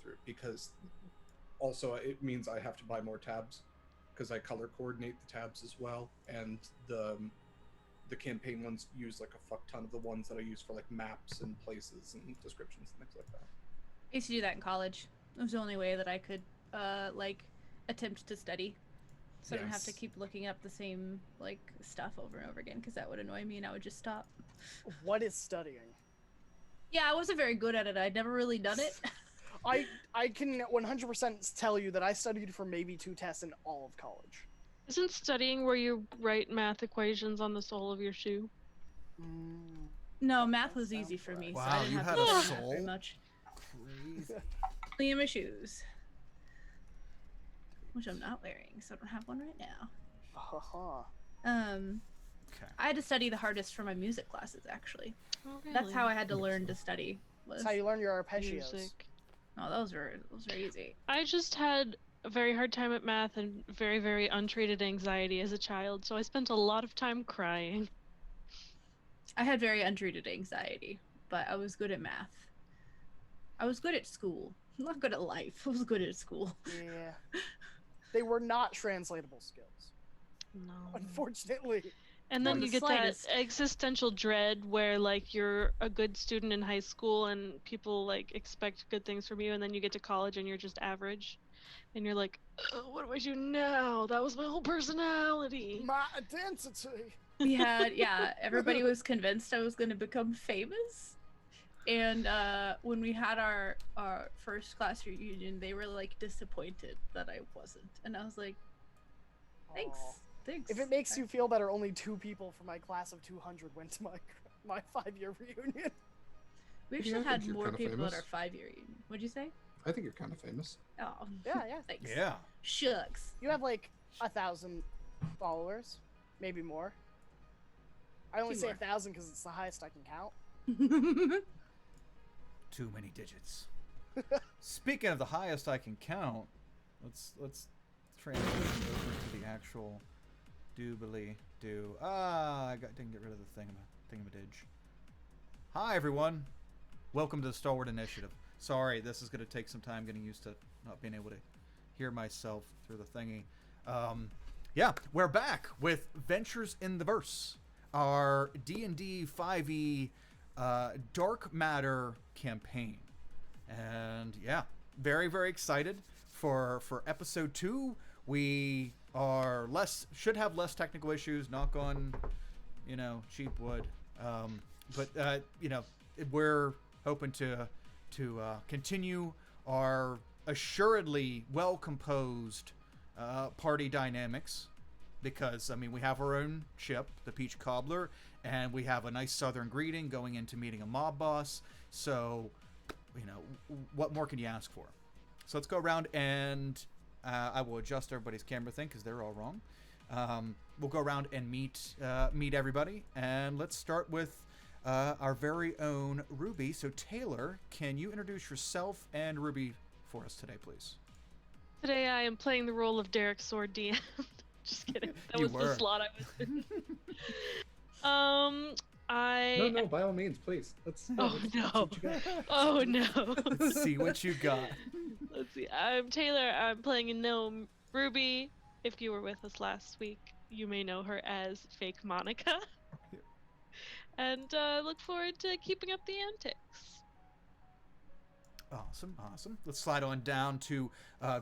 through, because also it means I have to buy more tabs because I color coordinate the tabs as well, and the campaign ones use like a fuck ton of the ones that I use for like maps and places and descriptions and things like that. I used to do that in college. It was the only way that I could like attempt to study. So I didn't have to Yes. keep looking up the same like stuff over and over again because that would annoy me and I would just stop. What is studying? Yeah, I wasn't very good at it. I'd never really done it. I can 100% tell you that I studied for maybe 2 tests in all of college. Isn't studying where you write math equations on the sole of your shoe? Mm, No, that math does was easy sound for me, correct. so I Wow, didn't you have had to a study math very soul? much. Crazy. Only in my shoes, which I'm not wearing, so I don't have one right now. Uh-huh. Okay. I had to study the hardest for my music classes, actually. Oh, really? That's how I had to learn to study. Was That's how you learn your arpeggios. Music. no, those were easy. I just had a very hard time at math and very, very untreated anxiety as a child, so I spent a lot of time crying. I had very untreated anxiety, but I was good at math. I was good at school. I'm not good at life. I was good at school. Yeah. They were not translatable skills, No. unfortunately. And Well, then the you get slightest. that existential dread where like you're a good student in high school and people like expect good things from you, and then you get to college and you're just average. And you're like, what do I do now? That was my whole personality. My identity. We had, yeah, everybody was convinced I was going to become famous. And when we had our first class reunion, they were like disappointed that I wasn't. And I was like, thanks. Aw. Thanks. If it makes you feel better, only 2 people from my class of 200 went to my 5-year reunion. We Yeah, actually I think had you're more kinda people at famous. our 5-year reunion. What'd you say? I think you're kind of famous. Oh. Yeah. Thanks. Yeah. Shucks. You have like 1,000 followers, maybe more. I only Few say more. 1,000 because it's the highest I can count. Too many digits. Speaking of the highest I can count, let's transition over to the actual doobly do. Didn't get rid of the thingamadidge. Hi everyone, welcome to the Stalwart Initiative. Sorry, this is going to take some time getting used to not being able to hear myself through the thingy. Yeah, we're back with Ventures in the Verse, our D&D 5e Dark Matter campaign. And yeah, very, very excited for episode 2. We are should have less technical issues, knock on, cheap wood. But we're hoping to continue our assuredly well-composed party dynamics, because we have our own ship, the Peach Cobbler, and we have a nice southern greeting going into meeting a mob boss. So, what more can you ask for? So let's go around and I will adjust everybody's camera thing because they're all wrong. We'll go around and meet everybody, and let's start with our very own Ruby. So Taylor, can you introduce yourself and Ruby for us today, please? Today I am playing the role of Derek Sword DM. Just kidding. That You was were. the slot I was in. No, by all means, please. Oh let's no. see what you got. Oh no. Let's see what you got. Let's see. I'm Taylor. I'm playing a gnome. Ruby, if you were with us last week, you may know her as Fake Monica. And look forward to keeping up the antics. Awesome. Let's slide on down to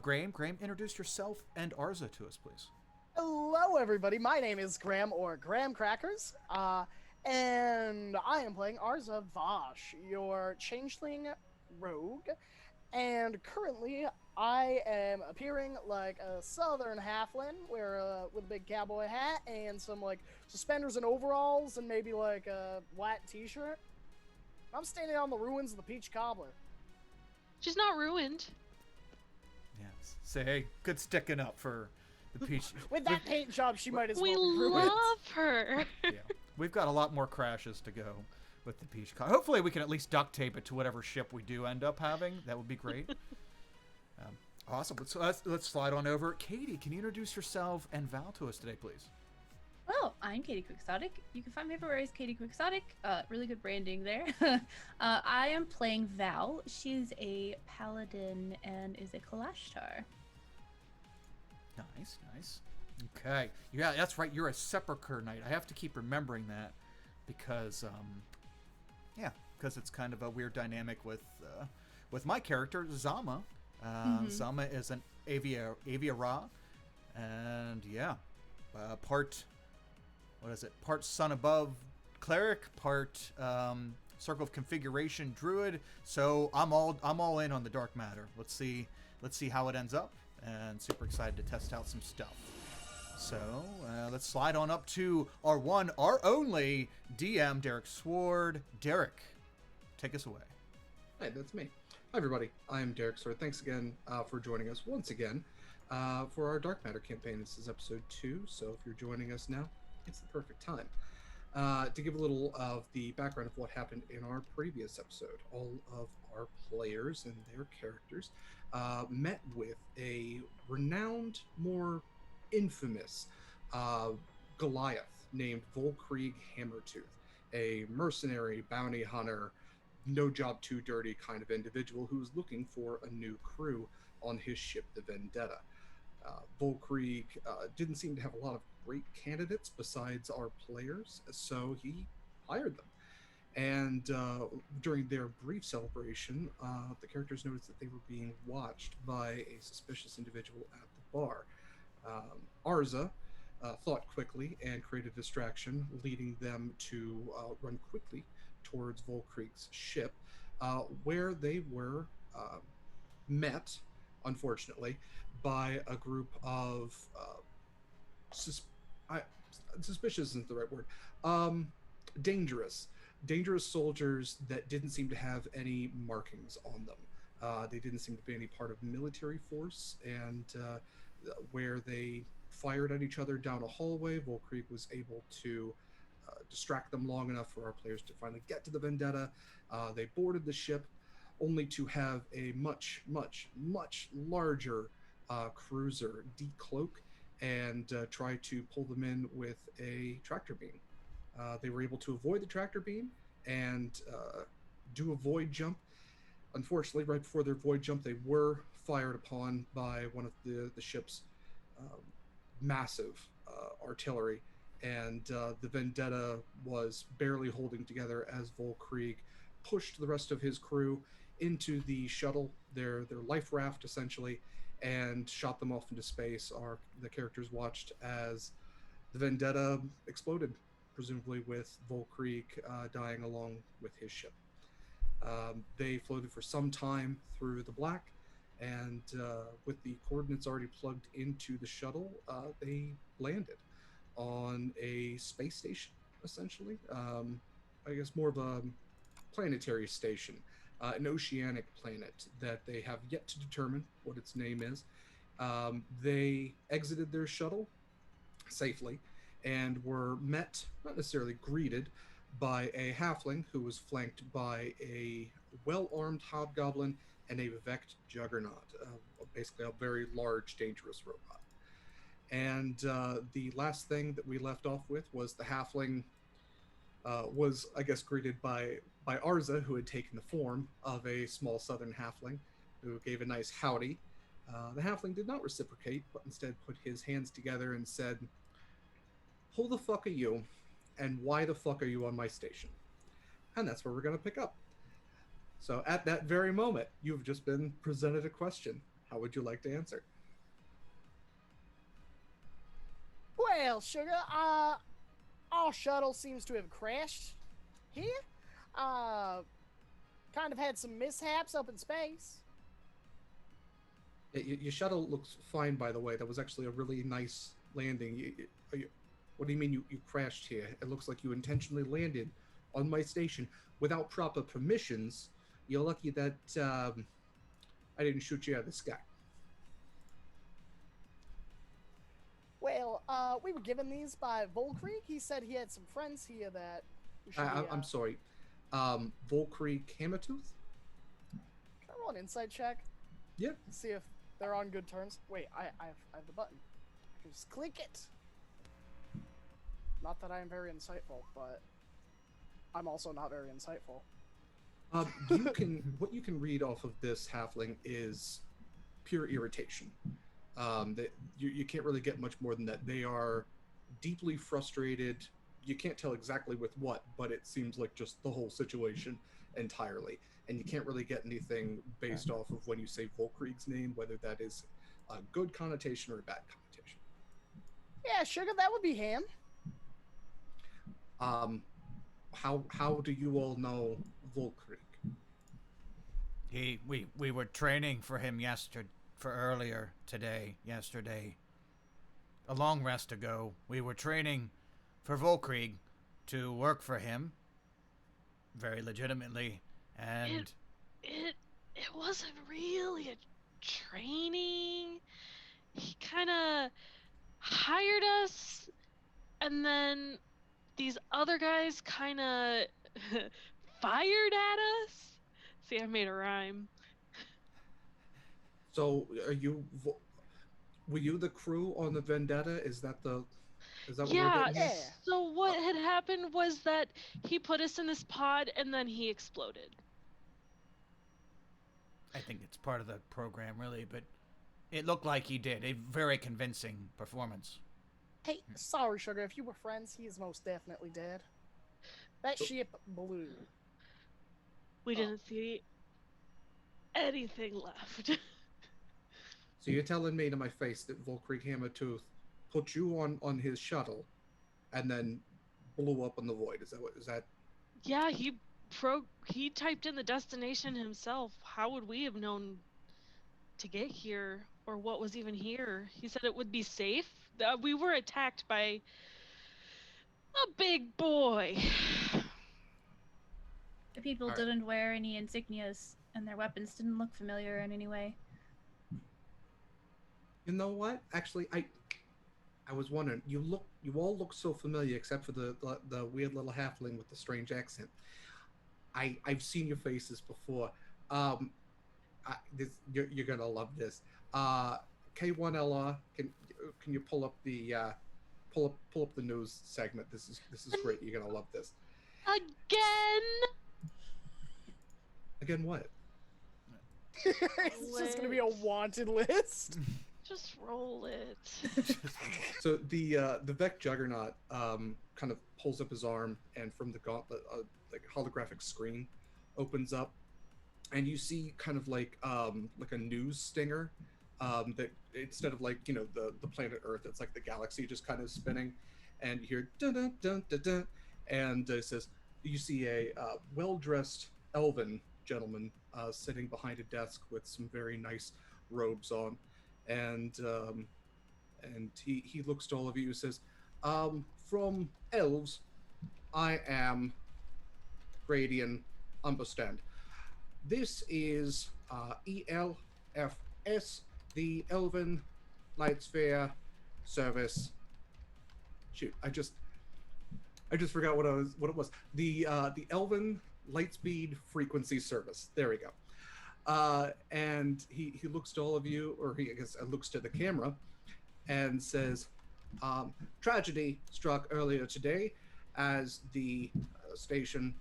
Graham. Graham, introduce yourself and Arza to us, please. Hello, everybody. My name is Graham, or Graham Crackers, and I am playing Arza Vosh, your changeling rogue. And currently, I am appearing like a southern halfling, with a big cowboy hat and some like suspenders and overalls, and maybe like a white T-shirt. I'm standing on the ruins of the Peach Cobbler. She's not ruined. Yes. Say, hey, good sticking up for the Peach. With that paint job, she might as We well be ruined. love her. Yeah. We've got a lot more crashes to go with the Peach Cobbler. Hopefully we can at least duct tape it to whatever ship we do end up having. That would be great. Awesome. Let's slide on over. Katie, can you introduce yourself and Val to us today, please? Well, I'm Katie Quixotic. You can find me everywhere as Katie Quixotic. Really good branding there. I am playing Val. She's a paladin and is a Kalashtar. Nice, nice. Okay. Yeah, that's right. You're a Sepulchre Knight. I have to keep remembering that because, because it's kind of a weird dynamic with my character, Zama. Zama is an Aviara, and part, what is it? Part Son Above Cleric, part Circle of Configuration Druid. So I'm all in on the dark matter. Let's see how it ends up, and super excited to test out some stuff. So let's slide on up to our one, our only DM, Derek Sword. Derek, take us away. Hey, that's me. Hi, everybody. I'm Derek Sword. Thanks again for joining us once again for our Dark Matter campaign. This is episode 2, so if you're joining us now, it's the perfect time. To give a little of the background of what happened in our previous episode, all of our players and their characters met with a renowned, more infamous Goliath named Volkrieg Hammertooth, a mercenary bounty hunter, no job too dirty kind of individual who was looking for a new crew on his ship, the Vendetta. Volkrieg didn't seem to have a lot of great candidates besides our players, so he hired them. And during their brief celebration, the characters noticed that they were being watched by a suspicious individual at the bar. Arza thought quickly and created a distraction, leading them to run quickly towards Volkrieg's ship, where they were met, unfortunately, by a group of suspicious isn't the right word. Dangerous, dangerous soldiers that didn't seem to have any markings on them. They didn't seem to be any part of military force, and where they fired at each other down a hallway, Volkrieg was able to distract them long enough for our players to finally get to the Vendetta. They boarded the ship, only to have a much, much, much larger cruiser decloak and try to pull them in with a tractor beam. They were able to avoid the tractor beam and do a void jump. Unfortunately, right before their void jump, they were fired upon by one of the ship's massive artillery, and the Vendetta was barely holding together as Volkrieg pushed the rest of his crew into the shuttle, their life raft essentially, and shot them off into space. The characters watched as the Vendetta exploded, presumably with Volkrieg dying along with his ship. They floated for some time through the black, and with the coordinates already plugged into the shuttle, they landed on a space station, essentially. I guess more of a planetary station, an oceanic planet that they have yet to determine what its name is. They exited their shuttle safely and were met, not necessarily greeted, by a halfling who was flanked by a well-armed hobgoblin and a Vect juggernaut, basically a very large, dangerous robot. And the last thing that we left off with was the halfling was, I guess, greeted by Arza, who had taken the form of a small southern halfling, who gave a nice howdy. The halfling did not reciprocate, but instead put his hands together and said, "Who the fuck are you, and why the fuck are you on my station?" And that's where we're going to pick up. So at that very moment, you've just been presented a question. How would you like to answer? Well, sugar, our shuttle seems to have crashed here. Kind of had some mishaps up in space. Your shuttle looks fine, by the way. That was actually a really nice landing. What do you mean you crashed here? It looks like you intentionally landed on my station without proper permissions. You're lucky that I didn't shoot you out of the sky. Well, we were given these by Volkrieg. He said he had some friends here that we should I'm sorry. Volkrieg Hammertooth? Can I roll an insight check? Yeah. See if they're on good terms. Wait, I have the button. I can just click it. Not that I am very insightful, but I'm also not very insightful. What you can read off of this halfling is pure irritation. That you can't really get much more than that. They are deeply frustrated. You can't tell exactly with what, but it seems like just the whole situation entirely. And you can't really get anything based off of when you say Volkrieg's name, whether that is a good connotation or a bad connotation. Yeah, sugar, that would be him. Um, how do you all know Volkrieg? We were training for him earlier today, yesterday. A long rest ago, we were training for Volkrieg to work for him, very legitimately, and It wasn't really a training. He kind of hired us, and then these other guys kind of fired at us. See, I made a rhyme. So, were you the crew on the Vendetta? Is that what we're Yeah, getting here? Yeah. so what had happened was that he put us in this pod and then he exploded. I think it's part of the program, really, but it looked like he did. A very convincing performance. Hey, sorry, sugar. If you were friends, he is most definitely dead. That ship blew. We Oh. didn't see anything left. So you're telling me to my face that Volkrieg Hammertooth put you on his shuttle and then blew up in the void? Is that? Yeah, he typed in the destination himself. How would we have known to get here or what was even here? He said it would be safe. We were attacked by a big boy. The people All right. didn't wear any insignias, and their weapons didn't look familiar in any way. You know what? Actually, I was wondering. You all look so familiar, except for the weird little halfling with the strange accent. I've seen your faces before. Um, you're gonna love this. K1LR, can you pull up the news segment? This is great. You're gonna love this. Again? Again, what? It's just gonna be a wanted list. Just roll it. So the Vec Juggernaut kind of pulls up his arm, and from the gauntlet, like holographic screen opens up, and you see kind of like a news stinger that instead of like the planet Earth, it's like the galaxy just kind of spinning, and you hear dun dun dun dun dun, and it says you see a well dressed elven gentleman sitting behind a desk with some very nice robes on, and he looks to all of you and says, from elves, I am Gradian Understand. This is ELFS, the Elven Lightsphere Service. Shoot, I just forgot what it was. The Elven Lightspeed Frequency Service. There we go. And he looks to all of you, or I guess looks to the camera, and says, tragedy struck earlier today as the station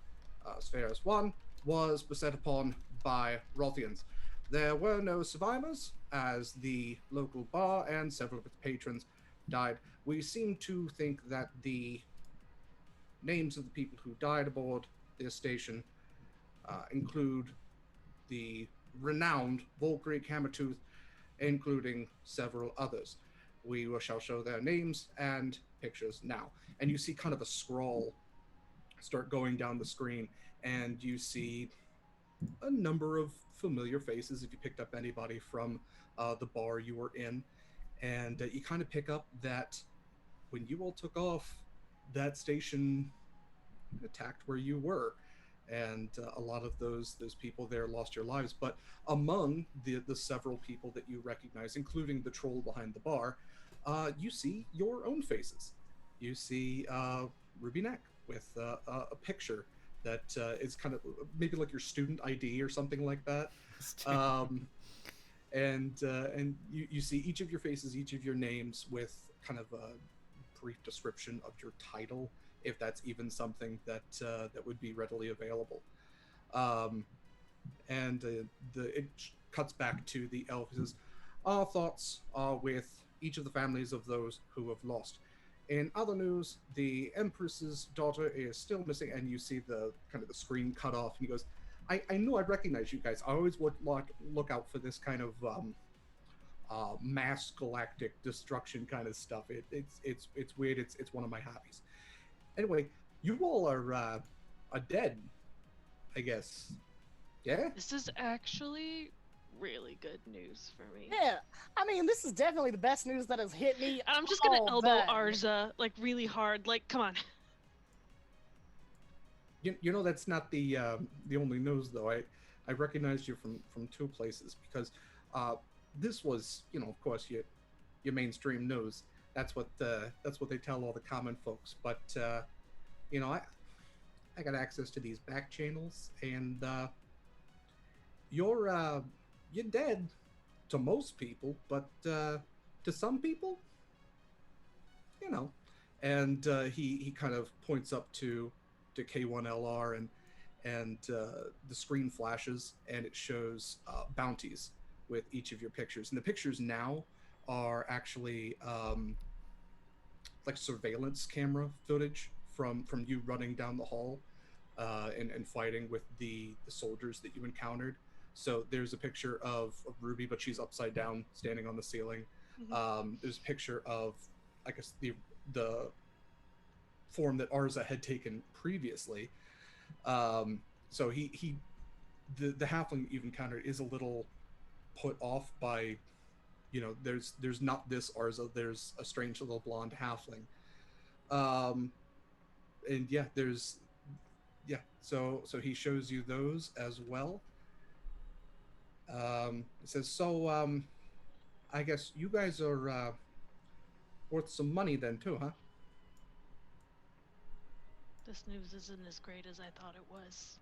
Spheres 1 was beset upon by Rothians. There were no survivors, as the local bar and several of its patrons died. We seem to think that the names of the people who died aboard this station include the renowned Volkrieg Hammertooth, including several others. We shall show their names and pictures now. And you see kind of a scroll start going down the screen, and you see a number of familiar faces if you picked up anybody from the bar you were in. And you kind of pick up that when you all took off, that station attacked where you were. And a lot of those people there lost your lives. But among the several people that you recognize, including the troll behind the bar, you see your own faces. You see Ruby Neck with a picture that is kind of maybe like your student ID or something like that. And you see each of your faces, each of your names with kind of brief description of your title, if that's even something that that would be readily available. Um, and it cuts back to the elf. He says, "Our thoughts are with each of the families of those who have lost. In other news, the Empress's daughter is still missing." And you see the kind of the screen cut off, and he goes, "I knew I'd recognize you guys. I always would look out for this kind of mass galactic destruction kind of stuff. It's weird. It's one of my hobbies. Anyway, you all are dead, I guess. Yeah." This is actually really good news for me. Yeah, I mean, this is definitely the best news that has hit me. I'm just gonna all elbow day. Arza like really hard. Like, come on. You know that's not the only news though. I recognized you from two places because this was, you know, of course, your mainstream news. That's what they tell all the common folks. But you know, I got access to these back channels, and you're dead to most people, but to some people, you know. And he kind of points up to K1LR, and the screen flashes and it shows bounties with each of your pictures. And the pictures now are actually like surveillance camera footage from you running down the hall and fighting with the soldiers that you encountered. So there's a picture of Ruby, but she's upside down, standing on the ceiling. There's a picture of, I guess, the form that Arza had taken previously. So the halfling that you've encountered is a little put off by, you know, there's not this Arza, there's a strange little blonde halfling. And yeah, so he shows you those as well. It says, so I guess you guys are worth some money then too, huh? This news isn't as great as I thought it was.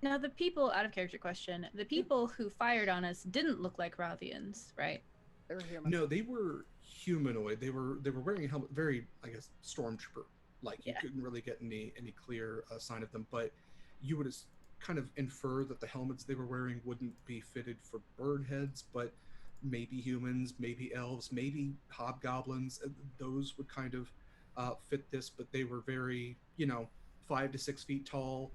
Now, the people, out of character question, the people who fired on us didn't look like Rothians, right? They were human. No, they were humanoid. They were wearing a helmet, very, I guess, stormtrooper. Like you couldn't really get any clear sign of them, but you would kind of infer that the helmets they were wearing wouldn't be fitted for bird heads, but maybe humans, maybe elves, maybe hobgoblins. Those would kind of fit this, but they were very, you know, 5 to 6 feet tall,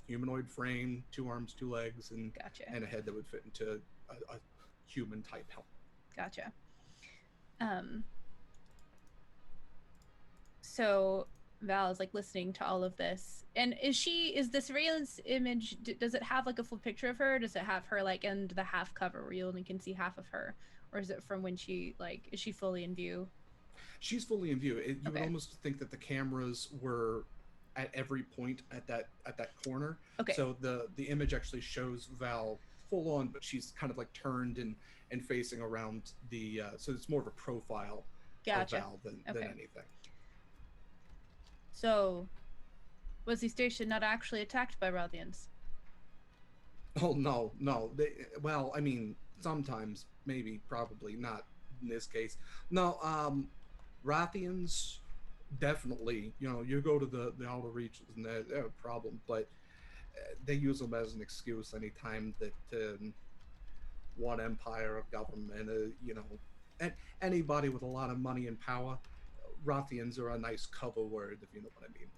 humanoid frame, 2 arms, 2 legs, and Gotcha. and a head that would fit into a human type helmet. Gotcha. So Val is like listening to all of this, and is the surveillance image? Does it have like a full picture of her? Does it have her like in the half cover where you only can see half of her, or is it from when she like is she fully in view? She's fully in view. You would almost think that the cameras were at every point at that corner. Okay. So the image actually shows Val full on, but she's kind of like turned and facing around the. So it's more of a profile of Val than anything. So, was the station not actually attacked by Rothians? Oh no. Well, I mean, sometimes, maybe, probably not in this case. No, Rothians definitely. You know, you go to the outer reaches and they're a problem, but they use them as an excuse anytime that one empire of government, you know, and anybody with a lot of money and power. Rothians are a nice cover word, if you know what I mean.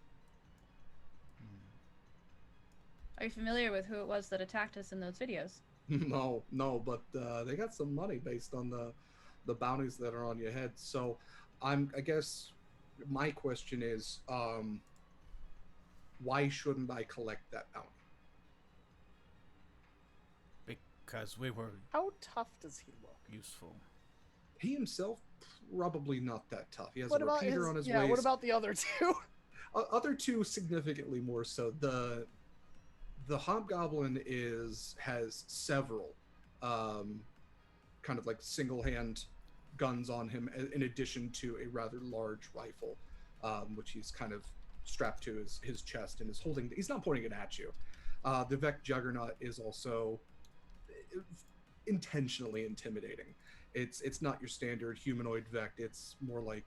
Are you familiar with who it was that attacked us in those videos? No, but they got some money based on the bounties that are on your head. So, I guess my question is, why shouldn't I collect that bounty? Because we were How tough does he look? useful. He himself, probably not that tough. He has What a about repeater his, on his yeah, waist. what about the other two? Other two significantly more so. The hobgoblin has several kind of like single hand guns on him, in addition to a rather large rifle, which he's kind of strapped to his chest and is holding. He's not pointing it at you. The Vec Juggernaut is also intentionally intimidating. It's not your standard humanoid Vec. It's more like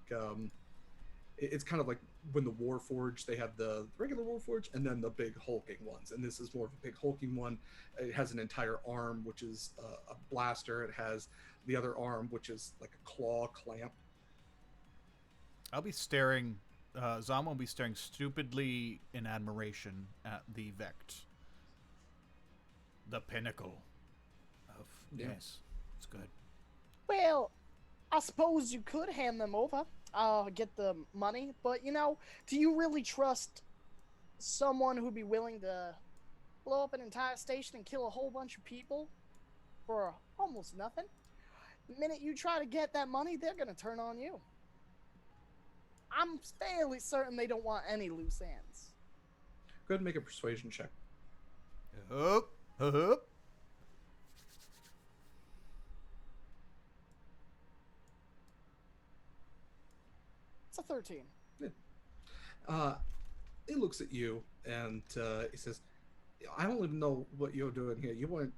it's kind of like when the Warforged, they have the regular Warforged and then the big hulking ones, and this is more of a big hulking one. It has an entire arm, which is a blaster. It has the other arm, which is like a claw clamp. I'll be staring. Zama will be staring stupidly in admiration at the Vect. The pinnacle of Yeah. yes, it's good. Well, I suppose you could hand them over, get the money, but do you really trust someone who'd be willing to blow up an entire station and kill a whole bunch of people for almost nothing? The minute you try to get that money, they're gonna turn on you. I'm fairly certain they don't want any loose ends. Go ahead and make a persuasion check. Hup, hup. It's a 13. He looks at you and he says, "I don't even know what you're doing here. You weren't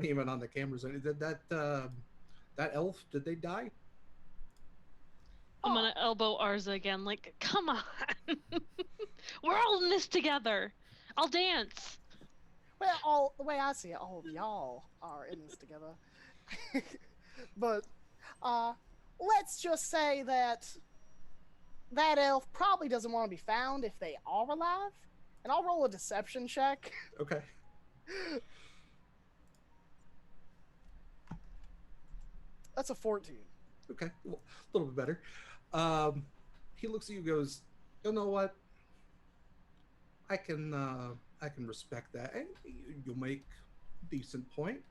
even on the cameras. Did that elf? Did they die?" I'm gonna elbow Arza again, like, come on. We're all in this together. I'll dance. Well, the way I see it, all of y'all are in this together. But let's just say that elf probably doesn't want to be found if they are alive. And I'll roll a deception check. Okay. That's a 14. Okay, a little bit better. He looks at you, and goes, "You know what? I can respect that, and you make a decent point.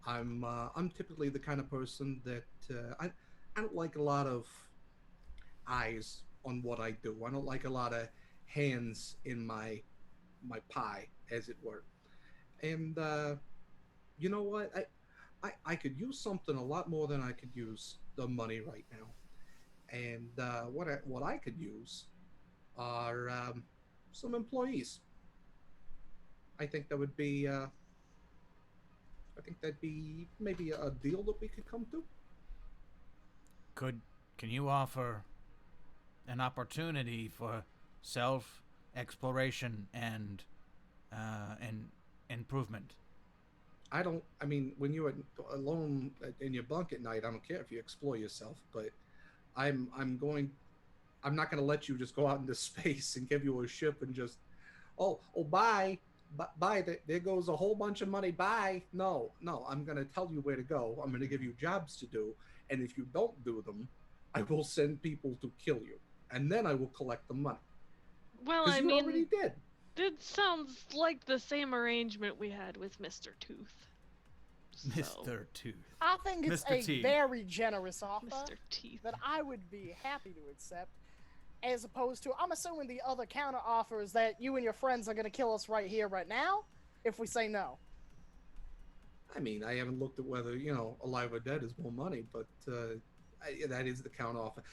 I'm typically the kind of person that I don't like a lot of eyes on what I do. I don't like a lot of hands in my pie, as it were. And you know what? I could use something a lot more than I could use the money right now. And what I could use are some employees. I think that would be I think that'd be maybe a deal that we could come to. Can you offer an opportunity for self exploration and improvement? I mean, when you're alone in your bunk at night, I don't care if you explore yourself, but I'm I'm going I'm not going to let you just go out into space and give you a ship and just bye. Bye. There goes a whole bunch of money. Bye. No. I'm going to tell you where to go. I'm going to give you jobs to do, and if you don't do them, I will send people to kill you, and then I will collect the money. Well, Because I you mean, already did. it sounds like the same arrangement we had with Mr. Tooth. So, Mr. Tooth. I think it's Mr. a T. very generous offer Mr. Teeth. that I would be happy to accept, as opposed to, I'm assuming the other counter offer is that you and your friends are going to kill us right here, right now, if we say no. I mean, I haven't looked at whether alive or dead is more money, but that is the count offer.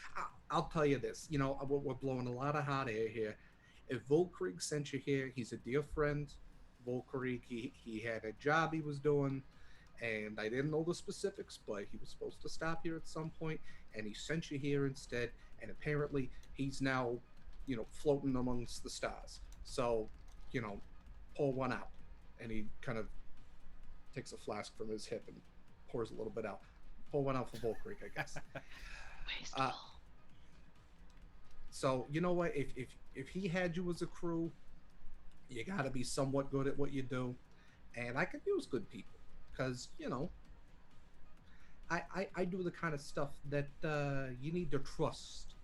I'll tell you this. We're blowing a lot of hot air here. If Volkrig sent you here, he's a dear friend. Volkrig, he had a job he was doing, and I didn't know the specifics, but he was supposed to stop here at some point, and he sent you here instead. And apparently, he's now, floating amongst the stars. So, you know, pour one out, and he kind of takes a flask from his hip and pours a little bit out. Pour one out for Volkrig, I guess. Wasteful. So you know what? If he had you as a crew, you got to be somewhat good at what you do, and I could use good people because I do the kind of stuff that you need to trust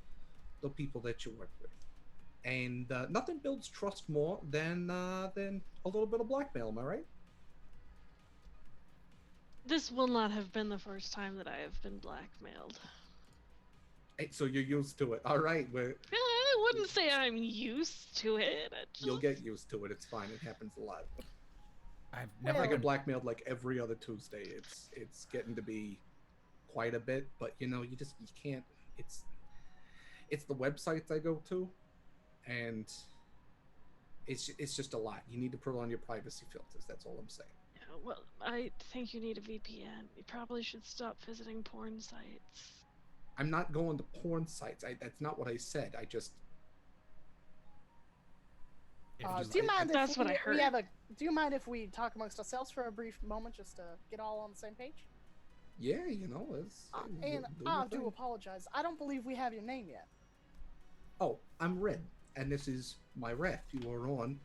the people that you work with, and nothing builds trust more than a little bit of blackmail. Am I right? This will not have been the first time that I have been blackmailed. Hey, so you're used to it. All right, I wouldn't say I'm used to it. you'll get used to it. It's fine. It happens a lot. I've I never get been blackmailed like every other Tuesday. It's getting to be quite a bit, but you can't. It's the websites I go to, and it's just a lot. You need to put on your privacy filters. That's all I'm saying. Yeah, well, I think you need a VPN. You probably should stop visiting porn sites. I'm not going to porn sites. That's not what I said. I just. If just Do you mind That's if what I we heard. have a? Do you mind if we talk amongst ourselves for a brief moment, just to get all on the same page? Yeah, it's. And do I your do thing. apologize. I don't believe we have your name yet. Oh, I'm Red, and this is my raft. You are on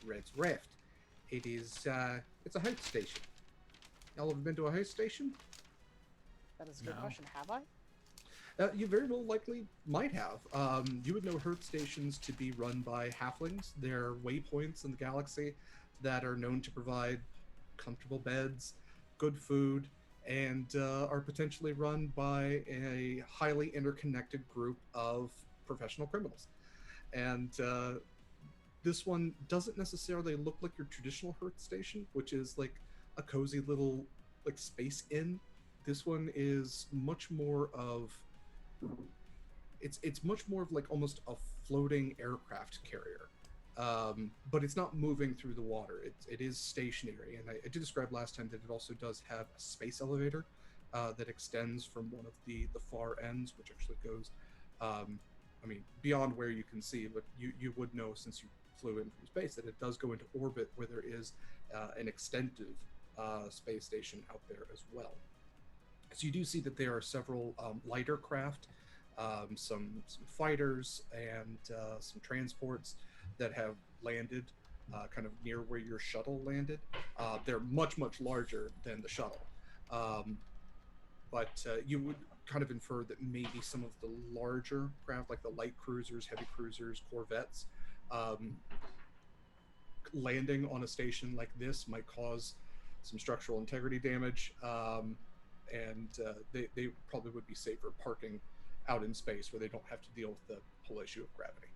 Red's raft. It is. It's a host station. Y'all ever been to a host station? That is a good No. question. Have I? You very well likely might have. You would know Earth stations to be run by halflings. They're waypoints in the galaxy that are known to provide comfortable beds, good food, and are potentially run by a highly interconnected group of professional criminals. And this one doesn't necessarily look like your traditional Earth station, which is like a cozy little like space inn. This one is much more of it's much more of like almost a floating aircraft carrier, but it's not moving through the water. It is stationary, and I did describe last time that it also does have a space elevator that extends from one of the far ends, which actually goes, I mean, beyond where you can see. But you would know since you flew in from space that it does go into orbit where there is an extensive space station out there as well. So you do see that there are several lighter craft, some fighters, and some transports that have landed kind of near where your shuttle landed. They're much larger than the shuttle, um, but you would kind of infer that maybe some of the larger craft, like the light cruisers, heavy cruisers, corvettes, um, landing on a station like this might cause some structural integrity damage, and they probably would be safer parking out in space where they don't have to deal with the whole issue of gravity.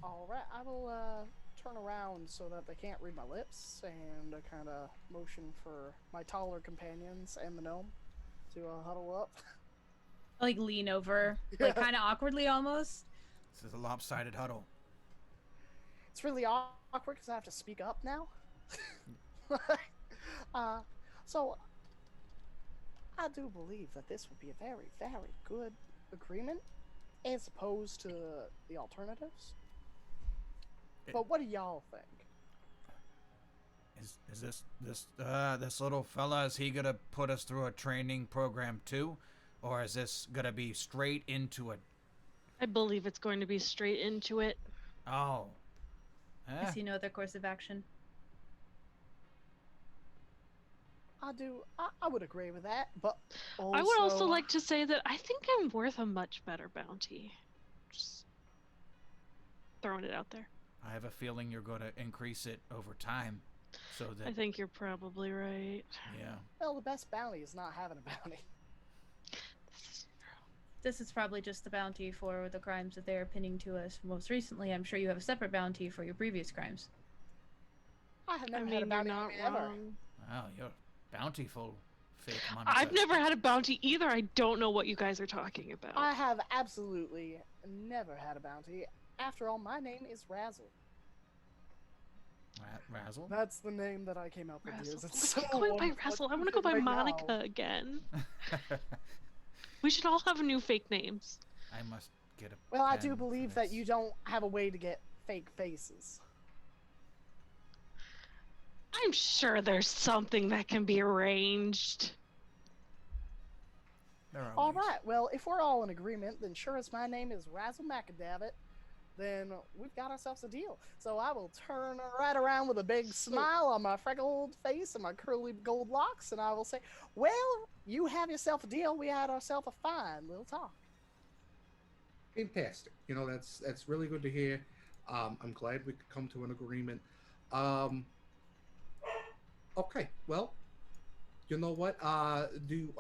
All right, I will turn around so that they can't read my lips and kind of motion for my taller companions and the gnome to huddle up. Like lean over, like kind of awkwardly almost. This is a lopsided huddle. It's really awkward because I have to speak up now. uh, so I do believe that this would be a very good agreement as opposed to the alternatives. But what do y'all think? Is this little fella, is he gonna put us through a training program too? Or is this gonna be straight into a I believe it's going to be straight into it. oh. I see no other course of action. I would agree with that, but I would also like to say that I think I'm worth a much better bounty. Just throwing it out there. I have a feeling you're gonna increase it over time. So that I think you're probably right. yeah. Well, the best bounty is not having a bounty. This is probably just the bounty for the crimes that they are pinning to us most recently. I'm sure you have a separate bounty for your previous crimes. I have I never mean, had a you're bounty not on me ever. wrong. Wow, you're bountiful, fake money. I've never had a bounty either. I don't know what you guys are talking about. I have absolutely never had a bounty. After all, my name is Razzle. Razzle? That's the name that I came up with. Razzle. Years. It's Let's so keep going by wonderful. Razzle. I want to go by Right Monica now. again. We should all have new fake names. I must get a Well, I pen do for believe that this. you don't have a way to get fake faces. I'm sure there's something that can be arranged. There are All ways. right. Well, if we're all in agreement, then sure as my name is Razzle Macadabbit, then we've got ourselves a deal. So I will turn right around with a big smile on my freckled face and my curly gold locks, and I will say, well, you have yourself a deal. We had ourselves a fine little talk. Fantastic. That's really good to hear. I'm glad we could come to an agreement. Okay, well, you know what? I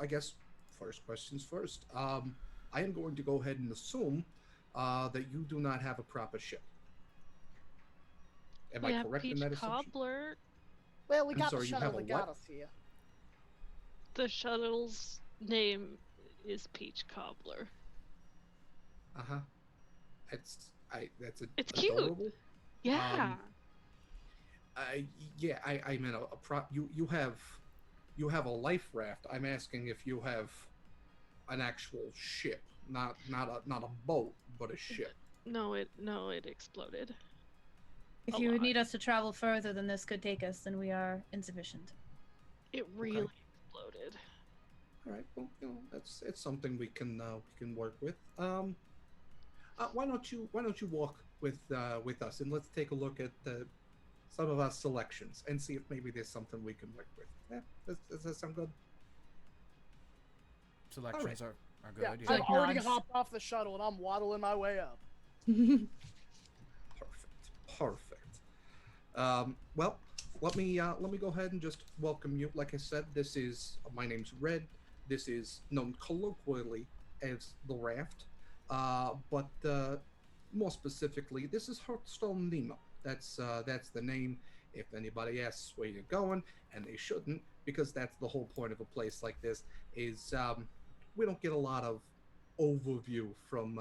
guess first questions first. I am going to go ahead and assume that you do not have a proper ship. Am I correct Peach in that assumption? Cobbler. Well, we I'm got sorry, the you shuttle have a that got what? us here. The shuttle's name is Peach Cobbler. Uh-huh. That's It's cute. adorable. Yeah. I meant a prop. You have you have a life raft. I'm asking if you have an actual ship, not a boat, but a ship. No, it exploded. If A you would lot. need us to travel further than this could take us, then we are insufficient. It really exploded. All right. Well, that's it's something we can work with. Why don't you walk with us and let's take a look at some of our selections and see if maybe there's something we can work with. Yeah, does that sound good? Selections are Yeah, good. I've Yeah. Like already nods. hopped off the shuttle and I'm waddling my way up. Perfect. Perfect. Well, let me go ahead and just welcome you. Like I said, this is my name's Red. This is known colloquially as the Raft, but more specifically, this is Hearthstone Nemo. That's the name. If anybody asks where you're going, and they shouldn't, because that's the whole point of a place like this, is we don't get a lot of overview from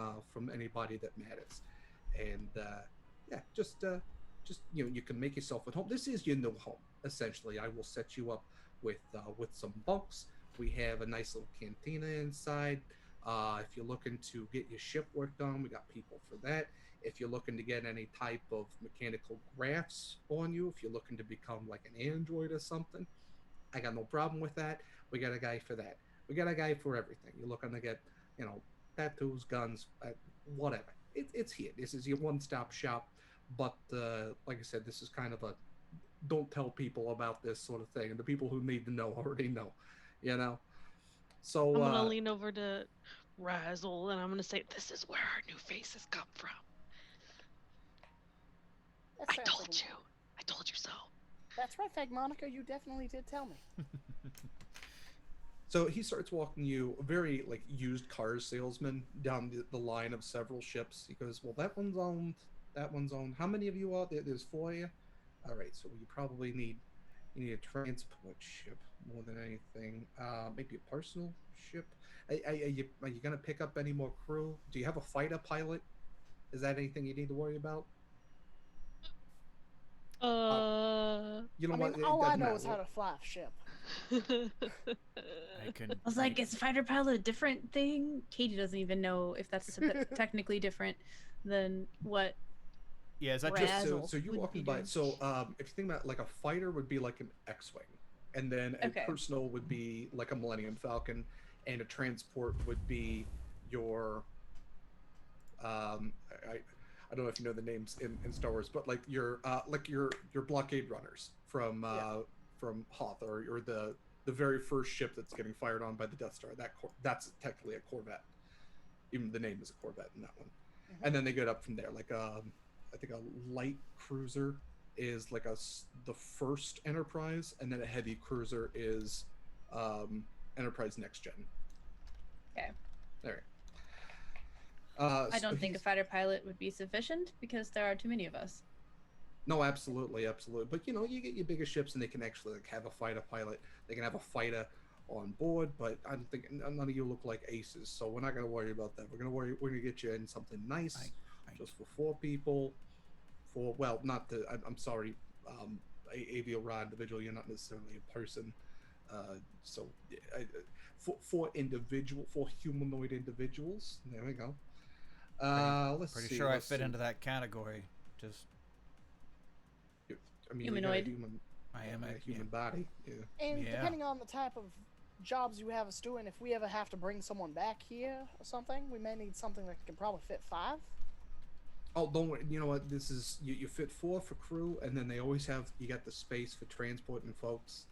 anybody that matters, and yeah, just you can make yourself at home. This is your new home essentially. I will set you up with some bunks. We have a nice little cantina inside. If you're looking to get your ship worked on, we got people for that. If you're looking to get any type of mechanical graphs on you, if you're looking to become like an android or something, I got no problem with that. We got a guy for that. We got a guy for everything. You're looking to get, you know, tattoos, guns, whatever. It's here. This is your one-stop shop. But like I said, this is kind of a don't tell people about this sort of thing, and the people who need to know already know, you know. So I'm gonna lean over to Razzle and I'm gonna say, "This is where our new faces come from." That I sounds told like you. I told you so. That's right, Fag Monica. You definitely did tell me. so he starts walking you, a very like used car salesman, down the line of several ships. He goes, "Well, that one's owned. That one's owned. How many of you are there? There's four of you. All right. So you probably need a transport ship more than anything. Maybe a personal ship. Are you gonna pick up any more crew? Do you have a fighter pilot? Is that anything you need to worry about? Uh, Uh. you know I mean, what? It all I doesn't know matter. is how to fly a ship. I can. I was like, is fighter pilot a different thing? Katie doesn't even know if that's technically different than what Yeah, is that Just just so Razzle so you would be walking by. doing. So if you think about like a fighter would be like an X-wing, and then a Okay. personal would be like a Millennium Falcon, and a transport would be your I don't know if you know the names in Star Wars, but like your blockade runners Yeah. from Hoth, or the very first ship that's getting fired on by the Death Star. That's technically a Corvette. Even the name is a Corvette in that one. Mhm. And then they get up from there. Like I think a light cruiser is like the first Enterprise, and then a heavy cruiser is Enterprise Next Gen. Okay. There. I So don't think a he's fighter pilot would be sufficient because there are too many of us. no, absolutely, absolutely. But you get your bigger ships, and they can actually like have a fighter pilot. They can have a fighter on board, but I don't think none of you look like aces, so we're not going to worry about that. We're going to get you in something nice, I just for four people. For well, not the. I'm sorry, Avio Rod individual. You're not necessarily a person. So for humanoid individuals. There we go. Let's pretty see. sure I Let's fit see. into that category. Just I mean, you got a Humanoid. human, I am a human body. Yeah. And Yeah. depending on the type of jobs you have us doing, if we ever have to bring someone back here or something, we may need something that can probably fit 5. Oh, don't worry. You know what? This is you fit four for crew, and then they always have you got the space for transporting folks.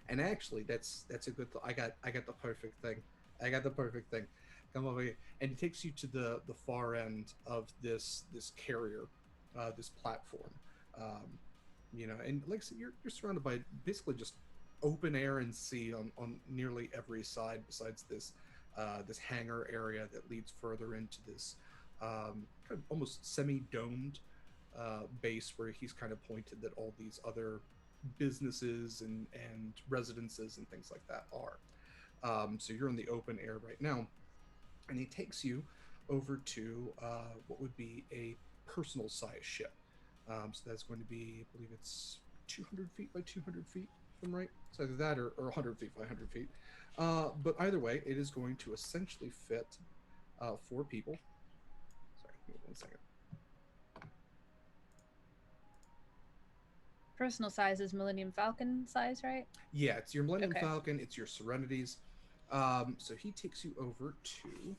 And actually, that's a good. I got the perfect thing. I got the perfect thing. Come over here, and it takes you to the far end of this carrier, this platform. Um, and like I said, you're surrounded by basically just open air and sea on nearly every side, besides this hangar area that leads further into this kind of almost semi-domed base where he's kind of pointed that all these other businesses and residences and things like that are. So you're in the open air right now, and he takes you over to what would be a personal size ship. So that's going to be, I believe it's 200 feet by 200 feet. if I'm right. It's either that or 100 feet by 100 feet. But either way, it is going to essentially fit 4 people. Sorry, give me 1 second. Personal size is Millennium Falcon size, right? Yeah, it's your Millennium Okay. Falcon, it's your Serenities. So he takes you over to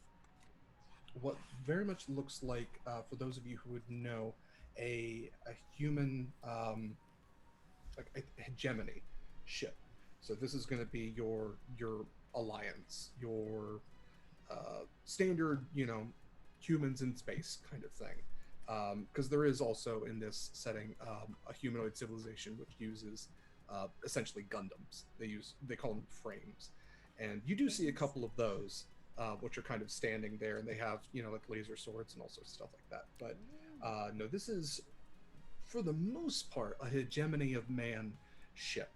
what very much looks like, for those of you who would know, a human, like a hegemony ship. So this is going to be your alliance, your standard, humans in space kind of thing. Because there is also in this setting a humanoid civilization which uses essentially Gundams. They call them frames, and you do see a couple of those, which are kind of standing there, and they have like laser swords and all sorts of stuff like that. But no, this is for the most part a hegemony of man ship,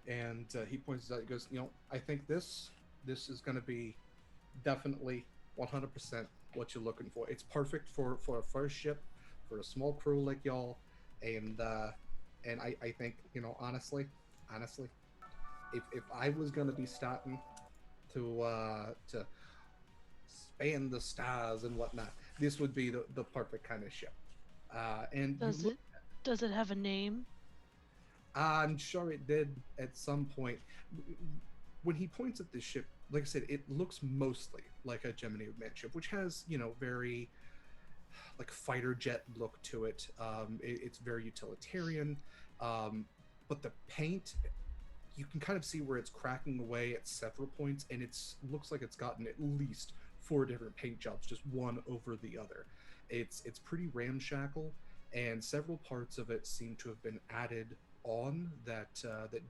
and he points out. He goes, I think this is going to be definitely 100% what you're looking for. It's perfect for a first ship, for a small crew like y'all, and I think honestly, if I was gonna be starting to span the stars and whatnot, this would be the perfect kind of ship. And you Does look, it does it have a name? I'm sure it did at some point. When he points at this ship, like I said, it looks mostly like a Gemini Man ship, which has, very like fighter jet look to it. It's very utilitarian, um, but the paint, you can kind of see where it's cracking away at several points, and it's looks like it's gotten at least 4 different paint jobs, just one over the other. It's pretty ramshackle, and several parts of it seem to have been added on that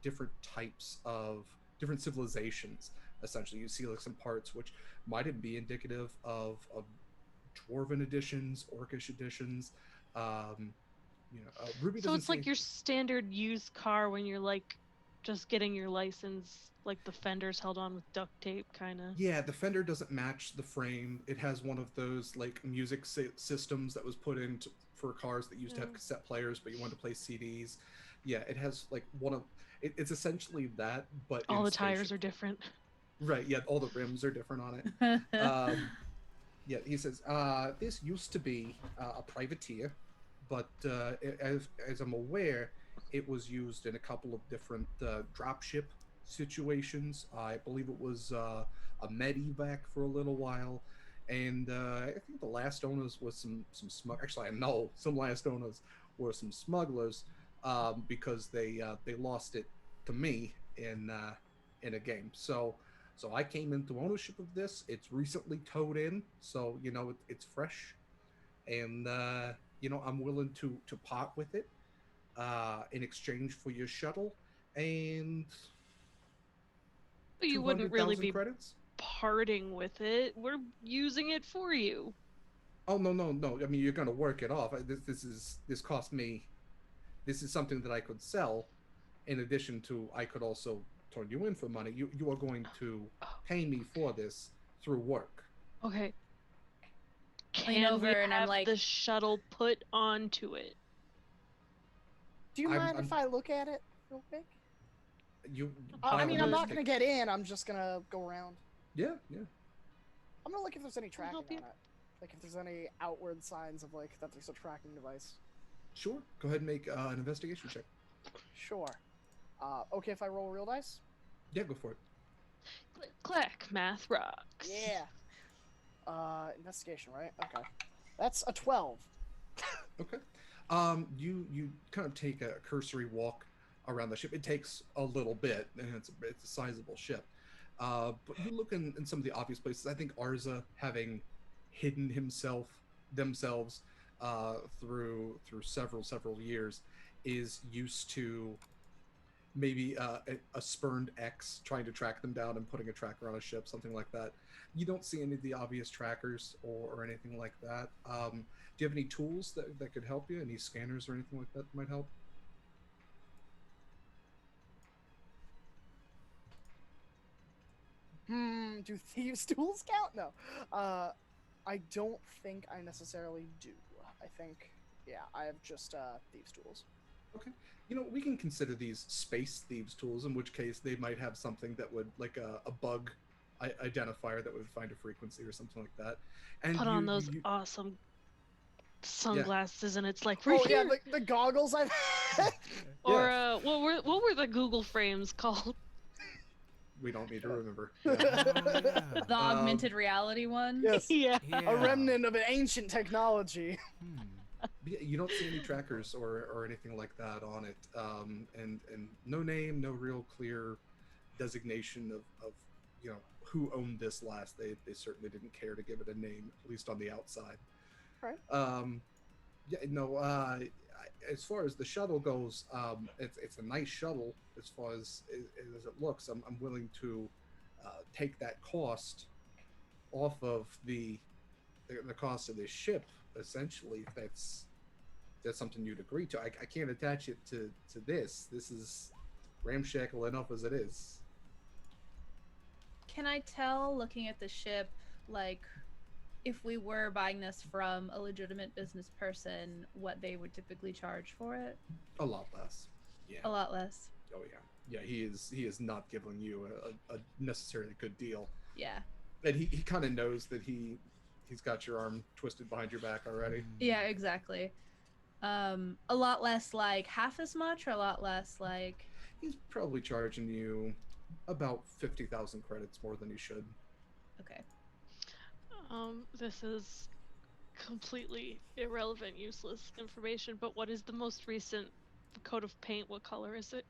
different types of different civilizations. Essentially, you see like some parts which might even be indicative of dwarven editions, orcish editions. Um, Ruby So doesn't it's see like anything. your standard used car when you're like just getting your license, like the fenders held on with duct tape, kind of. Yeah, the fender doesn't match the frame. It has one of those like music systems that was put in for cars that used to have Yeah. cassette players, but you wanted to play CDs. Yeah, it has like one of it's essentially that, but All in the tires spaceship are form. different. Right. Yeah, all the rims are different on it. Yeah, he says, this used to be a privateer, but as I'm aware, it was used in a couple of different dropship situations. I believe it was a medevac for a little while, and I think the last owners was some smug. Actually, I know some last owners were some smugglers, because they lost it to me in a game. So I came into ownership of this. It's recently towed in, so it's fresh, and I'm willing to part with it in exchange for your shuttle and But you two wouldn't hundred really thousand be credits. parting with it. We're using it for you. Oh no no no! I mean, you're gonna work it off. This cost me. This is something that I could sell. In addition to, I could also turn you in for money. You are going to pay me for this through work. Okay. Lean Can we over and I'm have like, the shuttle put onto it? Do you mind if I'm I look at it real quick? you I by all mean, I'm means not The gonna take. get in. I'm just gonna go around. Yeah yeah. I'm gonna look if there's any I'll tracking help you. on it. Like if there's any outward signs of like that there's a tracking device. Sure. Go ahead and make an investigation check. Sure. Okay if I roll real dice? Yeah, go for it. Click, clack, math rocks. Yeah. Investigation, right? Okay. That's a 12. Okay. You kind of take a cursory walk around the ship. It takes a little bit, and it's a sizable ship. But you look in some of the obvious places. I think Arza, having hidden themselves through several years, is used to maybe a spurned ex trying to track them down and putting a tracker on a ship, something like that. You don't see any of the obvious trackers or anything like that. Do you have any tools that could help you? Any scanners or anything like that might help? Do thieves' tools count? No. I don't think I necessarily do. I think, yeah, I have just thieves' tools. Okay. You know, we can consider these space thieves tools, in which case they might have something that would, like a bug identifier that would find a frequency or something like that. And Put on those you awesome yeah. sunglasses, and it's like we're Oh yeah, here. the goggles I've had. Or Yeah. what were the Google frames called? We don't need to remember. Oh, Yeah. yeah. The augmented reality one. Yes, Yeah. Yeah. a remnant of an ancient technology. Hmm. Yeah, you don't see any trackers or anything like that on it, and no name, no real clear designation of you know who owned this last. They certainly didn't care to give it a name, at least on the outside. Right. Um, yeah, no. As far as the shuttle goes, it's a nice shuttle as far as it looks. I'm willing to take that cost off of the cost of this ship. Essentially, if that's something you'd agree to. I can't attach it to this. This is ramshackle enough as it is. Can I tell, looking at the ship, like, if we were buying this from a legitimate business person, what they would typically charge for it? A lot less. Yeah. A lot less. Oh yeah. Yeah. He is not giving you a necessarily good deal, Yeah. and he kind of knows that he's got your arm twisted behind your back already. Yeah, exactly. A lot less, like half as much, or a lot less, like. He's probably charging you about 50,000 credits more than he should. Okay. This is completely irrelevant, useless information. But what is the most recent coat of paint? What color is it?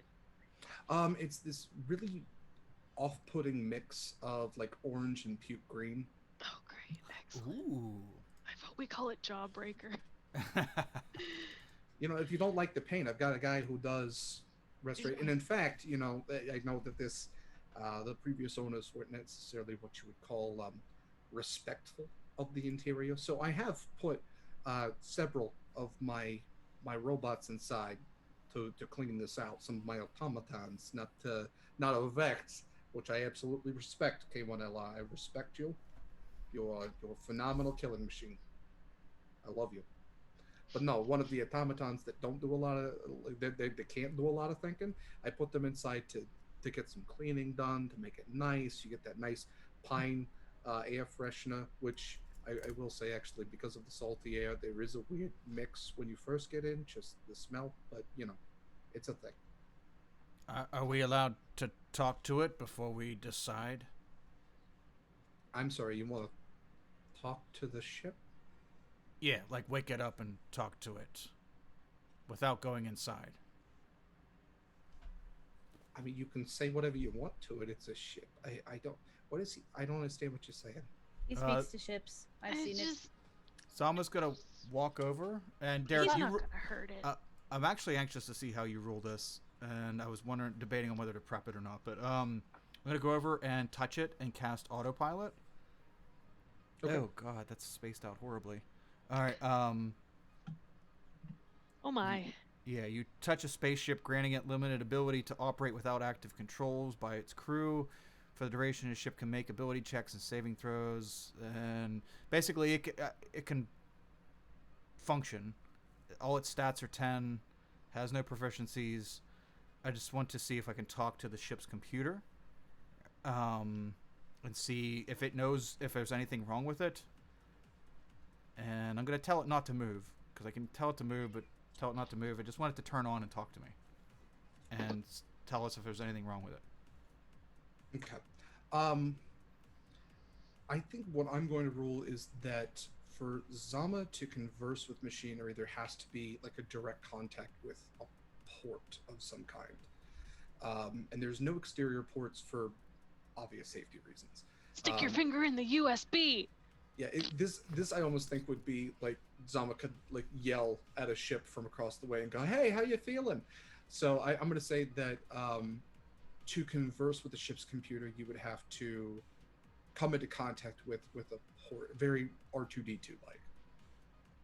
It's this really off-putting mix of like orange and puke green. Oh, great, excellent. Ooh. I thought we call it Jawbreaker. You know, if you don't like the paint, I've got a guy who does restoration. And in fact, you know, I know that this, the previous owners weren't necessarily what you would call respectful of the interior. So I have put several of my robots inside to clean this out. Some of my automatons, not a Vex, which I absolutely respect. K1LI, I respect you. You're a phenomenal killing machine. I love you. But no, one of the automatons that don't do a lot of they can't do a lot of thinking. I put them inside to get some cleaning done, to make it nice. You get that nice pine air freshener, which I will say actually because of the salty air, there is a weird mix when you first get in, just the smell. But you know, it's a thing. Are we allowed to talk to it before we decide? I'm sorry, you want to talk to the ship? Yeah, like wake it up and talk to it without going inside. I mean, you can say whatever you want to it. It's a ship. I don't. What is he? I don't understand what you're saying. He speaks to ships. I've seen it. So I'm just gonna walk over and He's Derek, not you. gonna hurt it. I'm actually anxious to see how you rule this, and I was debating on whether to prep it or not. But I'm gonna go over and touch it and cast autopilot. Okay. Oh God, that's spaced out horribly. All right. Oh my. Yeah, you touch a spaceship, granting it limited ability to operate without active controls by its crew. For the duration, the ship can make ability checks and saving throws, and basically it can function. All its stats are 10, has no proficiencies. I just want to see if I can talk to the ship's computer, and see if it knows if there's anything wrong with it. And I'm gonna tell it not to move because I can tell it to move, but tell it not to move. I just want it to turn on and talk to me, and tell us if there's anything wrong with it. Okay. I think what I'm going to rule is that for Zama to converse with machinery, there has to be like a direct contact with a port of some kind. And there's no exterior ports for obvious safety reasons. Stick your finger in the USB. Yeah, this I almost think would be like Zama could like yell at a ship from across the way and go, "Hey, how you feeling?" So I'm going to say that to converse with the ship's computer, you would have to come into contact with a port, very R2D2 like.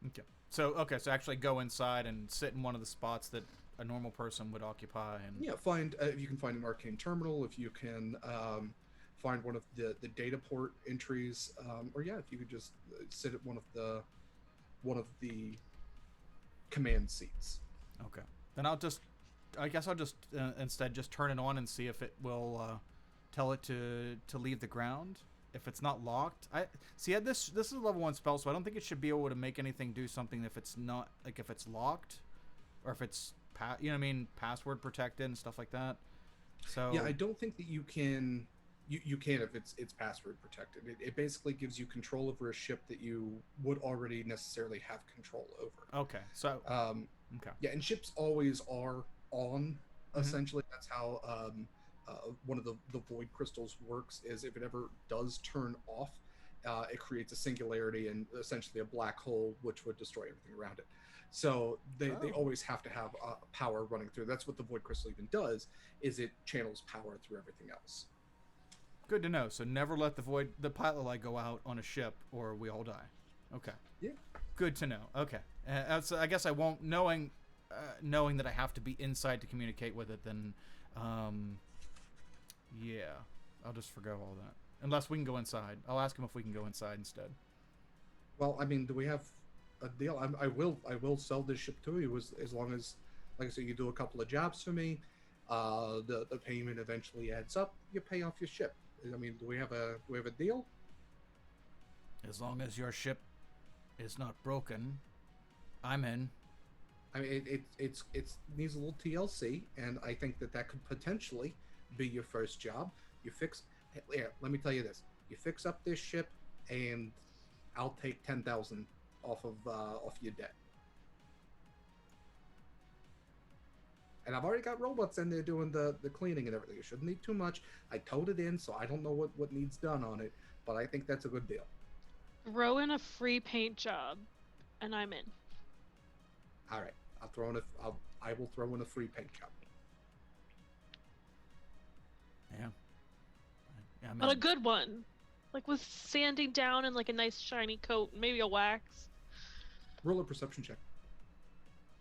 Okay. So actually go inside and sit in one of the spots that a normal person would occupy, and Yeah, find if you can find an arcane terminal, if you can find one of the data port entries, or yeah, if you could just sit at one of the command seats. Okay. Then I guess I'll just instead just turn it on and see if it will tell it to leave the ground. If it's not locked, I see. This is a level 1 spell, so I don't think it should be able to make anything do something if it's not, like, if it's locked, or if it's you know what I mean, password protected and stuff like that. So yeah, I don't think that you can. You can if it's password protected. It basically gives you control over a ship that you would already necessarily have control over. Okay, so okay. Yeah, and ships always are on. Mhm. Essentially, that's how one of the void crystals works. Is if it ever does turn off, it creates a singularity and essentially a black hole, which would destroy everything around it. So they always have to have power running through. That's what the void crystal even does. Is it channels power through everything else. Good to know. So never let the pilot light go out on a ship, or we all die. Okay. Yeah. Good to know. Okay. So I guess I won't, knowing that I have to be inside to communicate with it. Then, yeah, I'll just forgo all that. Unless we can go inside. I'll ask him if we can go inside instead. Well, I mean, do we have a deal? I will sell this ship to you as long as, like I said, you do a couple of jobs for me. The payment eventually adds up. You pay off your ship. I mean, do we have a deal? As long as your ship is not broken, I'm in. I mean, it needs a little TLC, and I think that could potentially be your first job. You fix. Here, let me tell you this: you fix up this ship, and I'll take 10,000 off your debt. And I've already got robots in there doing the cleaning and everything. You shouldn't need too much. I towed it in, so I don't know what needs done on it, but I think that's a good deal. Throw in a free paint job, and I'm in. All right, I will throw in a free paint job. Yeah. But a good one, like with sanding down and like a nice shiny coat, and maybe a wax. Roll a perception check,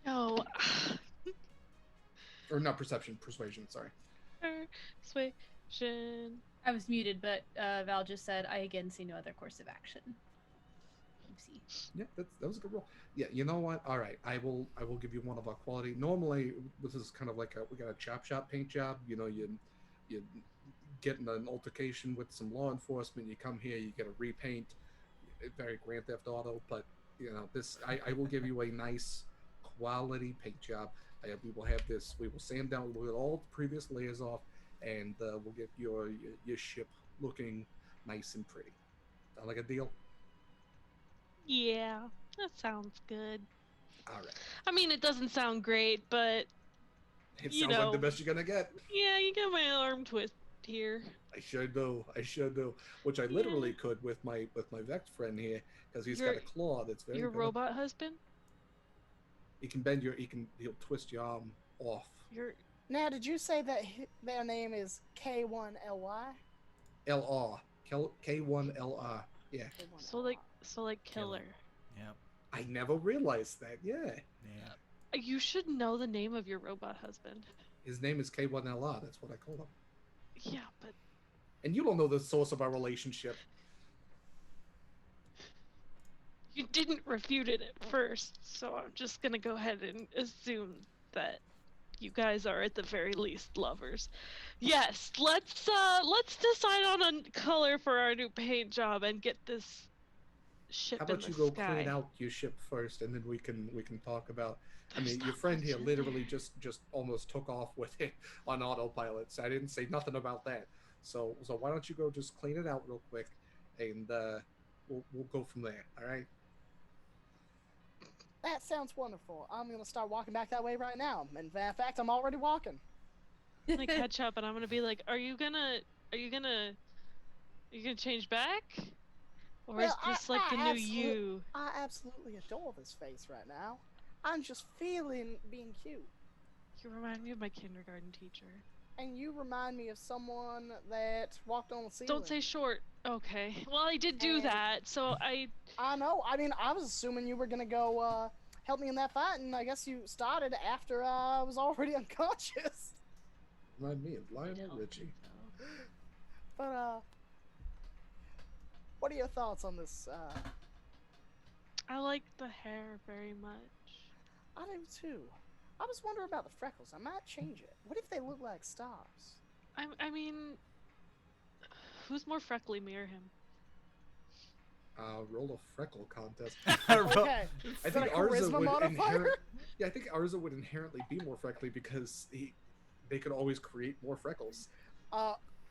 No. or not perception, persuasion. Sorry. Persuasion. I was muted, but Val just said, I again see no other course of action. Oopsie. Yeah, that was a good roll. Yeah, you know what? All right, I will give you one of our quality. Normally, this is kind of like we got a chop shop paint job. You know, you get in an altercation with some law enforcement. You come here, you get a repaint. Very Grand Theft Auto, but you know this. I will give you a nice quality paint job. We will have this. We will sand down. We'll get all the previous layers off, and we'll get your ship looking nice and pretty. Sound like a deal? Yeah, that sounds good. All right. I mean, it doesn't sound great, but It sounds like the best you're gonna get. Yeah, you got my arm twisted here. I should do. Which I literally could with my Vex friend here, because he's got a claw that's very. Your robot husband? He can he'll twist your arm off. Now, did you say that their name is K1LY? LR. K1LR. Yeah. So like killer. Yep. I never realized that. Yeah. Yeah. You should know the name of your robot husband. His name is K1LR. That's what I call him. Yeah, but. And you don't know the source of our relationship. You didn't refute it at first, so I'm just gonna go ahead and assume that you guys are at the very least lovers. Yes, let's decide on a color for our new paint job and get this ship in the sky. How about you go clean out your ship first, and then we can talk about. I mean, your friend here literally just almost took off with it on autopilot. So I didn't say nothing about that. So why don't you go just clean it out real quick, and we'll go from there. All right. That sounds wonderful. I'm gonna start walking back that way right now. In fact, I'm already walking. I'm gonna catch up, and I'm gonna be like, "Are you gonna change back, or is this like the new you?" I absolutely adore this face right now. I'm just feeling being cute. You remind me of my kindergarten teacher. And you remind me of someone that walked on the ceiling. Don't say short. Okay. Well, I did do that, so I know. I mean, I was assuming you were gonna go help me in that fight, and I guess you started after I was already unconscious. Remind me of Lionel Richie. But what are your thoughts on this? I like the hair very much. I do too. I was wondering about the freckles. I might change it. What if they look like stars? I mean, who's more freckly, me or him? Roll a freckle contest. Okay. I Is that think a Arza charisma would modifier? Yeah, I think Arza would inherently be more freckly because they could always create more freckles.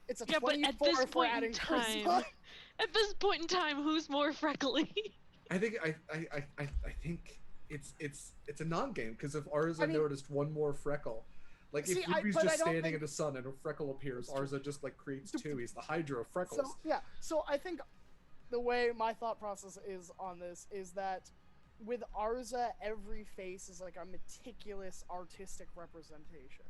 It's a Yeah, but 24 at this for point in adding time, charisma. at this point in time, who's more freckly? I think I think it's a non-game because if Arza I mean- noticed one more freckle, like See, if Ruby's but I just don't standing think- in the sun and a freckle appears, Arza just like creates two. He's the Hydra of freckles. So yeah, so I think the way my thought process is on this is that with Arza, every face is like a meticulous artistic representation.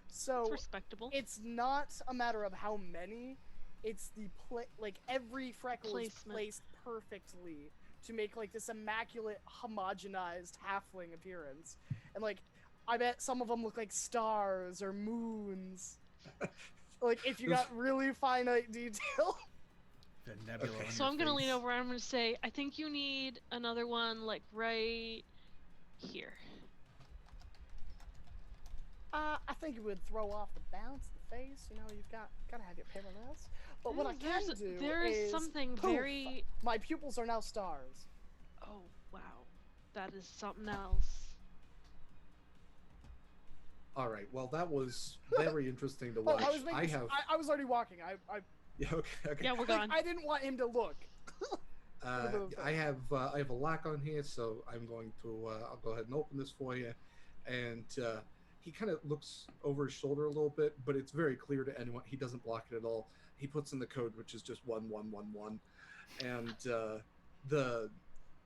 It's So respectable. it's not a matter of how many; it's the like every freckle is Placement. placed perfectly to make like this immaculate, homogenized halfling appearance, and like I bet some of them look like stars or moons. Like if you got really finite detail. The nebula. Okay. on So your I'm gonna lean face. over and I'm gonna say, I think you need another one like right here. I think it would throw off the bounce, the face. You know, you've gotta have your parallels. But what I can do there is is something poof, very. My pupils are now stars. Oh wow, that is something else. All right. Well, that was very interesting to Well, watch. I was making. I was already walking. Yeah. Okay. Okay. Yeah, we're gone. I didn't want him to look. I have a lock on here, so I'm going to I'll go ahead and open this for you. And he kind of looks over his shoulder a little bit, but it's very clear to anyone he doesn't block it at all. He puts in the code, which is just 1111, and the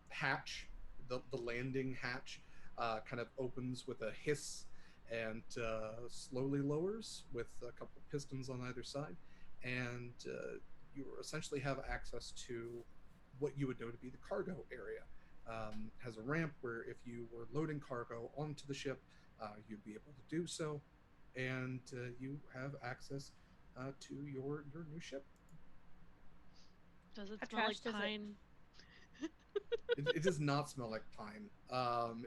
hatch, the landing hatch, kind of opens with a hiss and slowly lowers with a couple pistons on either side, and you essentially have access to what you would know to be the cargo area. Has a ramp where if you were loading cargo onto the ship, you'd be able to do so, and you have access to your new ship. Does it How smell like trashed is it? pine? It does not smell like pine.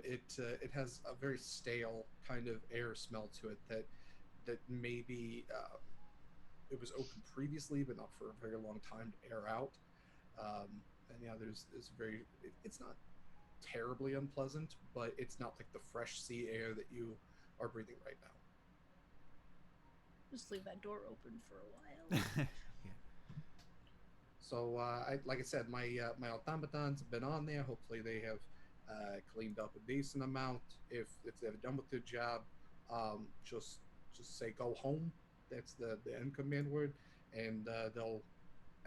It has a very stale kind of air smell to it that maybe it was open previously, but not for a very long time to air out. And yeah, there's very it's not terribly unpleasant, but it's not like the fresh sea air that you are breathing right now. Just leave that door open for a while. So, like I said, my automatons have been on there. Hopefully, they have cleaned up a decent amount. If they're done with their job, just say go home. That's the end command word, and they'll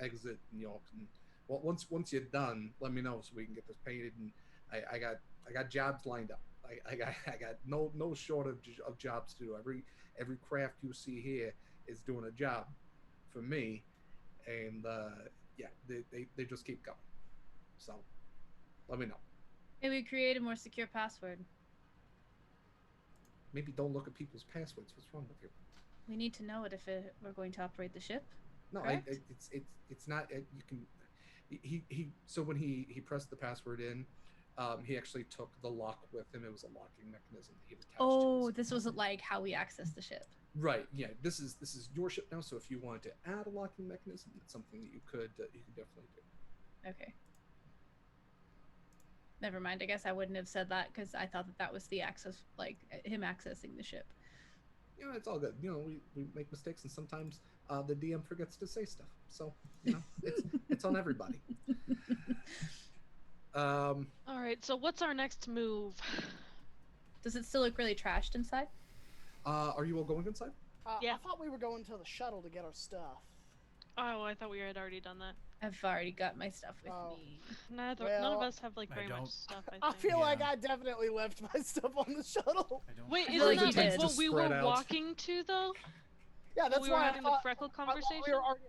exit. And y'all can. Well, once you're done, let me know so we can get this painted. And I got jobs lined up. I got no shortage of jobs to do. Every craft you see here is doing a job for me, and yeah, they just keep going. So let me know. Maybe create a more secure password. Maybe don't look at people's passwords. What's wrong with you? We need to know it if we're going to operate the ship. No, Correct? it's not. You can. He so when he pressed the password in, he actually took the lock with him. It was a locking mechanism that he attached Oh, to his. this wasn't like how we access the ship. Right. Yeah. This is your ship now. So if you wanted to add a locking mechanism, that's something that you could definitely do. Okay. Never mind. I guess I wouldn't have said that because I thought that was the access, like him accessing the ship. You know, it's all good. You know, we make mistakes, and sometimes the DM forgets to say stuff. So you know, it's on everybody. All right. So what's our next move? Does it still look really trashed inside? Are you all going inside? Yeah. I thought we were going to the shuttle to get our stuff. Oh, I thought we had already done that. I've already got my stuff with Oh. me. None of Well, us have like I very don't. much stuff. I think. feel like Yeah. I definitely left my stuff on the shuttle. I don't. Wait, I isn't feel like you that like did. what we were Spread out. walking to though? Yeah, that's we were why having I thought, the freckle I thought conversation. we were already,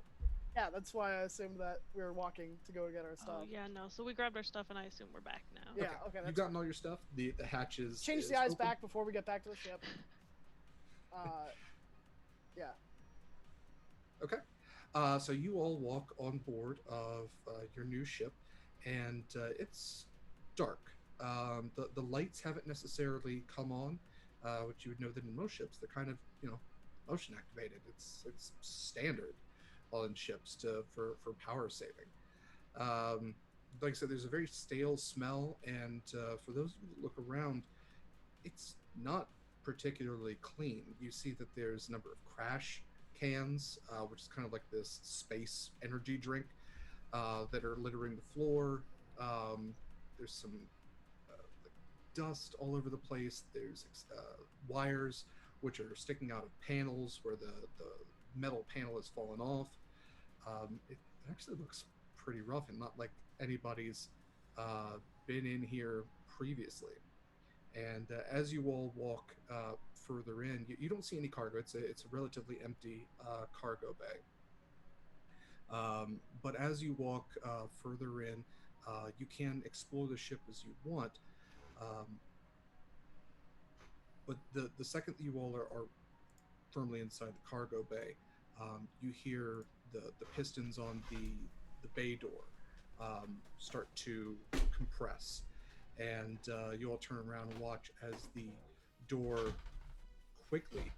yeah, that's why I assumed that we were walking to go get our stuff. Oh yeah, no. So we grabbed our stuff, and I assume we're back now. Yeah, okay, You've that's gotten all your stuff. The hatches. change is the eyes open. back before we get back to the ship. Yeah. Okay. So you all walk on board of your new ship, and it's dark. The lights haven't necessarily come on. which you would know that in most ships they're kind of motion activated. It's standard on ships for power saving. Um, like I said, there's a very stale smell, and for those of you that look around, it's not particularly clean. You see that there's a number of crash cans, which is kind of like this space energy drink, that are littering the floor. There's some like dust all over the place. There's wires which are sticking out of panels where the metal panel has fallen off. It actually looks pretty rough and not like anybody's been in here previously. And as you all walk further in, you don't see any cargo. It's a relatively empty cargo bay. But as you walk further in, you can explore the ship as you want. Um, but the second that you all are firmly inside the cargo bay, you hear the pistons on the bay door start to compress, and you all turn around and watch as the door quickly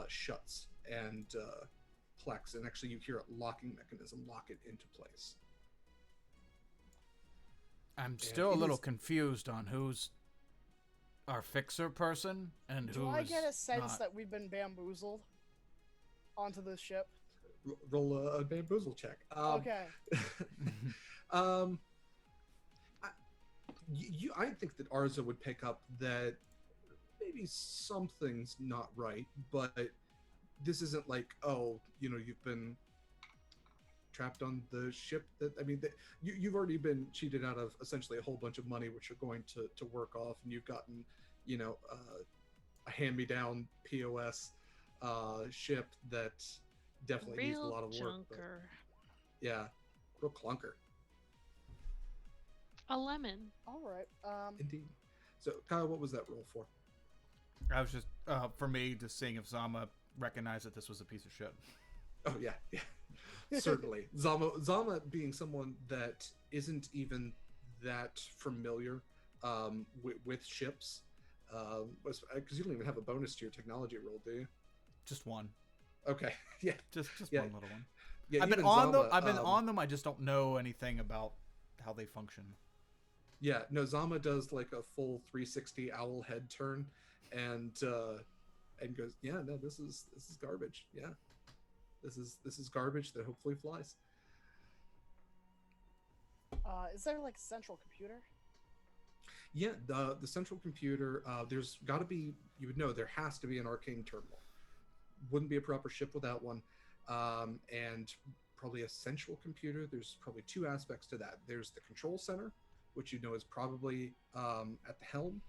shuts and plex, and actually you hear a locking mechanism lock it into place. I'm still a little confused on who's our fixer person and who's Do I get a sense not. that we've been bamboozled onto this ship? Roll a bamboozle check. Okay. um, I think that Arza would pick up that maybe something's not right, but this isn't like, oh, you've been trapped on the ship. You've already been cheated out of essentially a whole bunch of money, which you're going to work off, and you've gotten, a hand-me-down POS ship that definitely needs a lot of work. But yeah, real clunker. A lemon. All right. Indeed. So, Kyle, what was that roll for? I was just for me just seeing if Zama recognized that this was a piece of shit. Oh yeah, certainly. Zama being someone that isn't even that familiar with ships, because you don't even have a bonus to your technology roll, do you? Just one. Okay, yeah, just yeah. one little one. Yeah, I've been even on them. Zama, I've been on them. I just don't know anything about how they function. Yeah, no, Zama does like a full 360 owl head turn, and goes, yeah, no, this is garbage. Yeah, this is garbage that hopefully flies. Is there like a central computer? Yeah, the central computer. There's got to be. You would know there has to be an arcane terminal. Wouldn't be a proper ship without one, and probably a central computer. There's probably two aspects to that. There's the control center, which you know is probably at the helm,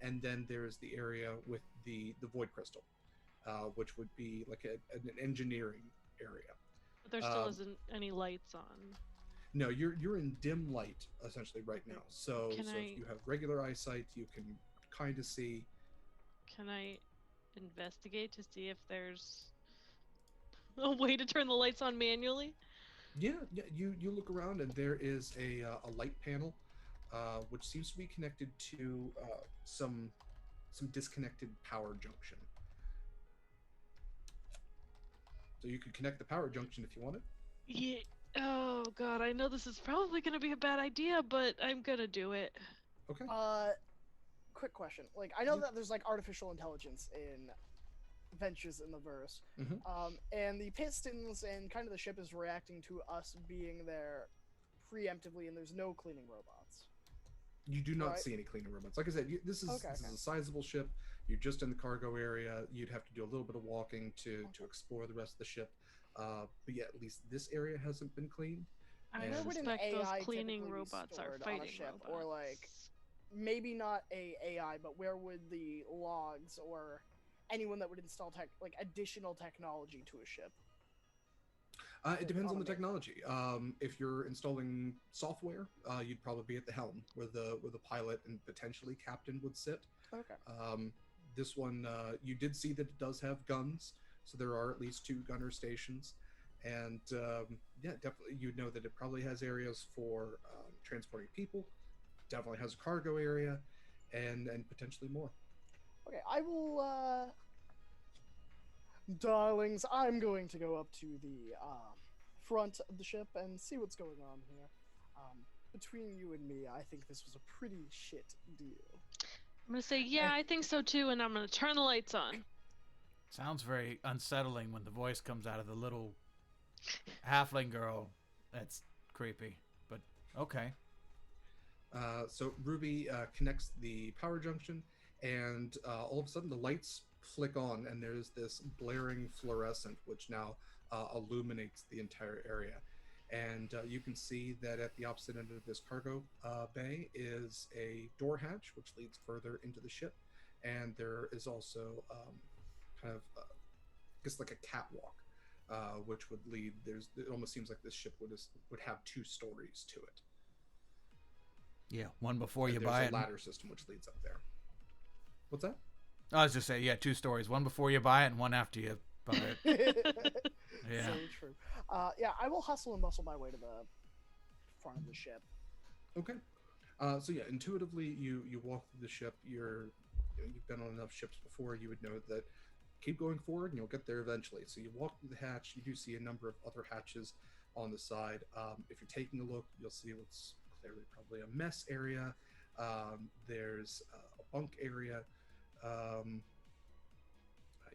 and then there's the area with the void crystal, which would be like an engineering area. But there still isn't any lights on. No, you're in dim light essentially right now. So if you have regular eyesight, you can kind of see. Can I investigate to see if there's a way to turn the lights on manually? Yeah. You look around and there is a light panel, which seems to be connected to some disconnected power junction. So you could connect the power junction if you wanted. Yeah. Oh god, I know this is probably gonna be a bad idea, but I'm gonna do it. Okay. Quick question. Like, I know that there's like artificial intelligence in Ventures in the Verse, and the pistons and kind of the ship is reacting to us being there preemptively, and there's no cleaning robots. You do not see any cleaning robots. Like I said, this is a sizable ship. You're just in the cargo area. You'd have to do a little bit of walking to explore the rest of the ship. But yeah, at least this area hasn't been cleaned. I suspect those cleaning robots are fighting robots. Or like, maybe not a AI, but where would the logs or anyone that would install additional technology to a ship? It depends on the technology. If you're installing software, you'd probably be at the helm, where the pilot and potentially captain would sit. Okay. This one, you did see that it does have guns, so there are at least 2 gunner stations, and yeah, definitely you'd know that it probably has areas for transporting people. Definitely has a cargo area, and potentially more. Okay, I will, darlings, I'm going to go up to the, front of the ship and see what's going on here. Between you and me, I think this was a pretty shit deal. I'm gonna say, yeah, I think so too, and I'm gonna turn the lights on. Sounds very unsettling when the voice comes out of the little halfling girl. That's creepy, but okay. So Ruby connects the power junction, and all of a sudden the lights flick on, and there's this blaring fluorescent which now illuminates the entire area. And you can see that at the opposite end of this cargo bay is a door hatch which leads further into the ship, and there is also kind of, I guess, like a catwalk, which would lead. It almost seems like this ship would have two stories to it. Yeah, one before you There's buy a it. ladder system which leads up there. What's that? I was just saying, yeah, two stories. One before you buy it and one after you buy it. Yeah. So true. Yeah, I will hustle and bustle my way to the front of the ship. Okay. So yeah, intuitively, you walk through the ship. You've been on enough ships before. You would know that keep going forward, and you'll get there eventually. So you walk through the hatch. You do see a number of other hatches on the side. If you're taking a look, you'll see what's clearly probably a mess area. There's a bunk area.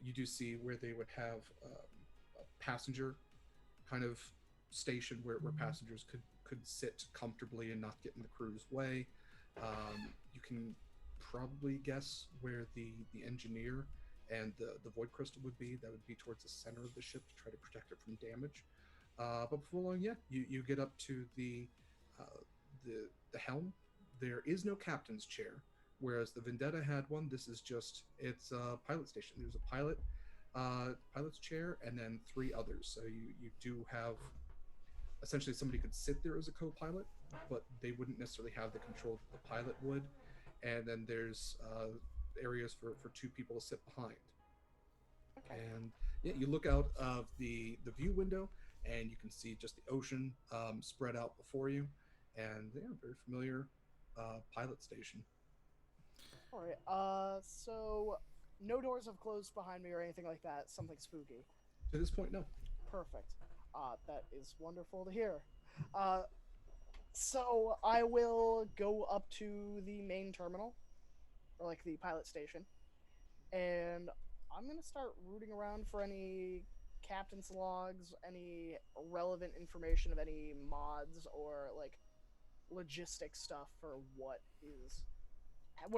You do see where they would have a passenger kind of station where passengers could sit comfortably and not get in the crew's way. You can probably guess where the engineer and the void crystal would be. That would be towards the center of the ship to try to protect it from damage. But before long, yeah, you get up to the helm. There is no captain's chair, whereas the Vendetta had one. This is just it's a pilot station. There's a pilot's chair, and then three others. So you do have essentially somebody could sit there as a co-pilot, but they wouldn't necessarily have the control that the pilot would. And then there's areas for two people to sit behind. Okay. And yeah, you look out of the view window, and you can see just the ocean spread out before you, and yeah, very familiar pilot station. All right. So no doors have closed behind me or anything like that. Something spooky. To this point, no. Perfect. That is wonderful to hear. So I will go up to the main terminal, or like the pilot station, and I'm gonna start rooting around for any captain's logs, any relevant information of any mods or like logistics stuff for what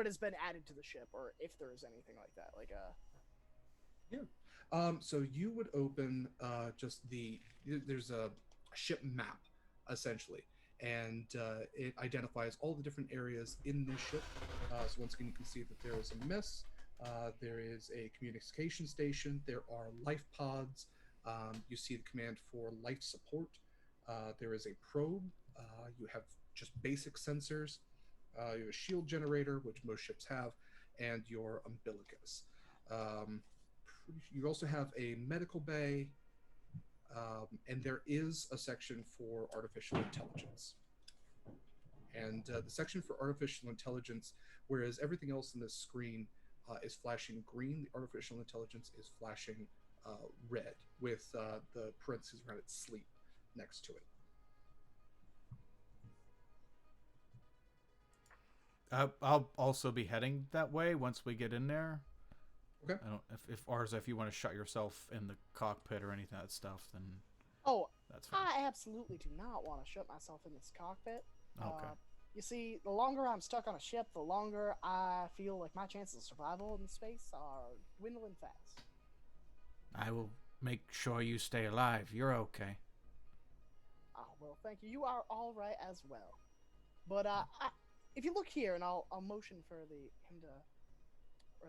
has been added to the ship, or if there is anything like that. Like Yeah. So you would open just there's a ship map essentially, and it identifies all the different areas in this ship. So once again, you can see that there is a mess. There is a communication station. There are life pods. You see the command for life support. There is a probe. You have just basic sensors. You have a shield generator, which most ships have, and your umbilicus. You also have a medical bay, and there is a section for artificial intelligence. And the section for artificial intelligence, whereas everything else in this screen is flashing green, the artificial intelligence is flashing red with the parentheses around its sleep next to it. I'll also be heading that way once we get in there. Okay. I don't if Arza, if you want to shut yourself in the cockpit or anything of that stuff, then that's fine. I absolutely do not want to shut myself in this cockpit. Okay. You see, the longer I'm stuck on a ship, the longer I feel like my chances of survival in space are dwindling fast. I will make sure you stay alive. You're okay. Oh, well, thank you. You are all right as well. But if you look here, and I'll motion for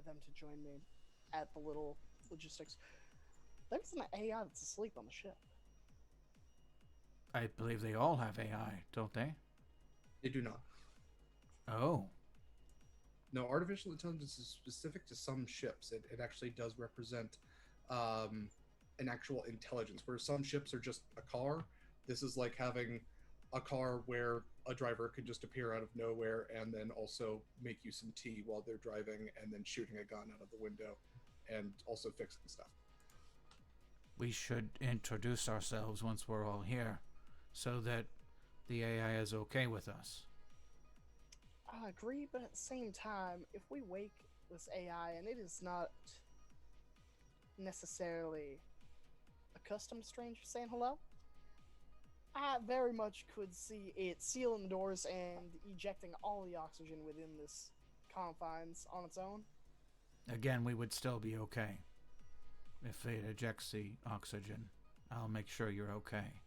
them to join me at the little logistics. There's an AI that's asleep on the ship. I believe they all have AI, don't they? They do not. Oh. No, artificial intelligence is specific to some ships. It actually does represent an actual intelligence, where some ships are just a car. This is like having a car where a driver could just appear out of nowhere and then also make you some tea while they're driving and then shooting a gun out of the window and also fixing stuff. We should introduce ourselves once we're all here, so that the AI is okay with us. I agree, but at the same time, if we wake this AI and it is not necessarily accustomed to strangers saying hello, I very much could see it sealing the doors and ejecting all the oxygen within this confines on its own. Again, we would still be okay. If it ejects the oxygen, I'll make sure you're okay.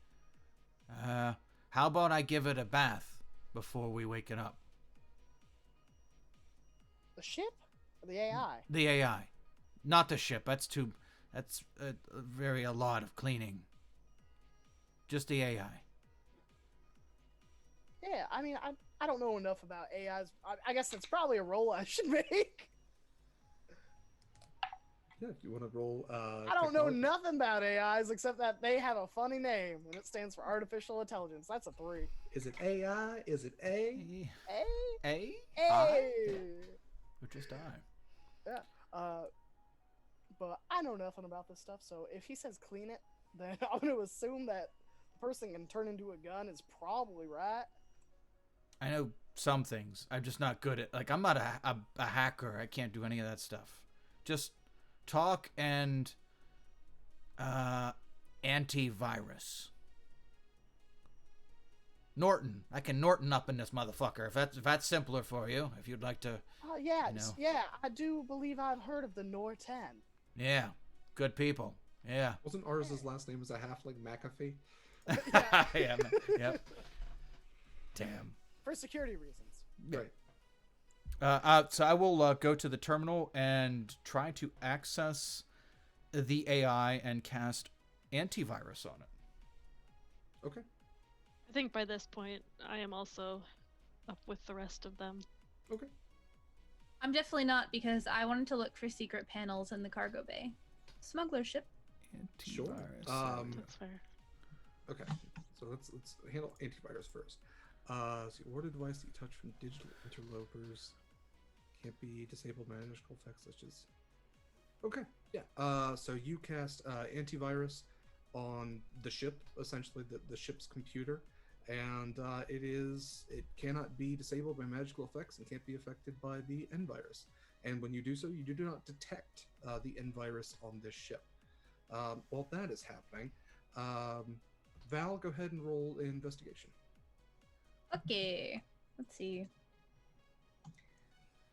How about I give it a bath before we wake it up? The ship or the AI? The AI. Not the ship. That's a lot of cleaning. Just the AI. Yeah, I mean, I don't know enough about AIs. I guess that's probably a role I should make. Yeah, if you want to roll. I don't know nothing about AIs except that they have a funny name and it stands for artificial intelligence. That's a 3. Is it AI? Is it A? A? A? A? Or just I? Yeah. But I know nothing about this stuff, so if he says clean it, then I'm going to assume that the person can turn into a gun is probably right. I know some things. I'm just not good at. Like, I'm not a hacker. I can't do any of that stuff. Just talk and antivirus. Norton. I can Norton up in this motherfucker. If that's simpler for you, if you'd like to. Yeah, you know. Yeah. I do believe I've heard of the Norten. Yeah, good people. Yeah. Wasn't ours his last name was a halfling McAfee? Yeah. Yep. Damn. For security reasons. Right. So I will go to the terminal and try to access the AI and cast antivirus on it. Okay. I think by this point, I am also up with the rest of them. Okay. I'm definitely not, because I wanted to look for secret panels in the cargo bay. Smuggler ship. Sure. That's fair. Okay. So let's handle antivirus first. So order device that you touch from digital interlopers can't be disabled by magical effects such as. Okay. Yeah. So you cast antivirus on the ship, essentially the ship's computer, and it cannot be disabled by magical effects and can't be affected by the N virus. And when you do so, you do not detect the N virus on this ship. While that is happening, Val, go ahead and roll investigation. Okay. Let's see.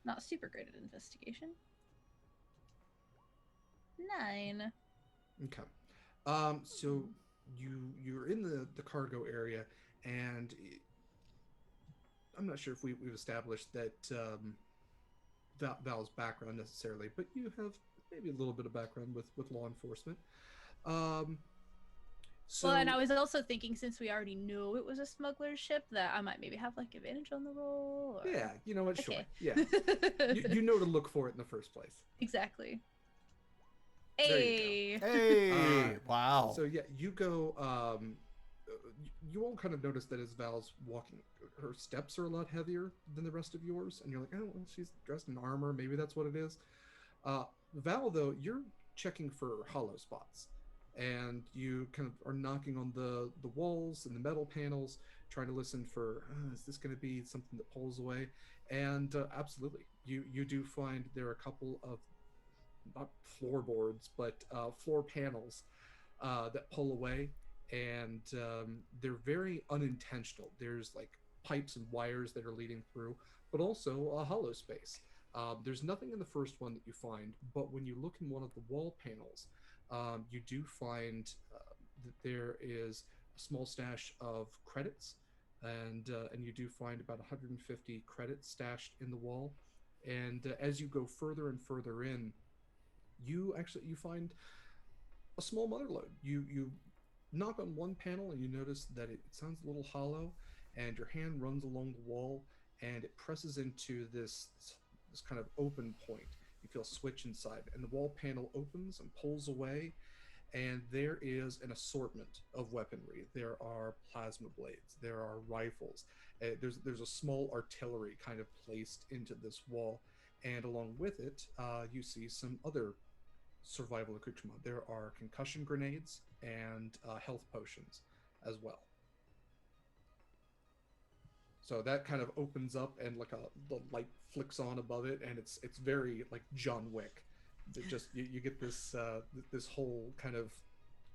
Not super great at investigation. 9. Okay. So you're in the cargo area, and I'm not sure if we've established that Val's background necessarily, but you have maybe a little bit of background with law enforcement. So, Well, and I was also thinking, since we already knew it was a smuggler ship, that I might maybe have like advantage on the roll. Or... yeah, you know what? Sure. Okay. Yeah. you know to look for it in the first place. Exactly. There Hey. you go. Hey! Wow. So yeah, you go. You all kind of notice that as Val's walking, her steps are a lot heavier than the rest of yours, and you're like, oh, well, she's dressed in armor. Maybe that's what it is. Val, though, you're checking for hollow spots, and you kind of are knocking on the walls and the metal panels, trying to listen for, is this going to be something that pulls away? And absolutely, you do find there are a couple of not floorboards, but floor panels that pull away, and they're very unintentional. There's like pipes and wires that are leading through, but also a hollow space. There's nothing in the first one that you find, but when you look in one of the wall panels, you do find that there is a small stash of credits, and you do find about 150 credits stashed in the wall. And as you go further and further in, you find a small mother lode. You knock on one panel and you notice that it sounds a little hollow, and your hand runs along the wall and it presses into this kind of open point. You feel a switch inside, and the wall panel opens and pulls away, and there is an assortment of weaponry. There are plasma blades, there are rifles, there's a small artillery kind of placed into this wall, and along with it, you see some other survival accoutrement. There are concussion grenades and health potions as well. So that kind of opens up, and like the light flicks on above it, and it's very like John Wick. It just you get this this whole kind of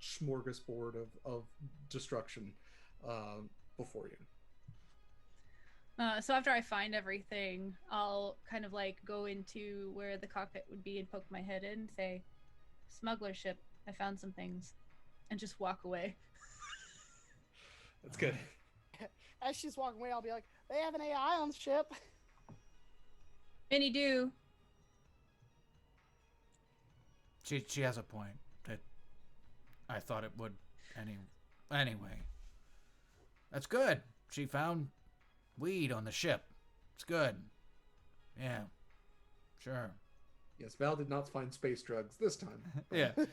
smorgasbord of destruction uh, before you. So after I find everything, I'll kind of like go into where the cockpit would be and poke my head in and say, "Smuggler ship, I found some things," and just walk away. That's good. As she's walking away, I'll be like, "They have an AI on the ship." Many do. She has a point. That I thought it would anyway. That's good. She found weed on the ship. It's good. Yeah. Sure. Yes, Val did not find space drugs this time. Yeah. Not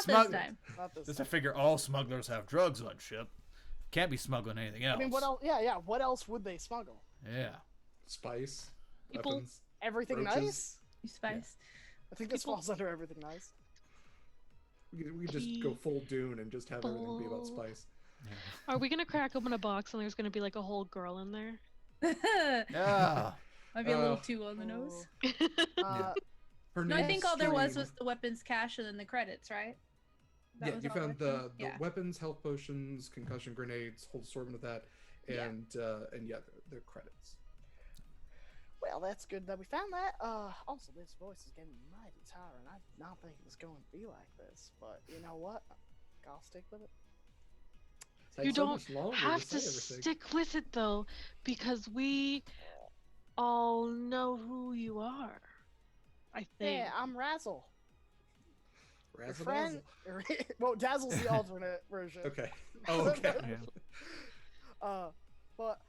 this time. Not this. Just I figure all smugglers have drugs on ship. Can't be smuggling anything else. I mean, what else? Yeah. What else would they smuggle? Yeah. Spice, People- weapons, Everything roaches. nice. You spice. I think this People- falls under everything nice. We could just go full Dune and just have everything be about People- spice. Are we gonna crack open a box and there's gonna be like a whole girl in there? Yeah. Might be a little Uh, too on the nose. Uh, Her No, I name's think all there was Stream. was the weapons cache and then the credits, right? That Yeah, was you all found there? the Yeah. weapons, health potions, concussion grenades, whole assortment of that, Yeah. and yeah, the credits. well, that's good that we found that. Also, this voice is getting mighty tiring. I did not think it was going to be like this, but you know what? I'll stick with it. Takes You so don't much longer have say to everything. stick with it though, because we all know who you are. I think. Yeah, I'm Razzle. Your Razzle friend. Well, Dazzle's the alternate version. dazzle. Okay. Oh, okay. Yeah. But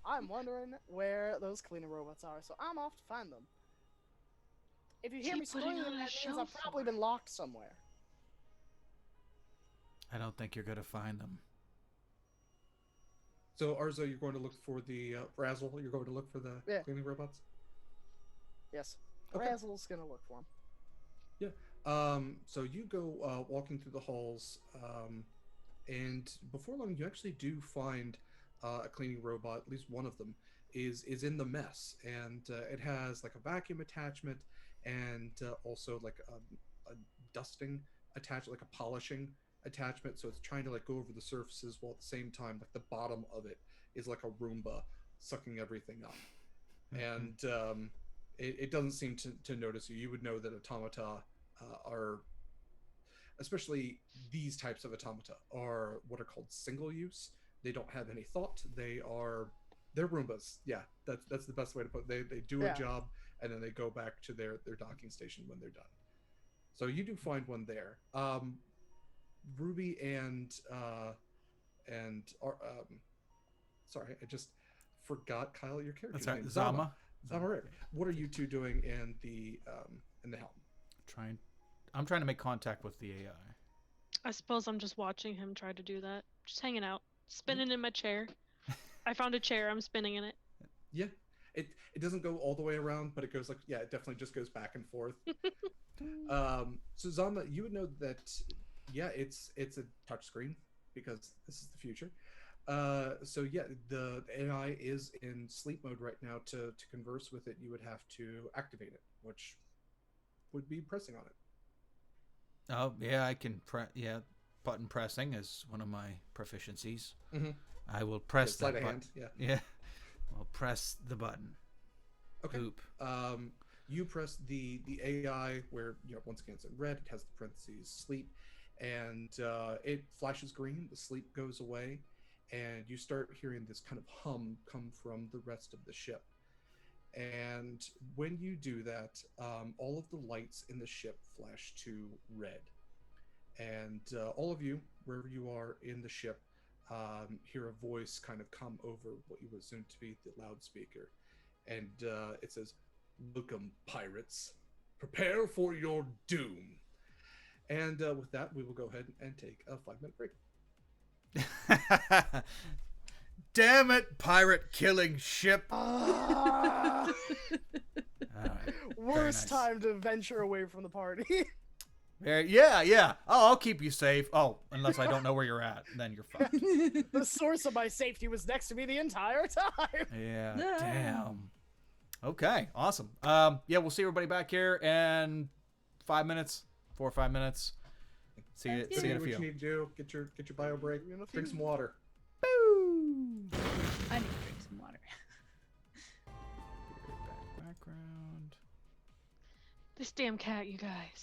I'm wondering where those cleaning robots are, so I'm off to find them. If you hear me Keep putting screaming, on a that means show I've probably for been locked somewhere. I don't think you're gonna find them. So Arzo, you're going to look for the Razzle. You're going to look for the Yeah. cleaning robots. Yes, Okay. Razzle's gonna look for them. So you go walking through the halls, and before long, you actually do find a cleaning robot. At least one of them is in the mess, and it has like a vacuum attachment, and also like a dusting attachment, like a polishing attachment. So it's trying to like go over the surfaces while at the same time, like the bottom of it is like a Roomba sucking everything up, and it doesn't seem to notice you. You would know that automata are, especially these types of automata, are what are called single use. They don't have any thought. They're Roombas. Yeah, that's the best way to put it. They do Yeah. a job and then they go back to their docking station when they're done. So you do find one there. Ruby and sorry, I just forgot Kyle your character's That's right. name. Zama. Zama. Right. What are you two doing in the helm? I'm trying to make contact with the AI. I suppose I'm just watching him try to do that. Just hanging out, spinning in my chair. I found a chair. I'm spinning in it. Yeah. It doesn't go all the way around, but it goes like, yeah, it definitely just goes back and forth. So Zama, you would know that, yeah, it's a touchscreen because this is the future. So yeah, the AI is in sleep mode right now. To converse with it, you would have to activate it, which would be pressing on it. Oh yeah, I can button pressing is one of my proficiencies. Mhm. I will press Sleight that of button. hand. Yeah. Yeah. I'll press the button. Okay. Oop. You press the AI where, once again it's in red. It has the parentheses sleep, and it flashes green. The sleep goes away, and you start hearing this kind of hum come from the rest of the ship. And when you do that, all of the lights in the ship flash to red, and all of you, wherever you are in the ship, hear a voice kind of come over what you would assume to be the loudspeaker, and it says, "Welcome, pirates. Prepare for your doom. And with that, we will go ahead and take a 5-minute break. Damn it, pirate killing ship. Ah, Alright, worst nice. time to venture away from the party. Yeah. Oh, I'll keep you safe. Oh, unless I don't know where you're at, then you're fucked. The source of my safety was next to me the entire time. Yeah, No. damn. Okay, awesome. Yeah, we'll see everybody back here in 5 minutes, 4 or 5 minutes. See you, Sounds see good. you in a What you few. need to do, get your bio break, In a drink few. some water. Boo! I need to drink some water. Background. This damn cat, you guys.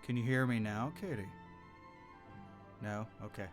Can you hear me now, Katie? No? Okay.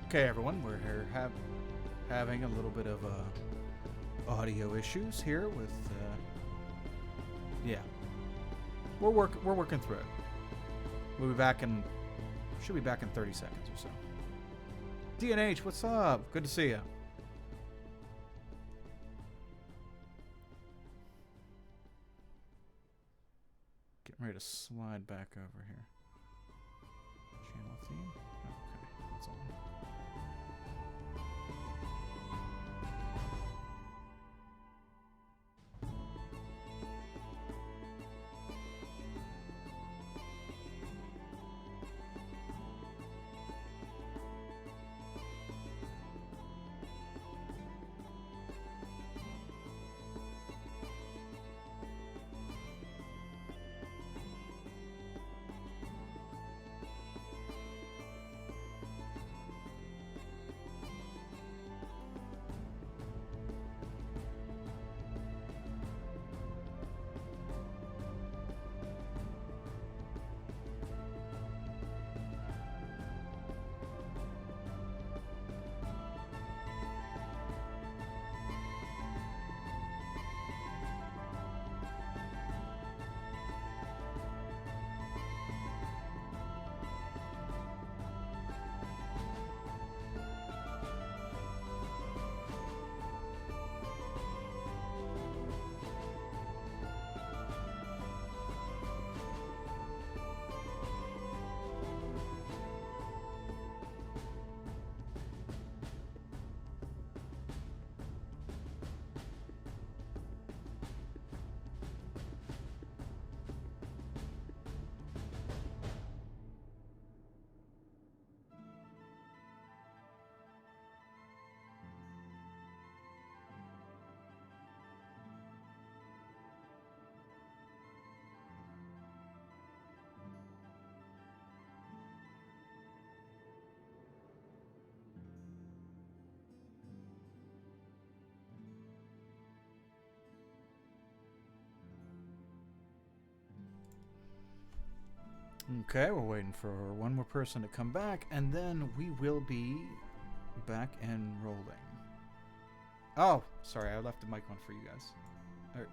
Okay, everyone, we're here having a little bit of audio issues here with. Yeah, we're working through it. We'll be back in. Should be back in 30 seconds or so. DNH, what's up? Good to see you. Getting ready to slide back over here. Channel theme. Okay, that's on. Okay, we're waiting for one more person to come back, and then we will be back and rolling. Oh, sorry, I left the mic on for you guys. All right.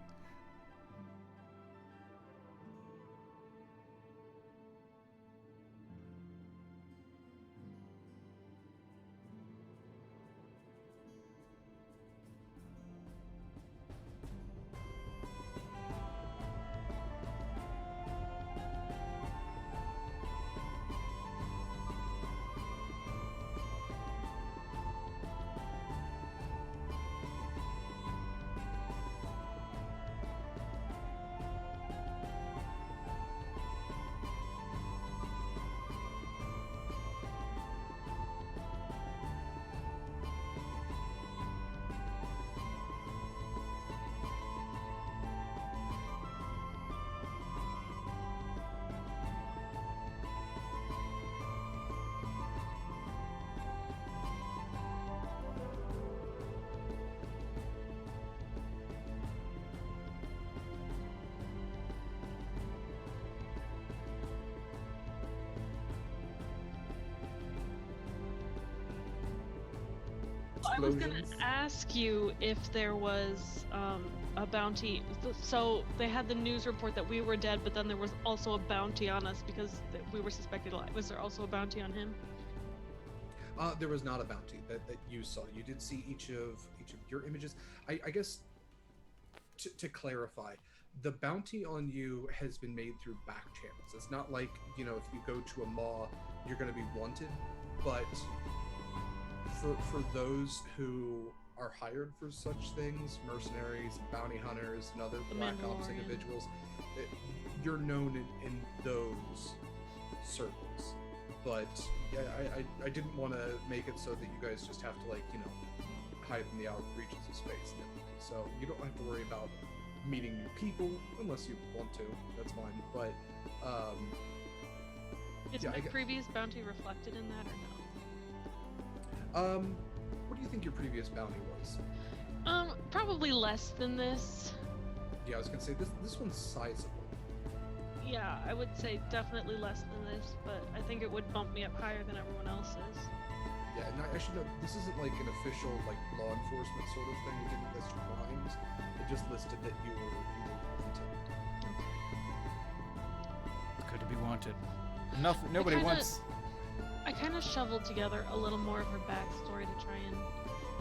I was gonna explosions. ask you if there was a bounty. So they had the news report that we were dead, but then there was also a bounty on us because we were suspected alive. Was there also a bounty on him? There was not a bounty that you saw. You did see each of your images. I guess to clarify, the bounty on you has been made through back channels. It's not like, if you go to a maw, you're going to be wanted. But for those who are hired for such things, mercenaries, bounty hunters, and other The black ops Mandalorian. individuals, you're known in those circles. But yeah, I didn't want to make it so that you guys just have to hide in the outreaches of space and everything. So you don't have to worry about meeting new people unless you want to. That's fine. But Is yeah, my previous bounty reflected in that or what do you think your previous bounty was? no? Probably less than this. Yeah, I was gonna say this one's sizable. Yeah, I would say definitely less than this, but I think it would bump me up higher than everyone else's. Yeah, and I should note, this isn't like an official law enforcement sort of thing. It didn't list crimes. It just listed that you were wanted. It's good to be wanted. Nobody wants. I kind of shoveled together a little more of her backstory to try and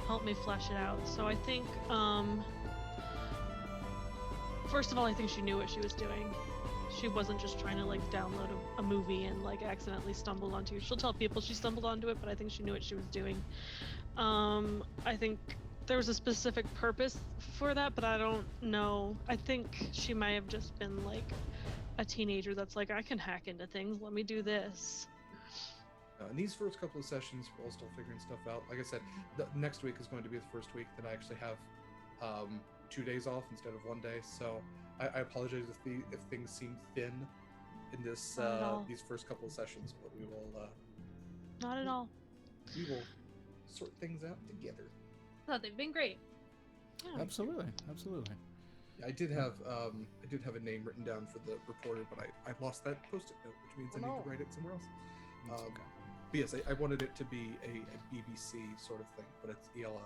help me flesh it out. So I think, first of all, I think she knew what she was doing. She wasn't just trying to download a movie and accidentally stumbled onto it. She'll tell people she stumbled onto it, but I think she knew what she was doing. I think there was a specific purpose for that, but I don't know. I think she might have just been a teenager that's I can hack into things. Let me do this. In these first couple of sessions, we're all still figuring stuff out. Like I said, the next week is going to be the first week that I actually have 2 days off instead of 1 day. So I apologize if things seem thin in this Not at all. these first couple of sessions, but we will Not at all. we will sort things out together. I thought they've been great. Yeah. Absolutely. Yeah, I did have a name written down for the reporter, but I lost that post-it note, which means I need to write it somewhere else. It's okay. But yes, I wanted it to be a BBC sort of thing, but it's ELL.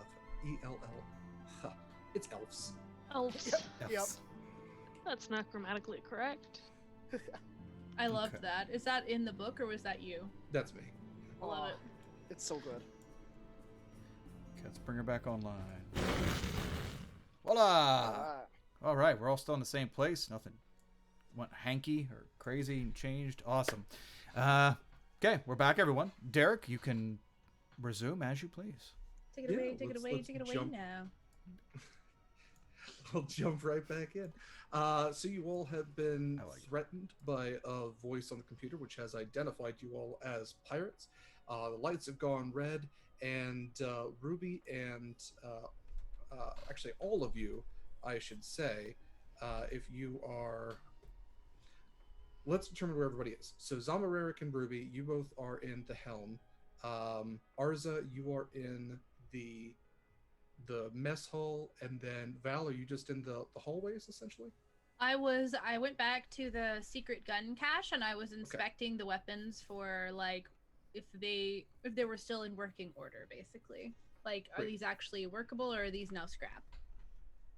Huh. It's elves. Elves. Yep. Yes. That's not grammatically correct. I loved Okay. that. Is that in the book or was that you? That's me. I love it. It's so good. Okay, let's bring her back online. Voila! All right, we're all still in the same place. Nothing went hanky or crazy and changed. Awesome. Okay, we're back, everyone. Derek, you can resume as you please. Take it Yeah, away, take it away, let's take it away jump. now. I'll jump right back in. So you all have been I like it. threatened by a voice on the computer, which has identified you all as pirates. The lights have gone red, and Ruby and actually all of you, I should say, if you are... Let's determine where everybody is. So Zamarerik and Ruby, you both are in the helm. Arza, you are in the mess hall, and then Val, are you just in the hallways essentially? I went back to the secret gun cache and I was inspecting the weapons for if they were still in working order, basically. Are Great. these actually workable or are these now scrap?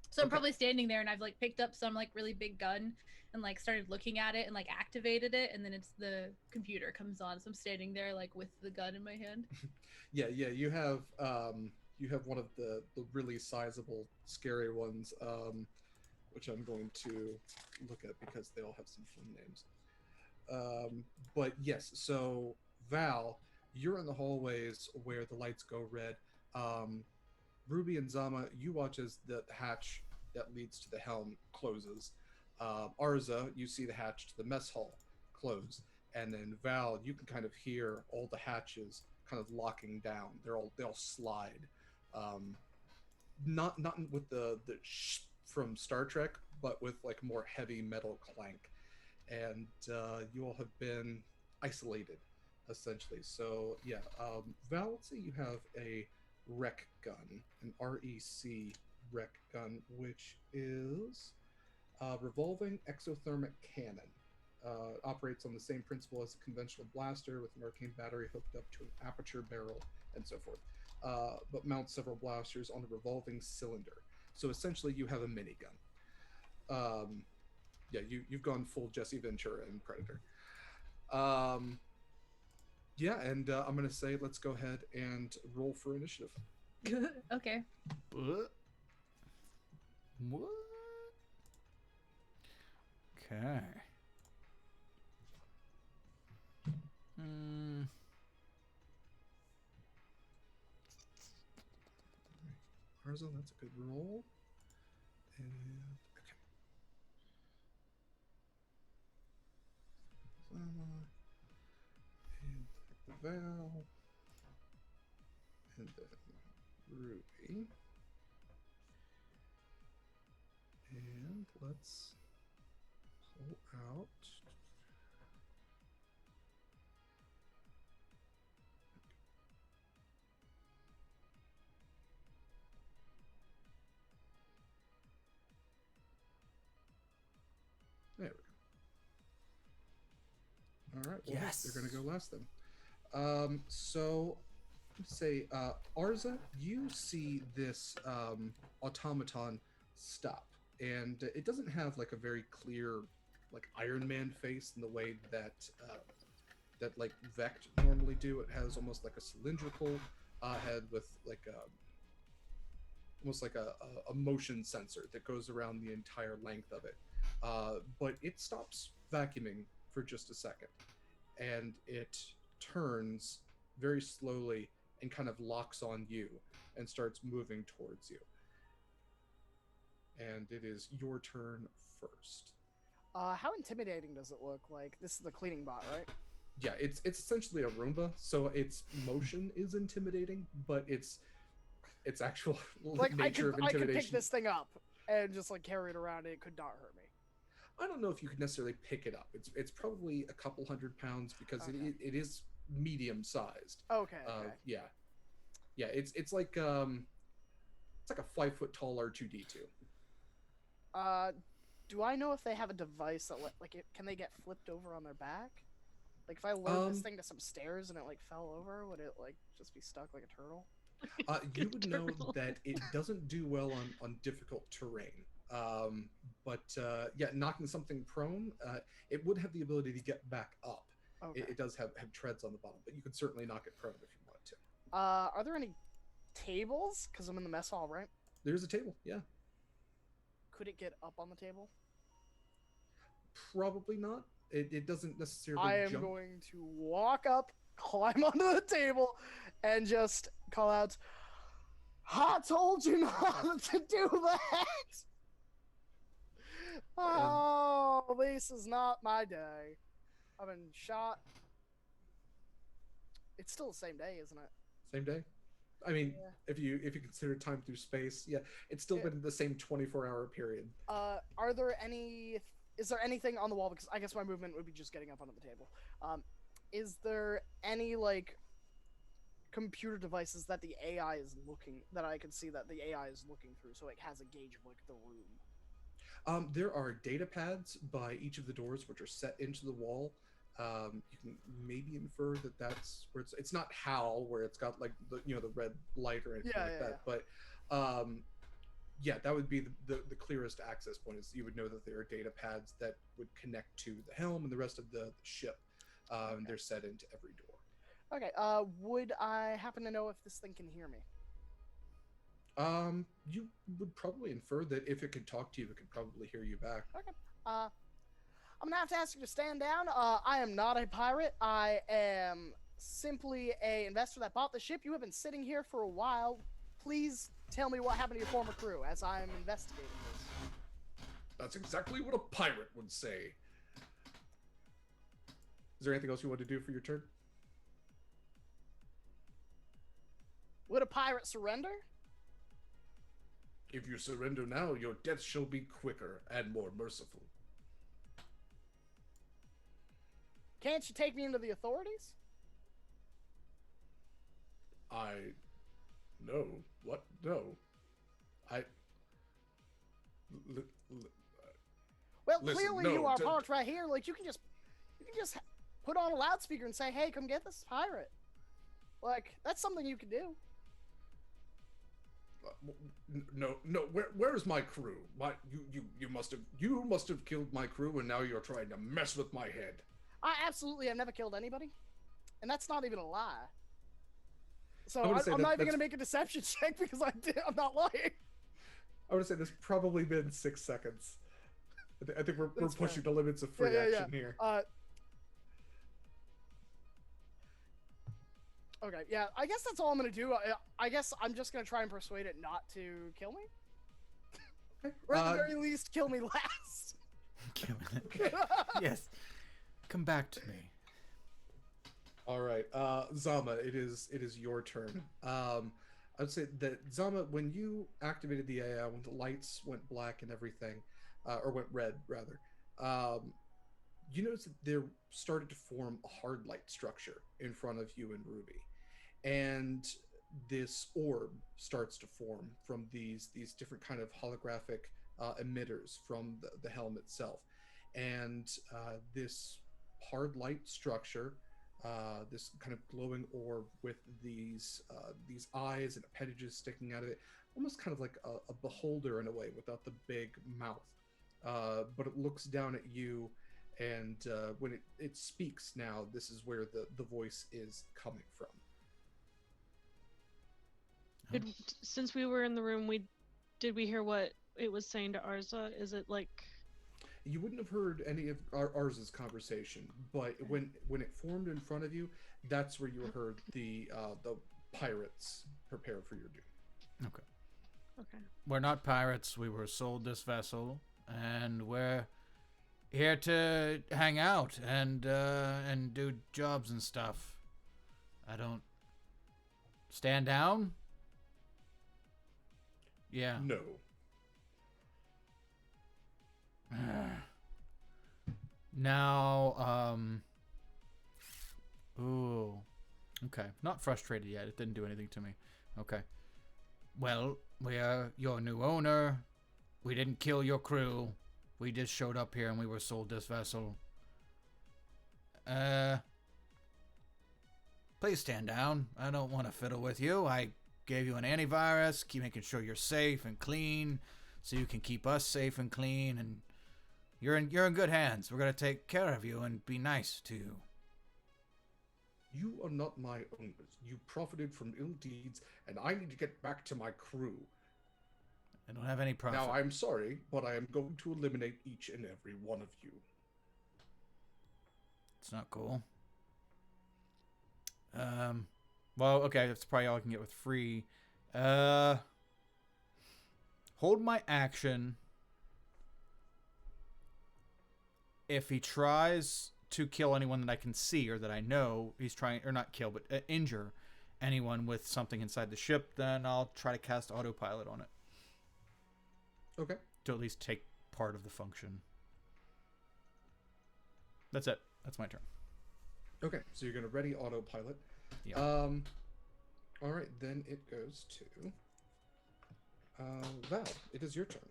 So I'm Okay. probably standing there and I've picked up some really big gun and started looking at it and activated it, and then it's the computer comes on, so I'm standing there with the gun in my hand. Yeah, you have one of the really sizable, scary ones, which I'm going to look at because they all have some fun names. But yes, so Val, you're in the hallways where the lights go red. Ruby and Zama, you watch as the hatch that leads to the helm closes. Arza, you see the hatch to the mess hall close, and then Val, you can kind of hear all the hatches kind of locking down. They all slide. Not with the shh from Star Trek, but with more heavy metal clank. And you all have been isolated, essentially. So yeah, Val, let's say you have a rec gun, an REC rec gun, which is revolving exothermic cannon. Operates on the same principle as a conventional blaster with an arcane battery hooked up to an aperture barrel and so forth. but mounts several blasters on a revolving cylinder. So essentially, you have a minigun. Yeah, you've gone full Jesse Ventura and Predator. Um, yeah, and I'm gonna say let's go ahead and roll for initiative. Okay. What? What? Okay. Hmm. Arzo, that's a good roll. And okay. And the Val. And then Ruby. And let's pull out. There we go. All right. Well, Yes. they're going to go last then. So, say, Arza, you see this automaton stop, and it doesn't have like a very clear, like Iron Man face in the way that that like Vect normally do. It has almost like a cylindrical head with like almost like a motion sensor that goes around the entire length of it. But it stops vacuuming for just a second, and it turns very slowly and kind of locks on you and starts moving towards you. And it is your turn first. How intimidating does it look? Like, this is the cleaning bot, right? Yeah, it's essentially a Roomba, so its motion is intimidating, but its actual Like, nature of I could intimidation. pick this thing up and just like carry it around, and it could not hurt me. I don't know if you could necessarily pick it up. It's probably a couple 100 pounds because Okay. it is medium sized. Okay. Okay. Yeah. It's like a 5 foot tall R2D2. Do I know if they have a device that can they get flipped over on their back? Like, if I lured this thing to some stairs and it like fell over, would it like just be stuck like a turtle? You would know that it doesn't do well on difficult terrain. But yeah, knocking something prone, it would have the ability to get back up. Okay. It does have treads on the bottom, but you could certainly knock it prone if you want to. Are there any tables? Because I'm in the mess hall, right? There's a table, yeah. Could it get up on the table? Probably not. It doesn't necessarily I am jump. going to walk up, climb onto the table, and just call out, I told you not to do that! Oh, this is not my day. I've been shot. It's still the same day, isn't it? Same day. I mean, Yeah. if you consider time through space, yeah, it's still been the same 24-hour period. Are there any? Is there anything on the wall? Because I guess my movement would be just getting up onto the table. Is there any like computer devices that the AI is looking that I can see that the AI is looking through, so it has a gauge of like the room? There are data pads by each of the doors, which are set into the wall. You can maybe infer that that's where it's not HAL, where it's got like the red light or anything that. But yeah, that would be the clearest access point. Is you would know that there are data pads that would connect to the helm and the rest of the ship. And they're set into every door. Okay. Would I happen to know if this thing can hear me? You would probably infer that if it could talk to you, it could probably hear you back. Okay. I'm gonna have to ask you to stand down. I am not a pirate. I am simply a investor that bought the ship. You have been sitting here for a while. Please tell me what happened to your former crew as I am investigating this. That's exactly what a pirate would say. Is there anything else you want to do for your turn? Would a pirate surrender? If you surrender now, your death shall be quicker and more merciful. Can't you take me into the authorities? No. What? No. Well, Listen, clearly no, you are parked right here. Like, you can just put on a loudspeaker and say, hey, come get this pirate. Like, that's something you can do. No. Where's my crew? You must have killed my crew, and now you're trying to mess with my head. I absolutely have never killed anybody, and that's not even a lie. So I would say I'm not even that's- gonna make a deception check because I'm not lying. I would say there's probably been 6 seconds. I think we're That's pushing fair. the limits of free action here. Okay, yeah, I guess that's all I'm gonna do. I guess I'm just gonna try and persuade it not to kill me, Okay. or at the very least, kill me last. Yes. Come back to me. All right, Zama, it is your turn. I would say that Zama, when you activated the AI, when the lights went black and everything, or went red rather, you notice that there started to form a hard light structure in front of you and Ruby, and this orb starts to form from these different kind of holographic emitters from the helm itself, and this hard light structure, this kind of glowing orb with these eyes and appendages sticking out of it, almost kind of like a beholder in a way, without the big mouth. But it looks down at you, and when it speaks now, this is where the voice is coming from. Since we were in the room, did we hear what it was saying to Arza? Is it like... You wouldn't have heard any of Arz's conversation, but when it formed in front of you, that's where you heard the pirates prepare for your doom. Okay. We're not pirates. We were sold this vessel, and we're here to hang out and do jobs and stuff. I don't stand down. Yeah. No. Now, ooh, okay. Not frustrated yet. It didn't do anything to me. Okay. Well, we are your new owner. We didn't kill your crew. We just showed up here and we were sold this vessel. Please stand down. I don't want to fiddle with you. I gave you an antivirus, keep making sure you're safe and clean, so you can keep us safe and clean, and you're in good hands. We're gonna take care of you and be nice to you. You are not my owners. You profited from ill deeds, and I need to get back to my crew. I don't have any profit. Now, I'm sorry, but I am going to eliminate each and every one of you. It's not cool. Well, okay, that's probably all I can get with free. Hold my action. If he tries to kill anyone that I can see or that I know he's trying, or not kill, but injure anyone with something inside the ship, then I'll try to cast autopilot on it. Okay. To at least take part of the function. That's it. That's my turn. Okay, so you're going to ready autopilot. Yeah. All right, then it goes to Val. It is your turn.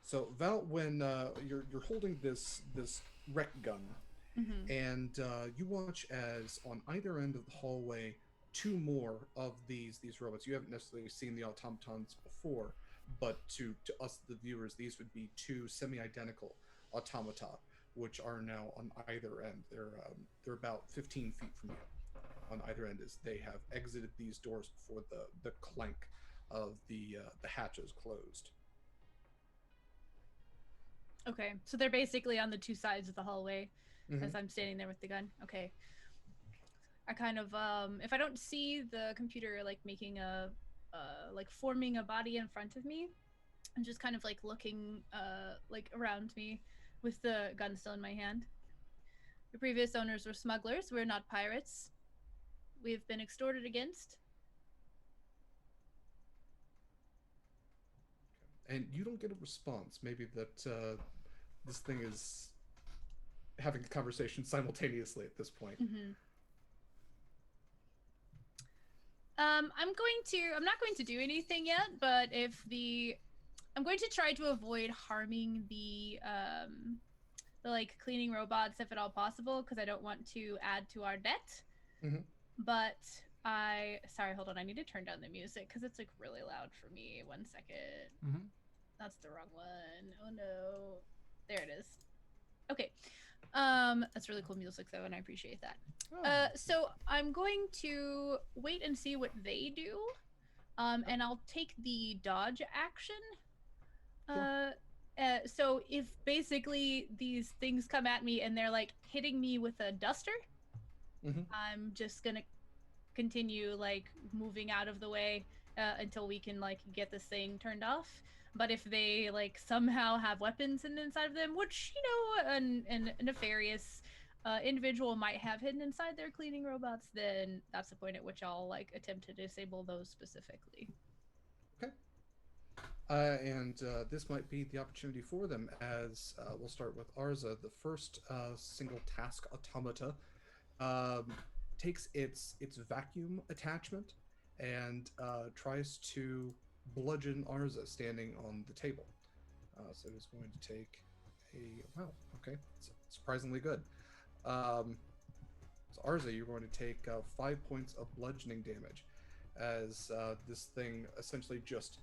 So Val, when you're holding this wreck gun, and you watch as on either end of the hallway, two more of these robots. You haven't necessarily seen the automatons before, but to us, the viewers, these would be two semi-identical automata, which are now on either end. They're about 15 feet from you on either end, as they have exited these doors before the clank of the hatches closed. Okay, so they're basically on the two sides of the hallway as I'm standing there with the gun. Okay. I kind of, if I don't see the computer like making like forming a body in front of me, I'm just kind of like looking like around me with the gun still in my hand. The previous owners were smugglers. We're not pirates. We've been extorted against. And you don't get a response. Maybe that this thing is having a conversation simultaneously at this point. I'm not going to do anything yet, but I'm going to try to avoid harming the like cleaning robots if at all possible, because I don't want to add to our debt. But Sorry, hold on. I need to turn down the music because it's like really loud for me. 1 second. Mm-hmm. That's the wrong one. Oh no. There it is. Okay. That's really cool music though, and I appreciate that. Oh. So I'm going to wait and see what they do. And I'll take the dodge action. So if basically these things come at me and they're like hitting me with a duster, I'm just gonna continue like moving out of the way until we can like get this thing turned off. But if they like somehow have weapons inside of them, which a nefarious individual might have hidden inside their cleaning robots, then that's the point at which I'll like attempt to disable those specifically. Okay. And this might be the opportunity for them, as we'll start with Arza. The first single task automata takes its vacuum attachment and tries to bludgeon Arza standing on the table. So it is going to take wow, okay, it's surprisingly good. So Arza, you're going to take 5 points of bludgeoning damage as this thing essentially just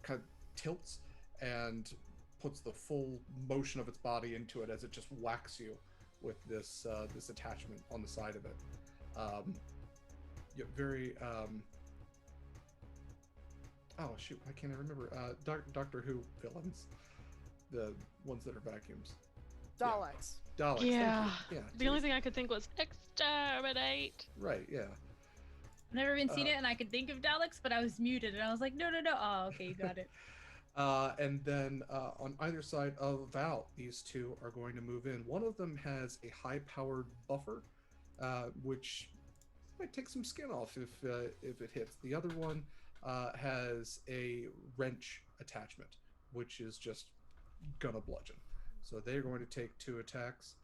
kind of tilts and puts the full motion of its body into it as it just whacks you with this this attachment on the side of it. Very oh shoot, I can't remember Doctor Who villains, the ones that are vacuums. Daleks. Daleks. Yeah. Thank you. Yeah. The only geez. thing I could think was exterminate. Right. Yeah. I've never even seen it, and I could think of Daleks, but I was muted, and I was like, no. Oh, okay, you got it. And then on either side of Val, these two are going to move in. One of them has a high-powered buffer, which might take some skin off if it hits. The other one has a wrench attachment, which is just gonna bludgeon. So they're going to take 2 attacks.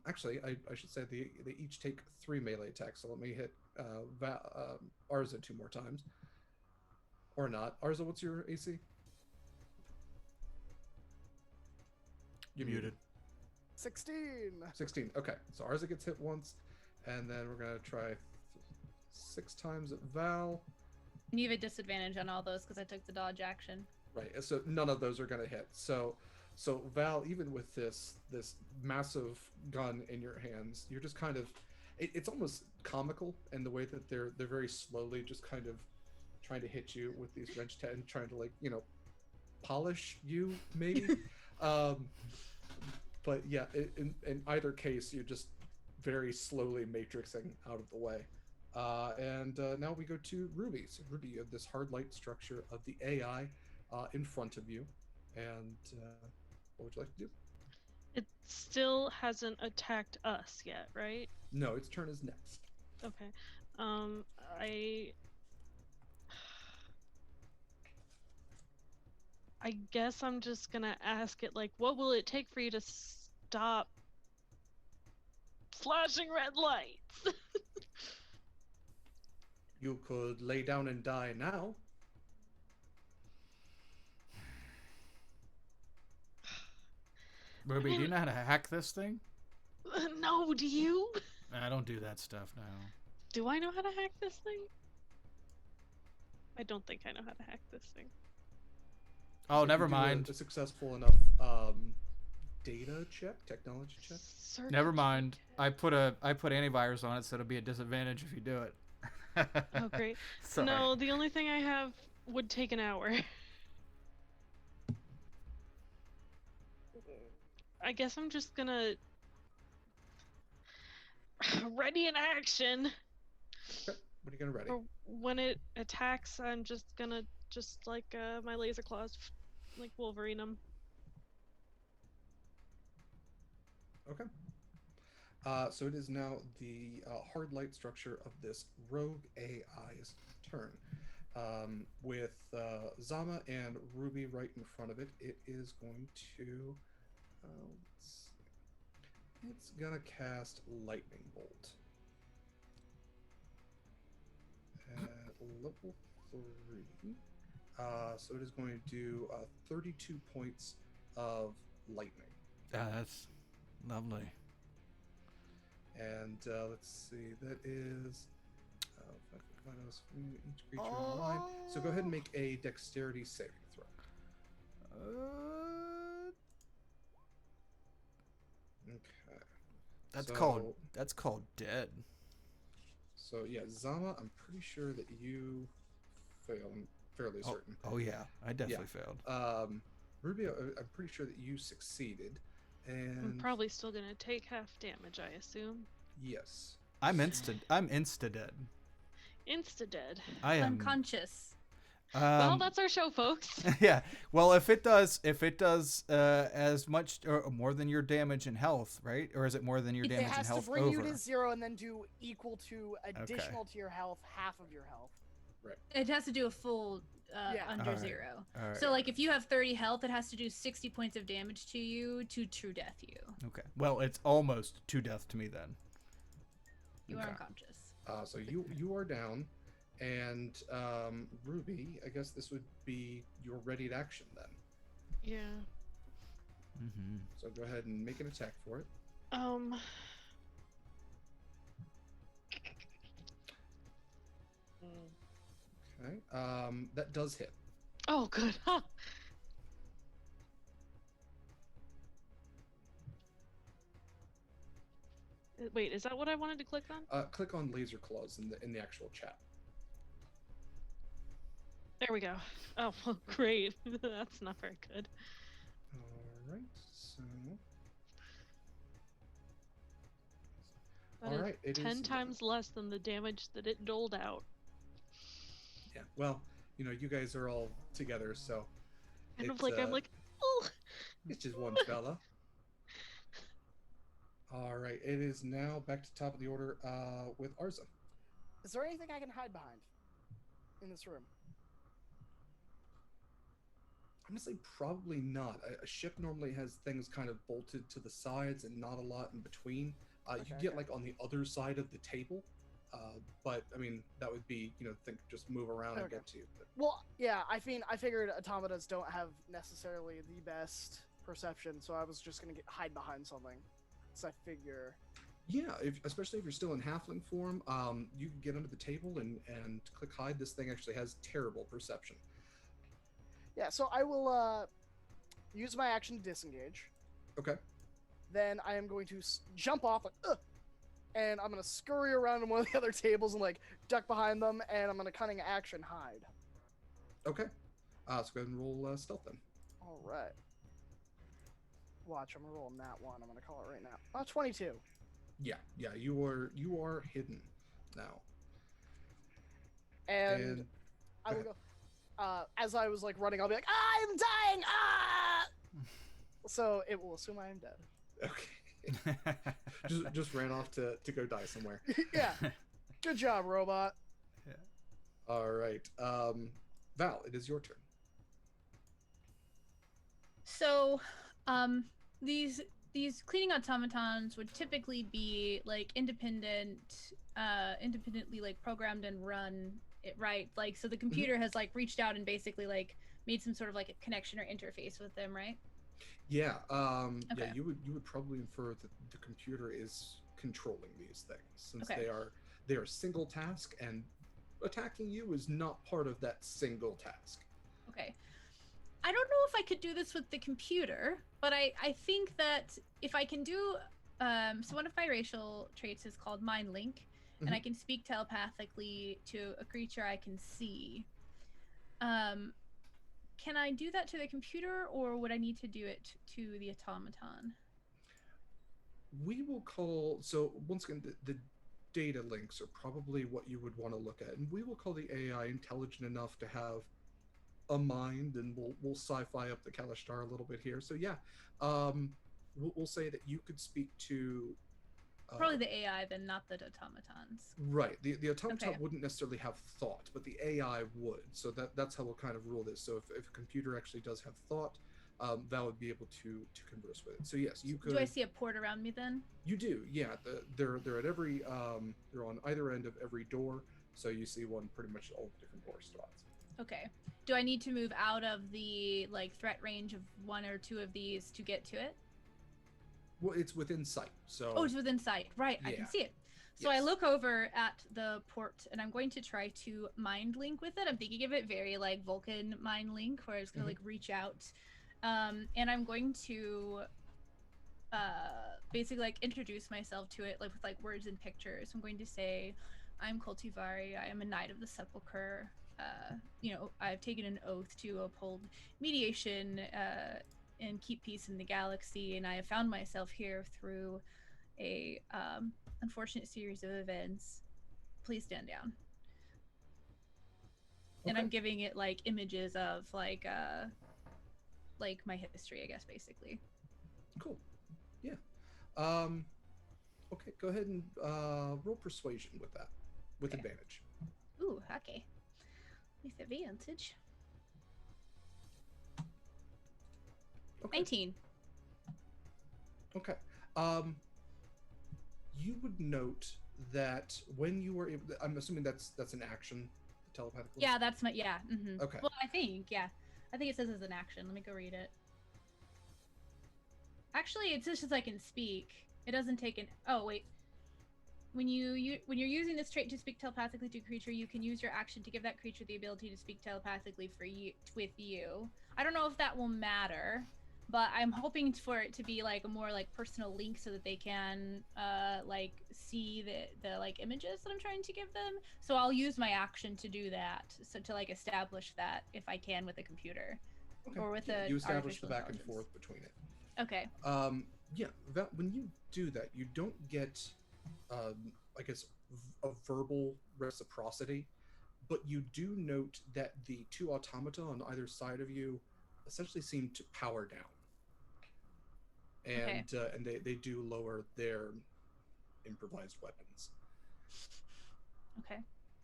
Actually, I should say they each take 3 melee attacks. So let me hit Arza 2 more times. Or not. Arza, what's your AC? You're Muted. 16. 16. Okay. So Arza gets hit once, and then we're going to try 6 times at Val. And you have a disadvantage on all those because I took the dodge action. Right. So none of those are going to hit. So Val, even with this massive gun in your hands, you're just kind of it's almost comical in the way that they're very slowly just kind of trying to hit you with these wrench and trying to, like, polish you maybe. But yeah, in either case, you're just very slowly matrixing out of the way. And now we go to Ruby. So Ruby, you have this hard light structure of the AI in front of you. And what would you like to do? It still hasn't attacked us yet, right? No, its turn is next. Okay. I guess I'm just gonna ask it, like, what will it take for you to stop flashing red lights? You could lay down and die now. Ruby, do you know how to hack this thing? No, do you? I don't do that stuff now. Do I know how to hack this thing? I don't think I know how to hack this thing. Oh, You never can do mind. a successful enough data check, technology check. Never mind. I put antivirus on it, so it'll be a disadvantage if you do it. Oh, great. Sorry. No, the only thing I have would take an hour. I guess I'm just gonna ready in action. Okay. What are you gonna ready? Or when it attacks, I'm just gonna like my laser claws, like Wolverine them. Okay. So it is now the hard light structure of this rogue AI's turn. With Zama and Ruby right in front of it, it is going to. Let's see. It's gonna cast Lightning Bolt at level 3. So it is going to do 32 points of lightning. That's lovely. And let's see, that is Each creature in the line. So go ahead and make a dexterity saving throw. Okay. That's called dead. So yeah, Zama, I'm pretty sure that you failed. I'm fairly certain. Oh yeah, I definitely failed. Rubio, I'm pretty sure that you succeeded, and I'm probably still gonna take half damage, I assume. yes, I'm insta dead. Insta dead. I am Unconscious. Well, that's our show, folks. Yeah. Well, if it does as much or more than your damage and health, right? Or is it more than your damage It has and health to bring over? you to 0 and then do equal to additional to your health, half of your health. right. It has to do a full under Alright. 0. Alright. So like if you have 30 health, it has to do 60 points of damage to you to true death you. Okay. Well, it's almost to death to me then. You Okay. are unconscious. So you are down, and Ruby, I guess this would be your ready to action then. Yeah. Mm-hmm. So go ahead and make an attack for it. Okay. That does hit. Oh, good. Huh. Wait, is that what I wanted to click on? Click on laser claws in the actual chat. There we go. Oh, well, great. That's not very good. All right. So. That All is right. It 10 is times less than the damage that it doled out. Yeah. Well, you guys are all together, so. I'm like, oh. It's just one fella. All right. It is now back to top of the order with Arza. Is there anything I can hide behind in this room? Honestly, probably not. A ship normally has things kind of bolted to the sides and not a lot in between. You get like on the other side of the table, but I mean that would be just move around and get to you. But... Well, yeah, I figured automatas don't have necessarily the best perception, so I was just gonna hide behind something. So I figure. Yeah, especially if you're still in halfling form, you can get under the table and click hide. This thing actually has terrible perception. Yeah, so I will use my action to disengage. Okay. Then I am going to jump off, and I'm going to scurry around on one of the other tables and duck behind them, and I'm going to cunning action hide. Okay. So go ahead and roll stealth then. All right. Watch, I'm rolling that one. I'm going to call it right now. Oh, 22. Yeah, you are hidden now. And I will go. As I was running, I'll be like, I'm dying! Ah! So it will assume I am dead. Okay. just ran off to go die somewhere. Yeah. Good job, robot. Yeah. All right. Val, it is your turn. So, these cleaning automatons would typically be independently programmed and run it, right? So the computer has reached out and basically made some sort of a connection or interface with them, right? Yeah. Okay. Yeah. You would probably infer that the computer is controlling these things since Okay. they are single task, and attacking you is not part of that single task. Okay. I don't know if I could do this with the computer, but I think that if I can do so one of my racial traits is called Mind Link, and I can speak telepathically to a creature I can see. Can I do that to the computer, or would I need to do it to the automaton? We will call, so once again, the data links are probably what you would want to look at, and we will call the AI intelligent enough to have a mind, and we'll sci-fi up the Kalashtar a little bit here. So yeah, we'll say that you could speak to Probably the AI then, not the automatons. right. The automaton Okay. wouldn't necessarily have thought, but the AI would. So that's how we'll kind of rule this. So if a computer actually does have thought, that would be able to converse with it. So yes, you could. Do I see a port around me then? You do, yeah. They're at every they're on either end of every door. So you see one pretty much all the different door spots. Okay. Do I need to move out of the threat range of one or two of these to get to it? Well, it's within sight. So Oh, it's within sight. Right, I Yeah. can see it. So I Yes. look over at the port and I'm going to try to mind link with it. I'm thinking of it very like Vulcan mind link, where I was gonna like reach out. And I'm going to basically like introduce myself to it like with like words and pictures. I'm going to say, I'm Cultivari, I am a knight of the sepulchre. I've taken an oath to uphold mediation and keep peace in the galaxy, and I have found myself here through a unfortunate series of events. Please stand down. And Okay. I'm giving it like images of like my history, I guess, basically. Cool. Yeah. Okay, go ahead and roll persuasion with that, with Okay. advantage. Ooh, okay. With advantage. Okay. 19. Okay. You would note that when you were able, I'm assuming that's an action, telepathically. Yeah, that's my Mm-hmm. Okay. Well, I think I think it says as an action. Let me go read it. Actually, it says I can speak. It doesn't take an. Oh wait. When when you're using this trait to speak telepathically to a creature, you can use your action to give that creature the ability to speak telepathically with you. I don't know if that will matter, but I'm hoping for it to be like a more like personal link so that they can like see the like images that I'm trying to give them. So I'll use my action to do that. So to like establish that if I can with a computer Okay. or with Yeah, a you establish the artificial back and intelligence. forth between it. Okay. Yeah, when you do that, you don't get, I guess, a verbal reciprocity, but you do note that the two automata on either side of you essentially seem to power down, Okay. and they do lower their improvised weapons. Okay.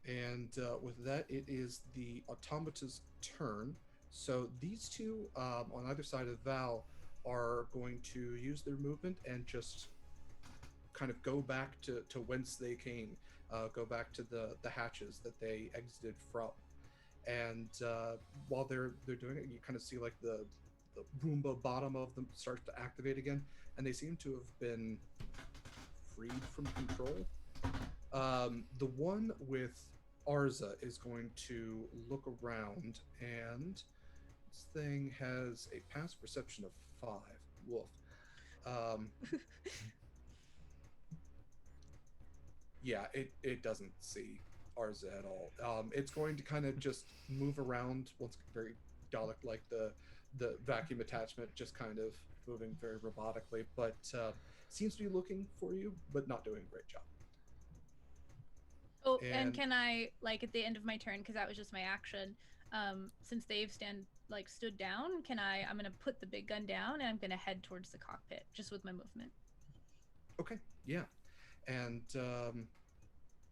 And with that, it is the automata's turn. So these two on either side of Val are going to use their movement and just kind of go back to whence they came, go back to the hatches that they exited from. And while they're doing it, you kind of see like the Roomba bottom of them starts to activate again, and they seem to have been freed from control. The one with Arza is going to look around, and this thing has a past perception of 5. Woof. Um, yeah, it doesn't see Arza at all. It's going to kind of just move around once very Dalek like the vacuum attachment, just kind of moving very robotically, but seems to be looking for you, but not doing a great job. Oh, and can I like at the end of my turn, because that was just my action, since they've stood down, I'm gonna put the big gun down and I'm gonna head towards the cockpit just with my movement. Okay, yeah, and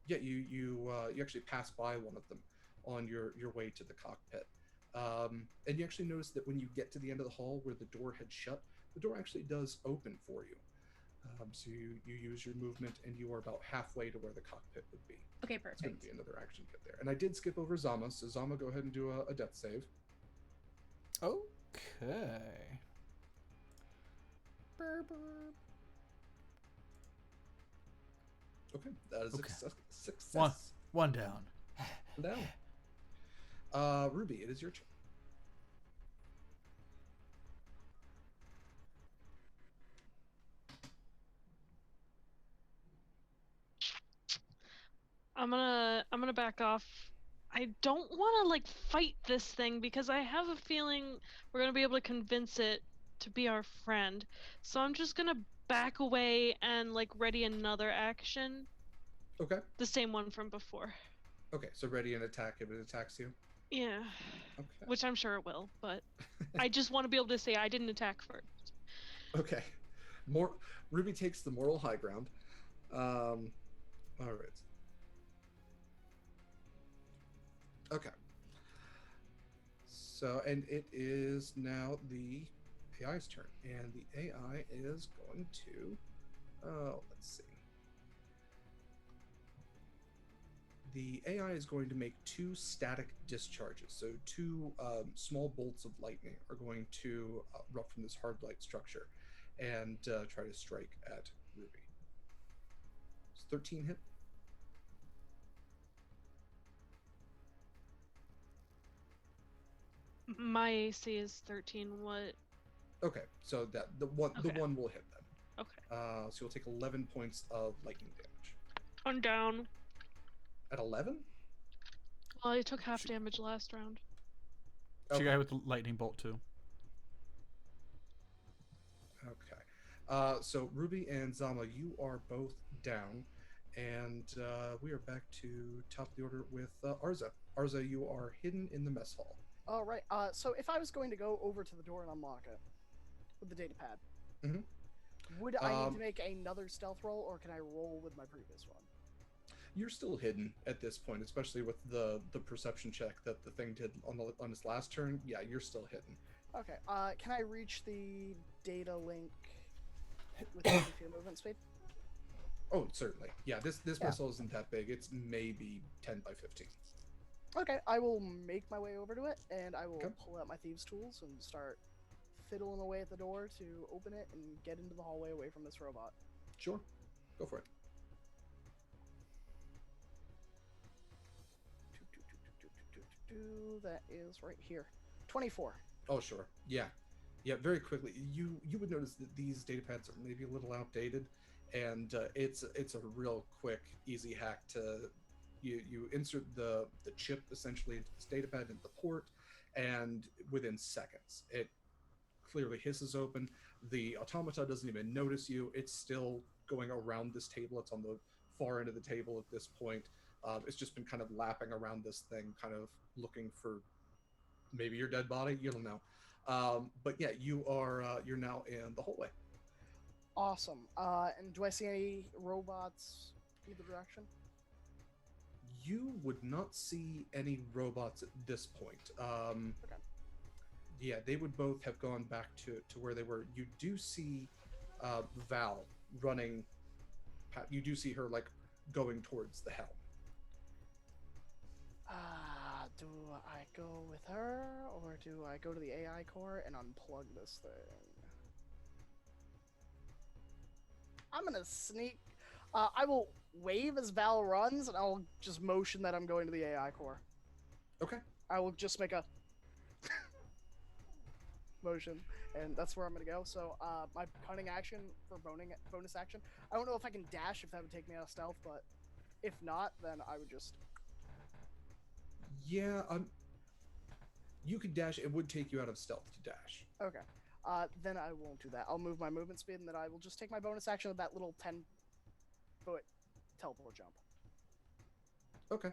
yeah, you actually pass by one of them on your way to the cockpit, and you actually notice that when you get to the end of the hall where the door had shut, the door actually does open for you. So you use your movement, and you are about halfway to where the cockpit would be. Okay, It's going perfect. to be another action to get there. And I did skip over Zama, so Zama, go ahead and do a death save. Okay. Burr, burr. Okay, that is Okay. a success. One down. Down. Ruby, it is your turn. I'm gonna back off. I don't want to like fight this thing because I have a feeling we're gonna be able to convince it to be our friend. So I'm just gonna back away and like ready another action. Okay. The same one from before. Okay, so ready and attack if it attacks you. Yeah. Okay. Which I'm sure it will, but I just want to be able to say I didn't attack first. Okay. Ruby takes the moral high ground. All right. Okay. So, and it is now the AI's turn, and the AI is going to, let's see. The AI is going to make 2 static discharges. So 2 small bolts of lightning are going to erupt from this hard light structure and try to strike at Ruby. Does 13 hit? My AC is 13. What? Okay, so that the Okay. one will hit them. Okay. So you'll take 11 points of lightning damage. I'm down. At 11? Well, I took half She- damage last round. She got Okay. hit with the lightning bolt too. Okay. So Ruby and Zama, you are both down, and we are back to top of the order with Arza. Arza, you are hidden in the mess hall. All right. So if I was going to go over to the door and unlock it with the data pad, Mhm. would I need Um, to make another stealth roll, or can I roll with my previous one? You're still hidden at this point, especially with the perception check that the thing did on its last turn. Yeah, you're still hidden. Okay. Can I reach the data link with 50 feet of movement speed? Oh, certainly. Yeah, this Yeah. missile isn't that big. It's maybe 10 by 15. Okay, I will make my way over to it, and I will Okay. pull out my thieves' tools and start fiddling away at the door to open it and get into the hallway away from this robot. Sure. Go for it. That is right here. 24. Oh, sure. Yeah. Yeah, very quickly. You would notice that these data pads are maybe a little outdated, and it's a real quick, easy hack to you insert the chip essentially into this data pad into the port, and within seconds it clearly hisses open. The automata doesn't even notice you. It's still going around this table. It's on the far end of the table at this point. It's just been kind of lapping around this thing, kind of looking for maybe your dead body. You don't know. But yeah, you're now in the hallway. Awesome. And do I see any robots either direction? You would not see any robots at this point. Okay. Yeah, they would both have gone back to where they were. You do see Val running. You do see her like going towards the helm. Do I go with her, or do I go to the AI core and unplug this thing? I'm gonna sneak. I will wave as Val runs, and I'll just motion that I'm going to the AI core. Okay. I will just make a motion, and that's where I'm gonna go. So, my cunning action for bonus action. I don't know if I can dash, if that would take me out of stealth, but if not, then I would just. Yeah, you could dash. It would take you out of stealth to dash. Okay. Then I won't do that. I'll move my movement speed, and then I will just take my bonus action with that little 10-foot teleport jump. Okay.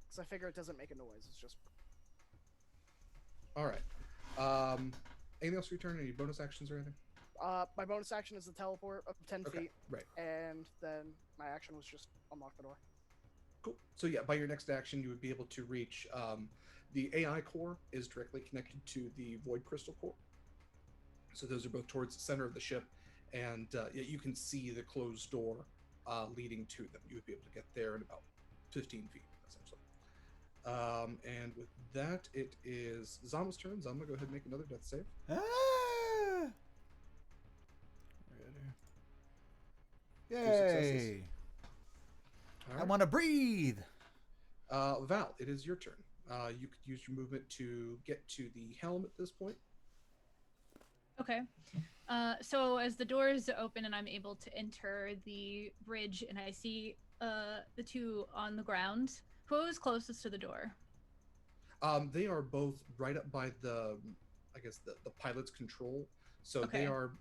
Because I figure it doesn't make a noise. It's just. All right. Anything else for your turn? Any bonus actions or anything? My bonus action is the teleport of 10 Okay. feet, Right. and then my action was just unlock the door. Cool. So yeah, by your next action, you would be able to reach. The AI core is directly connected to the Void Crystal core. So those are both towards the center of the ship, and you can see the closed door leading to them. You would be able to get there in about 15 feet, essentially. And with that, it is Zama's turn. Zama, go ahead and make another death save. Ah! successes. Yay! All I right. want to breathe. Val, it is your turn. You could use your movement to get to the helm at this point. Okay. So as the doors open and I'm able to enter the bridge and I see the two on the ground, who is closest to the door? They are both right up by the pilot's control. So Okay. they are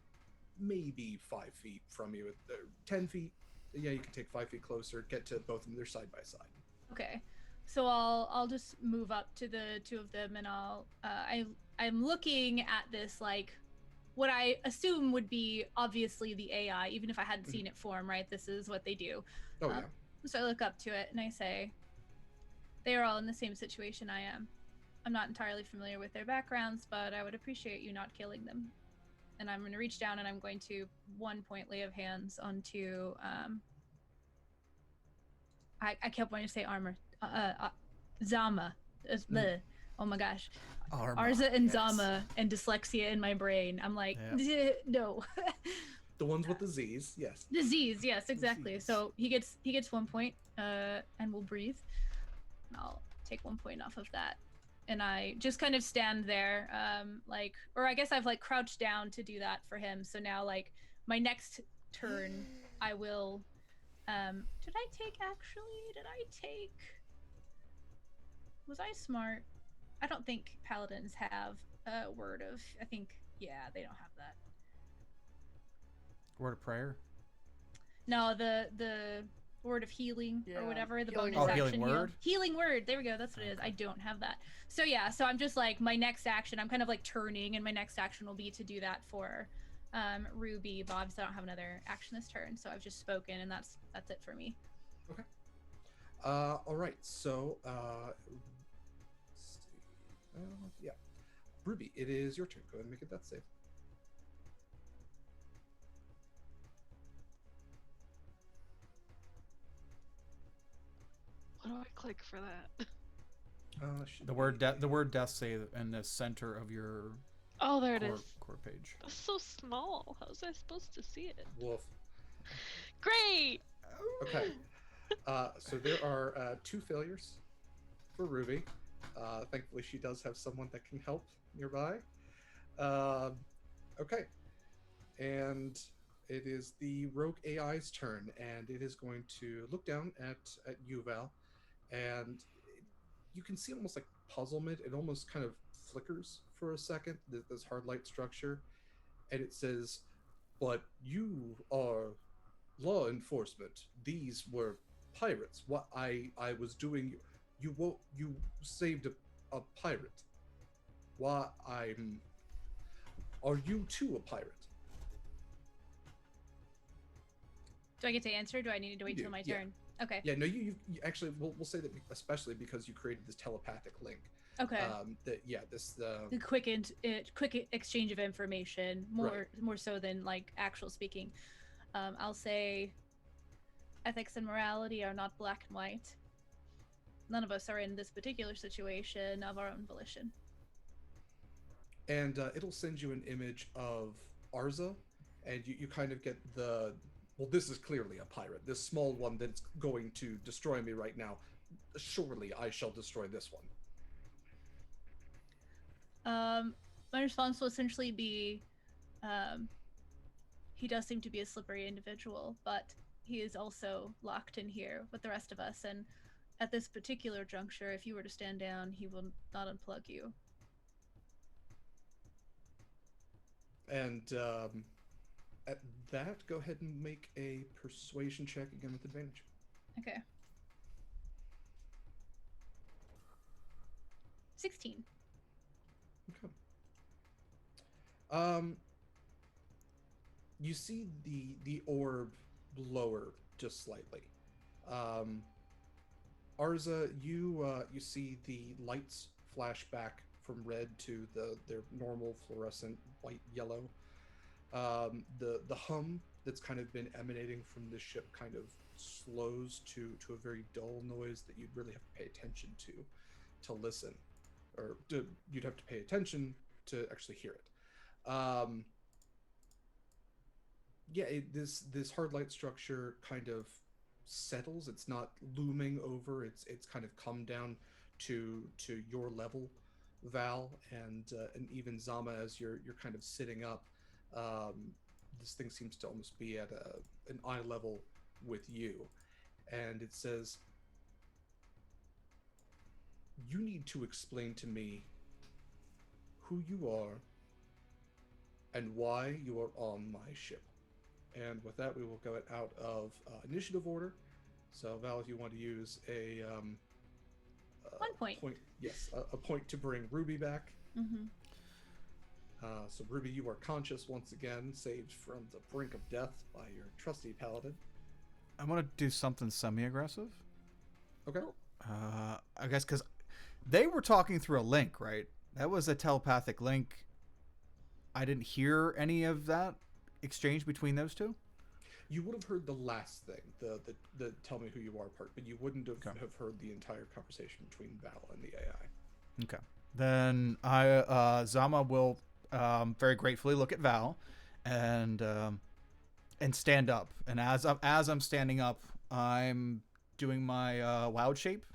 maybe 5 feet from you. 10 feet. Yeah, you can take 5 feet closer, get to both of them. They're side by side. Okay. So I'll just move up to the two of them and I'm looking at this like what I assume would be obviously the AI, even if I hadn't seen it form, right? This is what they do. Oh, yeah. So I look up to it and I say, they are all in the same situation I am. I'm not entirely familiar with their backgrounds, but I would appreciate you not killing them. And I'm going to reach down and I'm going to 1-point lay of hands onto, I kept wanting to say armor, Zama. Oh my gosh. Arma, Arza and yes. Zama and dyslexia in my brain. I'm like, no. The ones with the Z's, yes. Disease, yes, exactly. Disease. So he gets 1 point, and we'll breathe. And I'll take 1 point off of that. and I just kind of stand there, like, or I guess I've like crouched down to do that for him. So now, like, my next turn, I will. Did I take actually? Did I take? Was I smart? I don't think paladins have a word of. I think yeah, they don't have that. Word of prayer. No, the word of healing or Yeah, whatever, the healing bonus word. Oh, action healing word? healing word. There we go. That's what it is. Okay. I don't have that. So yeah, so I'm just like my next action. I'm kind of like turning, and my next action will be to do that for Ruby. Bob, so I don't have another action this turn. So I've just spoken, and that's it for me. Okay. All right. So, let's see. Yeah, Ruby, it is your turn. Go ahead and make it that save. What do I click for that? The word death save in the center of your Oh, there it core, is. core page. That's so small. How was I supposed to see it? Woof. Great. Okay. So there are 2 failures for Ruby. Thankfully, she does have someone that can help nearby. Okay. And it is the rogue AI's turn, and it is going to look down at you, Val, and you can see almost like puzzlement. It almost kind of flickers for a second, this hard light structure, and it says, "But you are law enforcement. These were pirates. What I was doing, you saved a pirate. Why I'm Are you too a pirate?" Do I get to answer? Or do I need to wait You till do, my yeah. turn? Okay. Yeah, no, you actually, we'll say that especially because you created this telepathic link. Okay. This The quick exchange of information, more so than like actual speaking. I'll say ethics and morality are not black and white. None of us are in this particular situation of our own volition. and it'll send you an image of Arza, and you kind of get the, well, this is clearly a pirate. This small one that's going to destroy me right now. Surely I shall destroy this one. My response will essentially be, he does seem to be a slippery individual, but he is also locked in here with the rest of us, and at this particular juncture, if you were to stand down, he will not unplug you. And at that, go ahead and make a persuasion check again with advantage. Okay. 16. Okay. You see the orb lower just slightly. Arza, you see the lights flash back from red to their normal fluorescent white yellow. The hum that's kind of been emanating from the ship kind of slows to a very dull noise that you'd really have to pay attention to listen, or you'd have to pay attention to actually hear it. Yeah, this hard light structure kind of settles. It's not looming over. It's kind of come down to your level, Val, and even Zama, as you're kind of sitting up. This thing seems to almost be at an eye level with you, and it says, "You need to explain to me who you are and why you are on my ship." And with that, we will go out of initiative order. So, Val, if you want to use a 1 point. Yes, a point to bring Ruby back. Mm-hmm. So, Ruby, you are conscious once again, saved from the brink of death by your trusty paladin. I want to do something semi-aggressive. Okay. I guess because they were talking through a link, right? That was a telepathic link. I didn't hear any of that exchange between those two. You would have heard the last thing, the tell me who you are part, but you wouldn't have heard the entire conversation between Val and the AI. Okay. Then Zama will very gratefully look at Val and stand up. And as I'm standing up, I'm doing my loud shape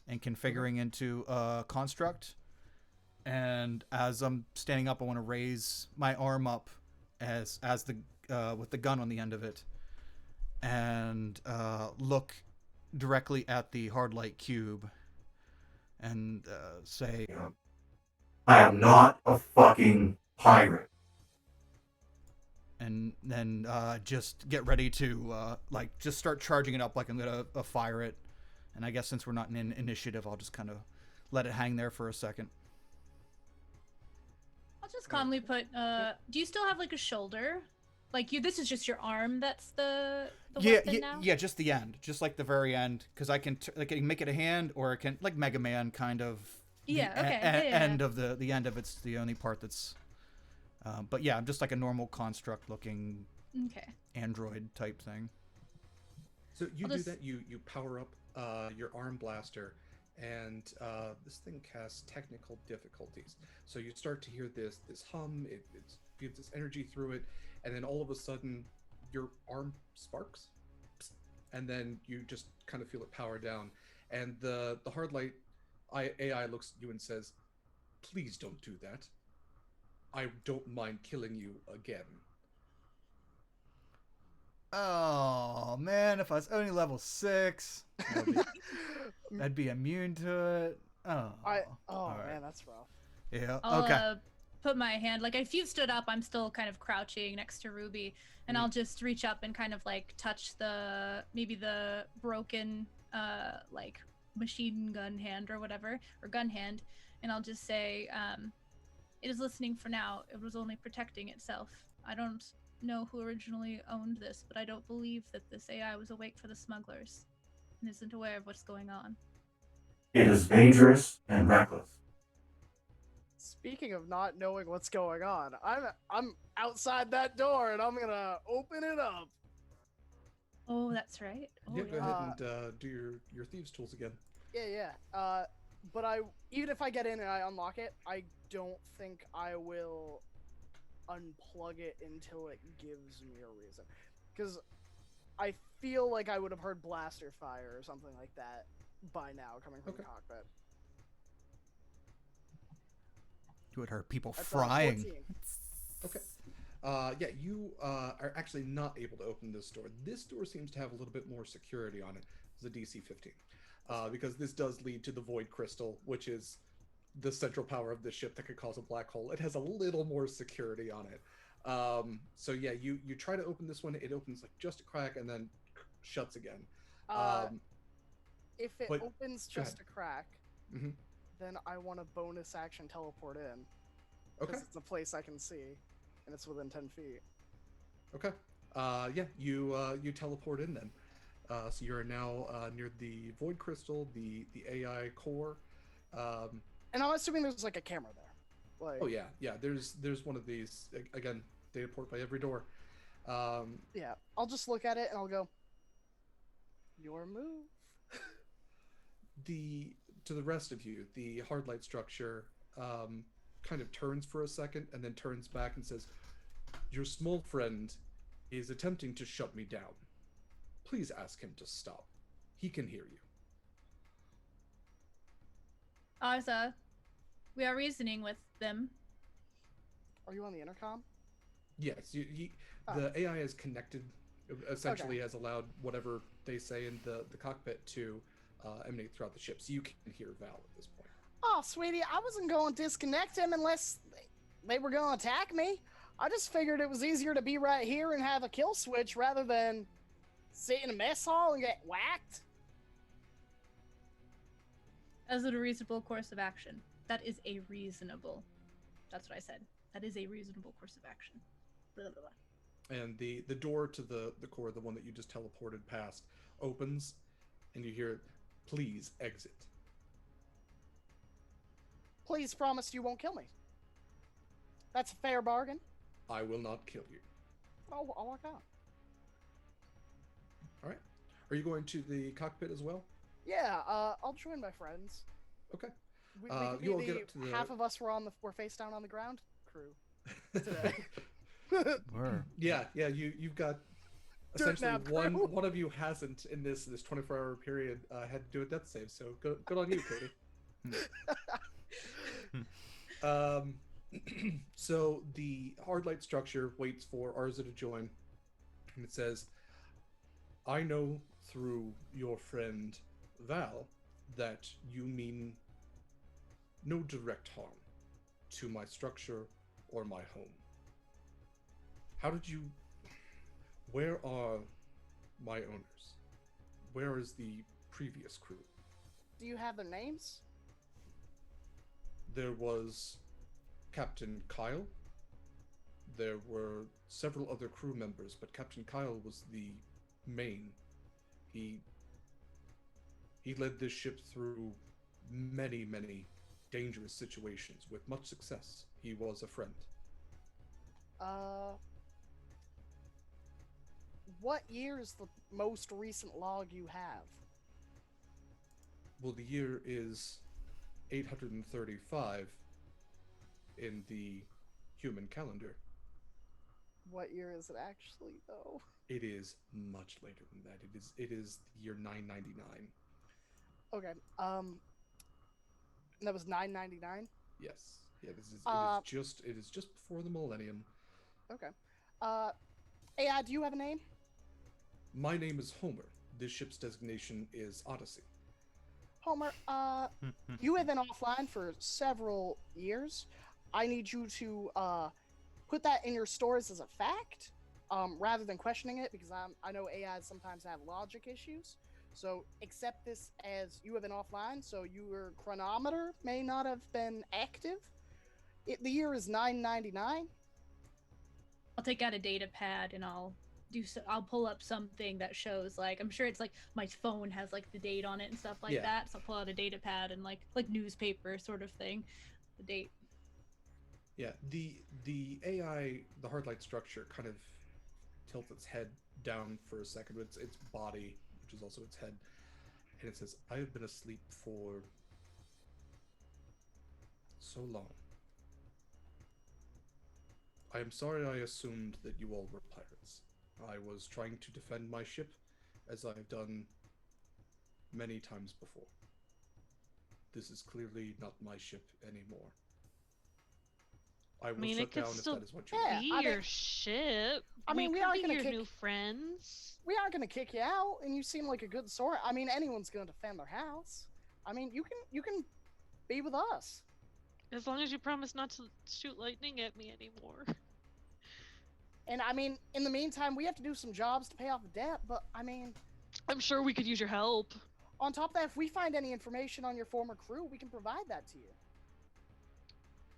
and configuring into a construct. And as I'm standing up, I want to raise my arm up as the with the gun on the end of it, and look directly at the hard light cube, and say, I am not a fucking pirate. and then just get ready to like just start charging it up like I'm gonna fire it. And I guess since we're not in initiative, I'll just kind of let it hang there for a second. I'll just calmly put. Do you still have like a shoulder? Like this is just your arm. That's the weapon now. Yeah, just the end, just like the very end, because I can I can make it a hand, or I can like Mega Man kind of. Yeah. Okay. End of the end of it's the only part that's. But yeah, I'm just like a normal construct looking. Okay. Android type thing. So you do that. You power up your arm blaster, and this thing casts technical difficulties. So you start to hear this hum. It gives this energy through it, and then all of a sudden, your arm sparks, and then you just kind of feel it power down. And the hard light AI looks at you and says, "Please don't do that. I don't mind killing you again." Oh man, if I was only level 6, I'd be immune to it. Oh. Right. Man, that's rough. Yeah. I'll, okay. Put my hand like if you've stood up, I'm still kind of crouching next to Ruby, and I'll just reach up and kind of like touch maybe the broken like machine gun hand or whatever, or gun hand, and I'll just say, it is listening for now. It was only protecting itself. I don't know who originally owned this, but I don't believe that this AI was awake for the smugglers and isn't aware of what's going on. It is dangerous and reckless. Speaking of not knowing what's going on, I'm outside that door and I'm gonna open it up. Oh, that's right. Oh, Yeah, go ahead and do your thieves tools again. Yeah. But even if I get in and I unlock it, I don't think I will unplug it until it gives me a reason, because I feel like I would have heard blaster fire or something like that by now coming from the cockpit. You would heard people That's frying. 14. Okay. Yeah, you are actually not able to open this door. This door seems to have a little bit more security on it. It's a DC 15. Because this does lead to the void crystal, which is the central power of the ship that could cause a black hole. It has a little more security on it. So yeah, you try to open this one. It opens like just a crack and then shuts again. If it opens just a crack, then I want a bonus action teleport in. Because it's a place I can see, and it's within 10 feet. Okay. Yeah, you teleport in then. So you're now near the void crystal, the AI core. And I'm assuming there's like a camera there. Like, oh yeah. There's one of these again. Data port by every door. Yeah, I'll just look at it and I'll go, your move. To the rest of you, the hard light structure kind of turns for a second and then turns back and says, "Your small friend is attempting to shut me down. Please ask him to stop. He can hear you." Arza, we are reasoning with them. Are you on the intercom? Yes, the AI is connected, essentially has allowed whatever they say in the cockpit to emanate throughout the ship, so you can hear Val at this point. Oh, sweetie, I wasn't going to disconnect him unless they were going to attack me. I just figured it was easier to be right here and have a kill switch rather than sit in a mess hall and get whacked. As a reasonable course of action. That is a reasonable. That's what I said. That is a reasonable course of action. Blah, blah, blah. And the door to the core, the one that you just teleported past, opens, and you hear, "Please exit." Please promise you won't kill me. That's a fair bargain. I will not kill you. I'll walk out. All right. Are you going to the cockpit as well? Yeah, I'll join my friends. Okay. We you all could get be up to the... half of us were face down on the ground crew today. Where? Yeah. You've got Do it essentially now, one crew. one of you hasn't in this 24-hour period had to do a death save, so good on you, Katie. Um, so the hard light structure waits for Arza to join, and it says, "I know through your friend Val that you mean no direct harm to my structure or my home. How did you? Where are my owners? Where is the previous crew? Do you have their names? There was Captain Kyle. There were several other crew members, but Captain Kyle was the main. He he led this ship through many dangerous situations with much success. He was a friend. Uh, what year is the most recent log you have? Well, the year is 835 in the human calendar. What year is it actually, though? It is much later than that. It is the year 999. Okay. That was 999. Yes. Yeah, Uh, it is just before the millennium. Okay. Uh, AI, do you have a name? My name is Homer. This ship's designation is Odyssey. Homer, you have been offline for several years. I need you to put that in your stores as a fact, rather than questioning it, because I know AIs sometimes have logic issues. So accept this as you have been offline, so your chronometer may not have been active. The year is 999. I'll take out a data pad and I'll pull up something that shows, like, I'm sure it's like my phone has like the date on it and stuff like Yeah. that. So I'll pull out a data pad and like newspaper sort of thing, the date. Yeah, the AI, the hard light structure, kind of tilts its head down for a second. Its body, which is also its head, and it says, "I have been asleep for so long. I am sorry I assumed that you all were pirates. I was trying to defend my ship, as I've done many times before. This is clearly not my ship anymore. I I will mean, shut it could down if still that is what you Yeah, want." be I mean- your ship. I mean, we could are be gonna your kick- new friends. We aren't gonna kick you out, and you seem like a good sort. I mean, anyone's gonna defend their house. I mean, you can be with us. As long as you promise not to shoot lightning at me anymore. And I mean, in the meantime, we have to do some jobs to pay off the debt. But I mean, I'm sure we could use your help. on top of that, if we find any information on your former crew, we can provide that to you.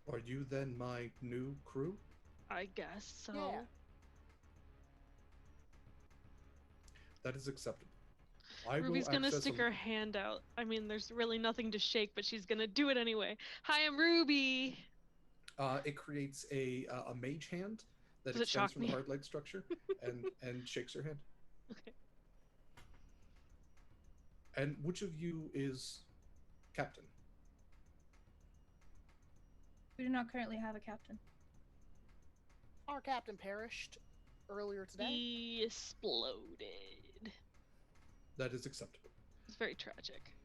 Are you then my new crew? I guess so. Yeah. That is acceptable. I Ruby's will gonna access stick a- her hand out. I mean, there's really nothing to shake, but she's gonna do it anyway. Hi, I'm Ruby. It creates a mage hand that Does it extends shock from me? the hard light structure and shakes her hand. Okay. And which of you is captain? We do not currently have a captain. Our captain perished earlier today. He exploded. That is acceptable. It's very tragic.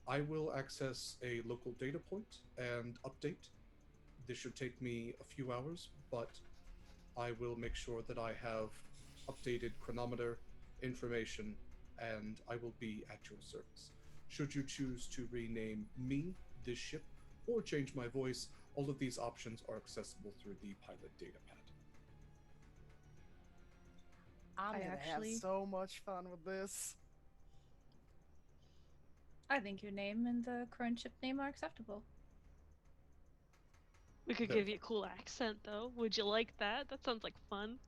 I will access a local data point and update. This should take me a few hours, but I will make sure that I have updated chronometer information, and I will be at your service. Should you choose to rename me, this ship, or change my voice, all of these options are accessible through the pilot data pad. I'm I gonna actually- have so much fun with this. I think your name and the current ship name are acceptable. We could There. give you a cool accent, though. Would you like that? That sounds like fun.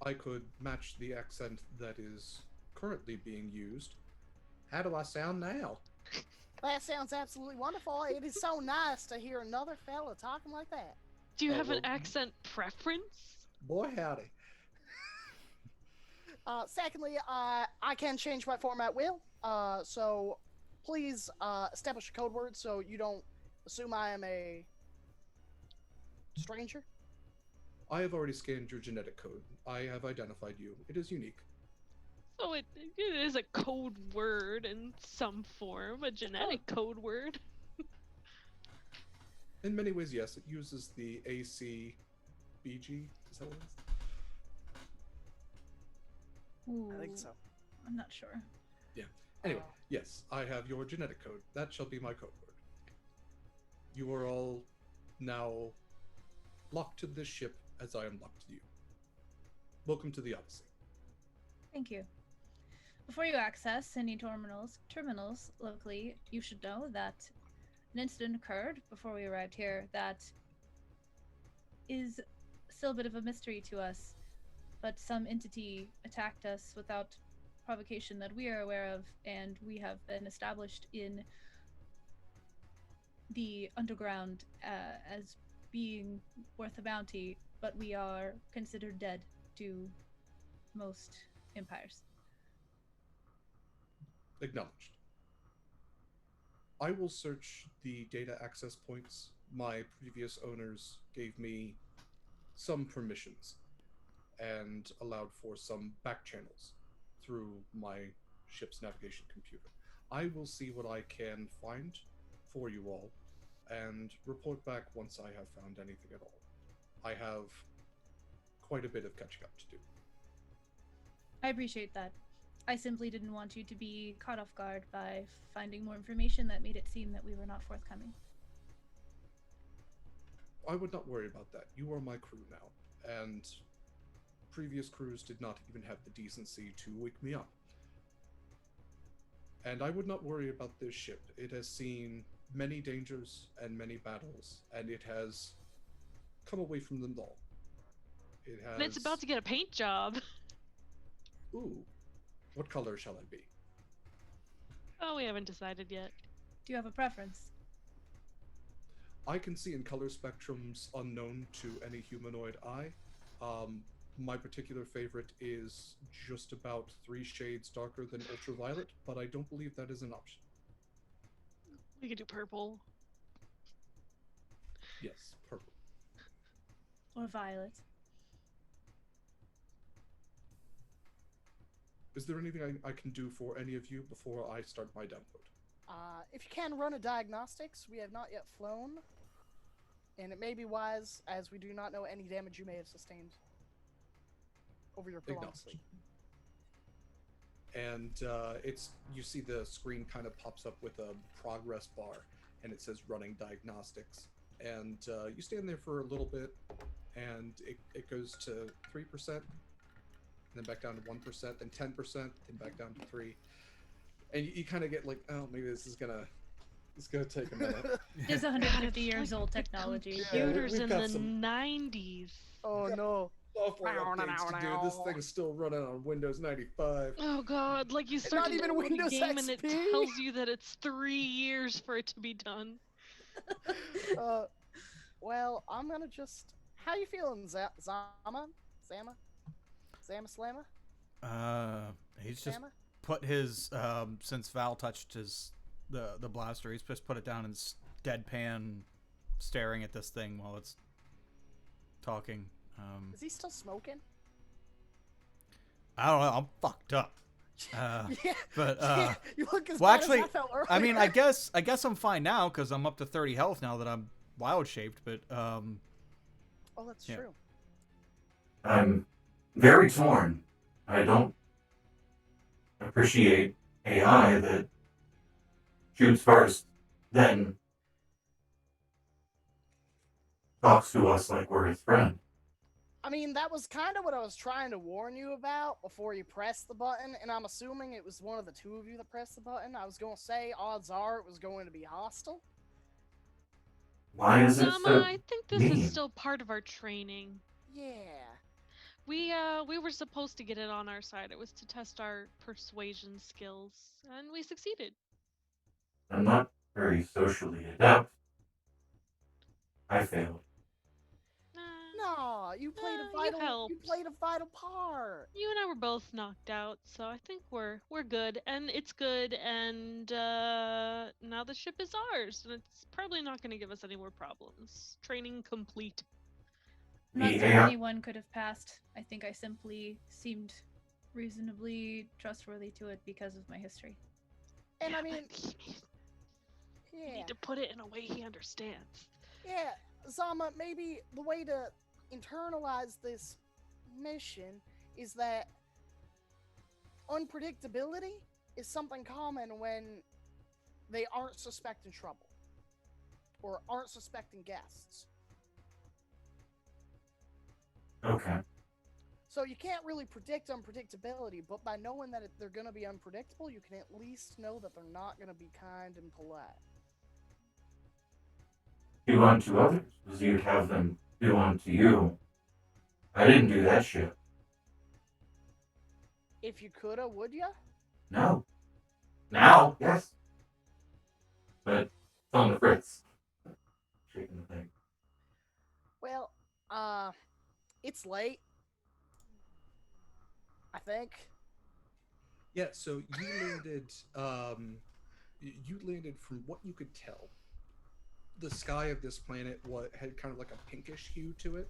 I could match the accent that is currently being used. How do I sound now? That sounds absolutely wonderful. It is so nice to hear another fella talking like that. Do you Oh, have an well, accent preference? Boy, howdy. Secondly, I can change my form at will. So please establish a code word so you don't assume I am a stranger. I have already scanned your genetic code. I have identified you. It is unique. Oh, it is a code word in some form, a genetic code word. In many ways, yes. It uses the ACBG. Is that what it is? Ooh, I think so. I'm not sure. Yeah. Anyway, yes, I have your genetic code. That shall be my code word. You are all now locked to this ship as I am locked to you. Welcome to the Odyssey. Thank you. Before you access any terminals locally, you should know that an incident occurred before we arrived here that is still a bit of a mystery to us, but some entity attacked us without provocation that we are aware of, and we have been established in the underground as being worth a bounty, but we are considered dead to most empires. Acknowledged. I will search the data access points. My previous owners gave me some permissions and allowed for some back channels through my ship's navigation computer. I will see what I can find for you all and report back once I have found anything at all. I have quite a bit of catching up to do. I appreciate that. I simply didn't want you to be caught off guard by finding more information that made it seem that we were not forthcoming. I would not worry about that. You are my crew now, and previous crews did not even have the decency to wake me up. And I would not worry about this ship. It has seen many dangers and many battles, and it has come away from them all. It has. And it's about to get a paint job. Ooh, what color shall I be? Oh, we haven't decided yet. Do you have a preference? I can see in color spectrums unknown to any humanoid eye. My particular favorite is just about 3 shades darker than ultraviolet, but I don't believe that is an option. We could do purple. Yes, purple. Or violet? Is there anything I can do for any of you before I start my download? If you can run a diagnostics, we have not yet flown, and it may be wise as we do not know any damage you may have sustained over your prolonged sleep. And it's you see the screen kind of pops up with a progress bar, and it says running diagnostics. And you stand there for a little bit, and it goes to 3%, then back down to 1%, then 10%, then back down to 3. And you kind of get like, oh, maybe it's gonna take a minute. It is 150 years old technology. Computers we've in got the some- 90s. Oh no. Software updates to do. This thing is still running on Windows 95. Oh god, like you And start not to even download a Windows game and it XP? tells you that it's 3 years for it to be done. Well, I'm gonna just. How you feeling, Zama? Zama? Zama Slamma? He's just Zama? put his since Val touched his the blaster, he's just put it down and deadpan staring at this thing while it's talking. Is he still smoking? I don't know. I'm fucked up. Yeah. But yeah, you look as well, bad actually, as I felt earlier. I mean, I guess I'm fine now because I'm up to 30 health now that I'm wild shaped. But Oh, that's yeah. true. I'm very torn. I don't appreciate AI that shoots first, then talks to us like we're his friend. I mean, that was kind of what I was trying to warn you about before you pressed the button, and I'm assuming it was one of the two of you that pressed the button. I was going to say, odds are it was going to be hostile. Why is it Zama, so I think this mean? is still part of our training. Yeah. We were supposed to get it on our side. It was to test our persuasion skills, and we succeeded. I'm not very socially adept. I failed. No, you played a you vital. helped. You played a vital part. You and I were both knocked out, so I think we're good, and it's good, and now the ship is ours, and it's probably not going to give us any more problems. Training complete. Not The that AI anyone could have passed. I think I simply seemed reasonably trustworthy to it because of my history. And Yeah, I mean, but you yeah, need to put it in a way he understands. yeah, Zama, maybe the way to internalize this mission is that unpredictability is something common when they aren't suspecting trouble or aren't suspecting guests. Okay. So you can't really predict unpredictability, but by knowing that they're going to be unpredictable, you can at least know that they're not going to be kind and polite. Do unto others as you'd have them do unto you. I didn't do that shit. If you coulda, would ya? No. Now, yes. But it's on the fritz. Shaking the thing. Well, it's late. I think. Yeah, so you landed from what you could tell. The sky of this planet had kind of like a pinkish hue to it,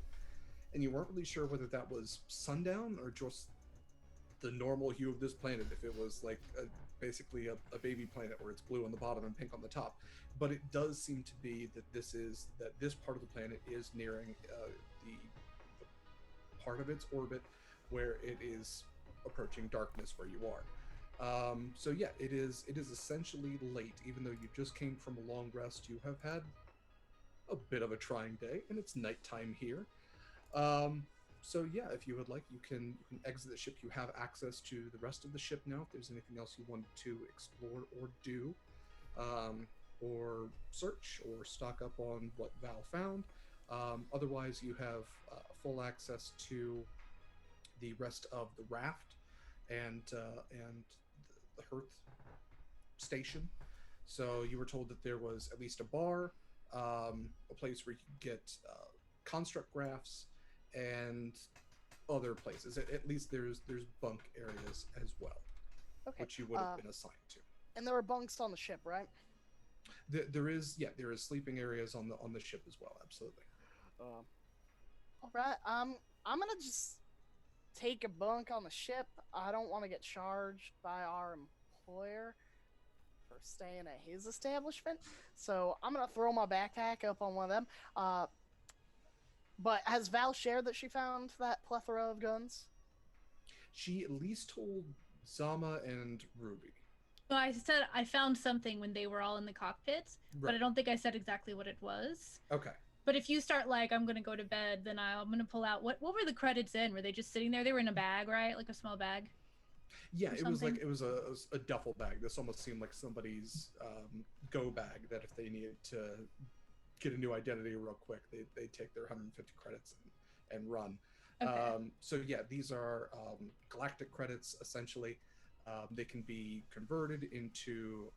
and you weren't really sure whether that was sundown or just the normal hue of this planet. If it was like basically a baby planet where it's blue on the bottom and pink on the top, but it does seem to be that this part of the planet is nearing the part of its orbit where it is approaching darkness where you are. So yeah, it is essentially late, even though you just came from a long rest. You have had a bit of a trying day, and it's nighttime here. So yeah, if you would like, you can exit the ship. You have access to the rest of the ship now. If there's anything else you want to explore or do, or search or stock up on what Val found. Otherwise, you have full access to the rest of the raft and the Hearth station. So you were told that there was at least a bar, a place where you could get construct graphs, and other places. At least there's bunk areas as well, Okay. which you would have been assigned to. And there are bunks on the ship, right? There is sleeping areas on the ship as well. Absolutely. All right. I'm gonna just take a bunk on the ship. I don't want to get charged by our employer for staying at his establishment, so I'm gonna throw my backpack up on one of them. But has Val shared that she found that plethora of guns? She at least told Zama and Ruby. So I said I found something when they were all in the cockpits, but I Right. don't think I said exactly what it was. Okay. But if you start like I'm gonna go to bed, then I'm gonna pull out what were the credits in? Were they just sitting there? They were in a bag, right? Like a small bag. Yeah, Or it was like something? it was a duffel bag. This almost seemed like somebody's go bag that if they needed to get a new identity real quick, they take their 150 credits and run. Okay. So yeah, these are galactic credits essentially. They can be converted into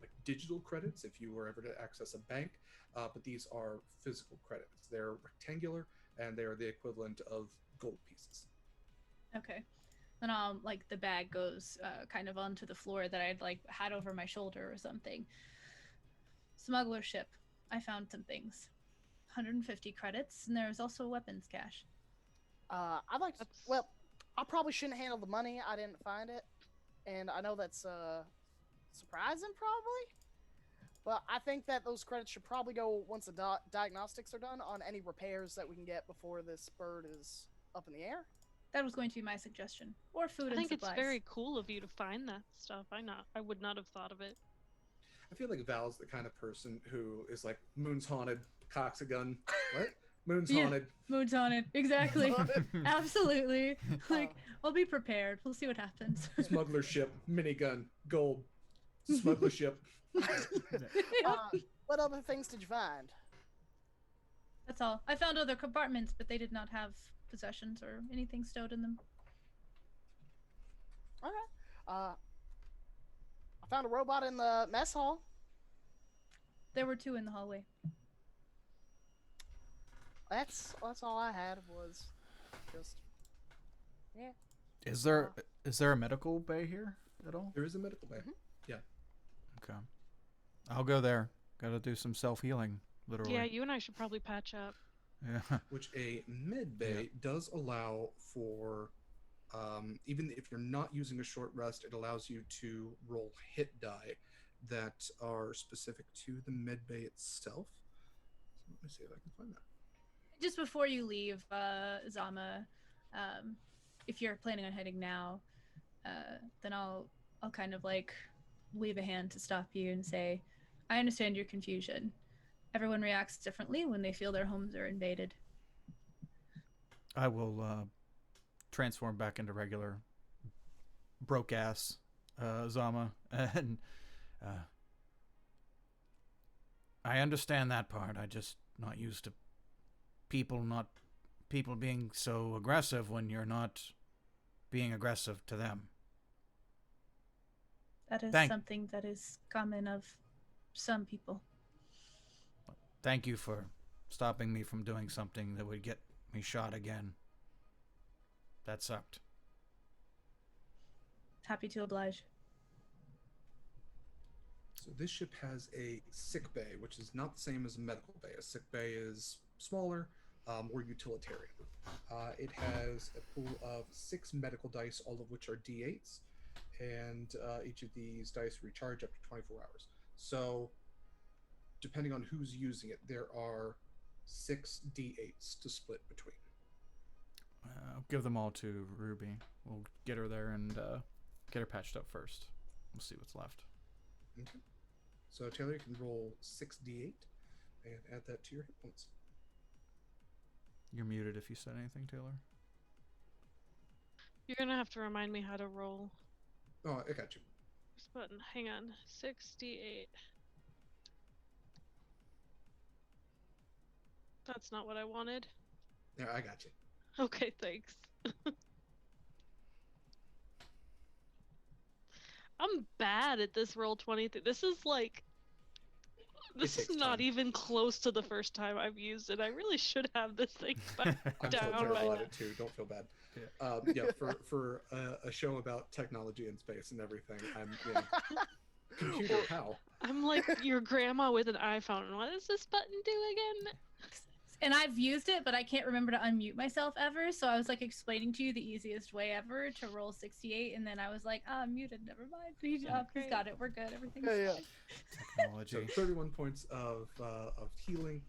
like digital credits if you were ever to access a bank, but these are physical credits. They're rectangular and they are the equivalent of gold pieces. Okay. Then like the bag goes kind of onto the floor that I'd like had over my shoulder or something. Smuggler ship. I found some things. 150 credits, and there's also a weapons cache. I'd like to. That's Well, I probably shouldn't handle the money. I didn't find it, and I know that's surprising, probably. But I think that those credits should probably go once the diagnostics are done on any repairs that we can get before this bird is up in the air. That was going to be my suggestion. Or food I and think it's supplies. very cool of you to find that stuff. I would not have thought of it. I feel like Val's the kind of person who is like, "Moon's haunted, cocks a gun." What? Moon's Yeah. haunted. Mood's on it. Exactly. Absolutely. Like, Uh, I'll be prepared. We'll see what happens. Smuggler ship, minigun, gold. Smuggler ship. what other things did you find? That's all. I found other compartments, but they did not have possessions or anything stowed in them. Okay. I found a robot in the mess hall. There were two in the hallway. That's all I had was just yeah. Is there a medical bay here at all? There is a medical bay. Mhm. Okay. I'll go there. Gotta do some self-healing, literally. Yeah, you and I should probably patch up. Yeah. Which a med bay does allow for Even if you're not using a short rest, it allows you to roll hit die that are specific to the med bay itself. So let me see if I can find that. Just before you leave, Zama, if you're planning on heading now, then I'll kind of like wave a hand to stop you and say, I understand your confusion. Everyone reacts differently when they feel their homes are invaded. I will transform back into regular broke ass Zama, and I understand that part. I just not used to people being so aggressive when you're not being aggressive to them. That is something that is common of some people. Thank you for stopping me from doing something that would get me shot again. That sucked. Happy to oblige. So this ship has a sick bay, which is not the same as a medical bay. A sick bay is smaller, more utilitarian. It has a pool of 6 medical dice, all of which are D8s, and each of these dice recharge up to 24 hours. So, depending on who's using it, there are 6 D8s to split between. I'll give them all to Ruby. We'll get her there and get her patched up first. We'll see what's left. Okay. So Taylor, you can roll 6d8 and add that to your hit points. You're muted if you said anything, Taylor. You're gonna have to remind me how to roll. Oh, I got you. This button. Hang on. 68. That's not what I wanted. There, I got you. Okay, thanks. I'm bad at this roll 20. This is like... This is not even close to the first time I've used it. I really should have this thing back I'm down so terrible by at now. it too. Don't feel bad. For a show about technology and space and everything, I'm computer how? I'm like your grandma with an iPhone. What does this button do again? And I've used it, but I can't remember to unmute myself ever. So I was like explaining to you the easiest way ever to roll 68, and then I was like, I'm muted. Never mind. He's got it. We're good. Everything's fine. Technology. So 31 points of healing,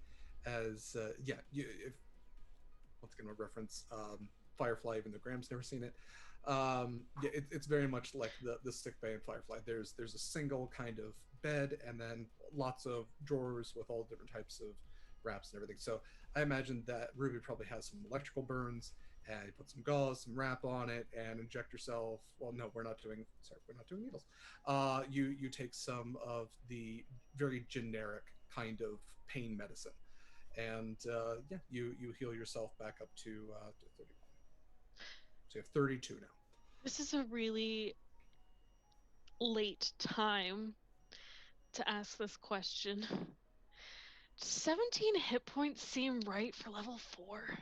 as if once again a reference Firefly, even though Graham's never seen it. It's very much like the sick bay in Firefly. There's a single kind of bed, and then lots of drawers with all different types of wraps and everything. So I imagine that Ruby probably has some electrical burns, and you put some gauze, some wrap on it, and inject yourself. Well, no, we're not doing needles. You take some of the very generic kind of pain medicine, and you heal yourself back up to 31. So you have 32 now. This is a really late time to ask this question. 17 hit points seem right for level 4.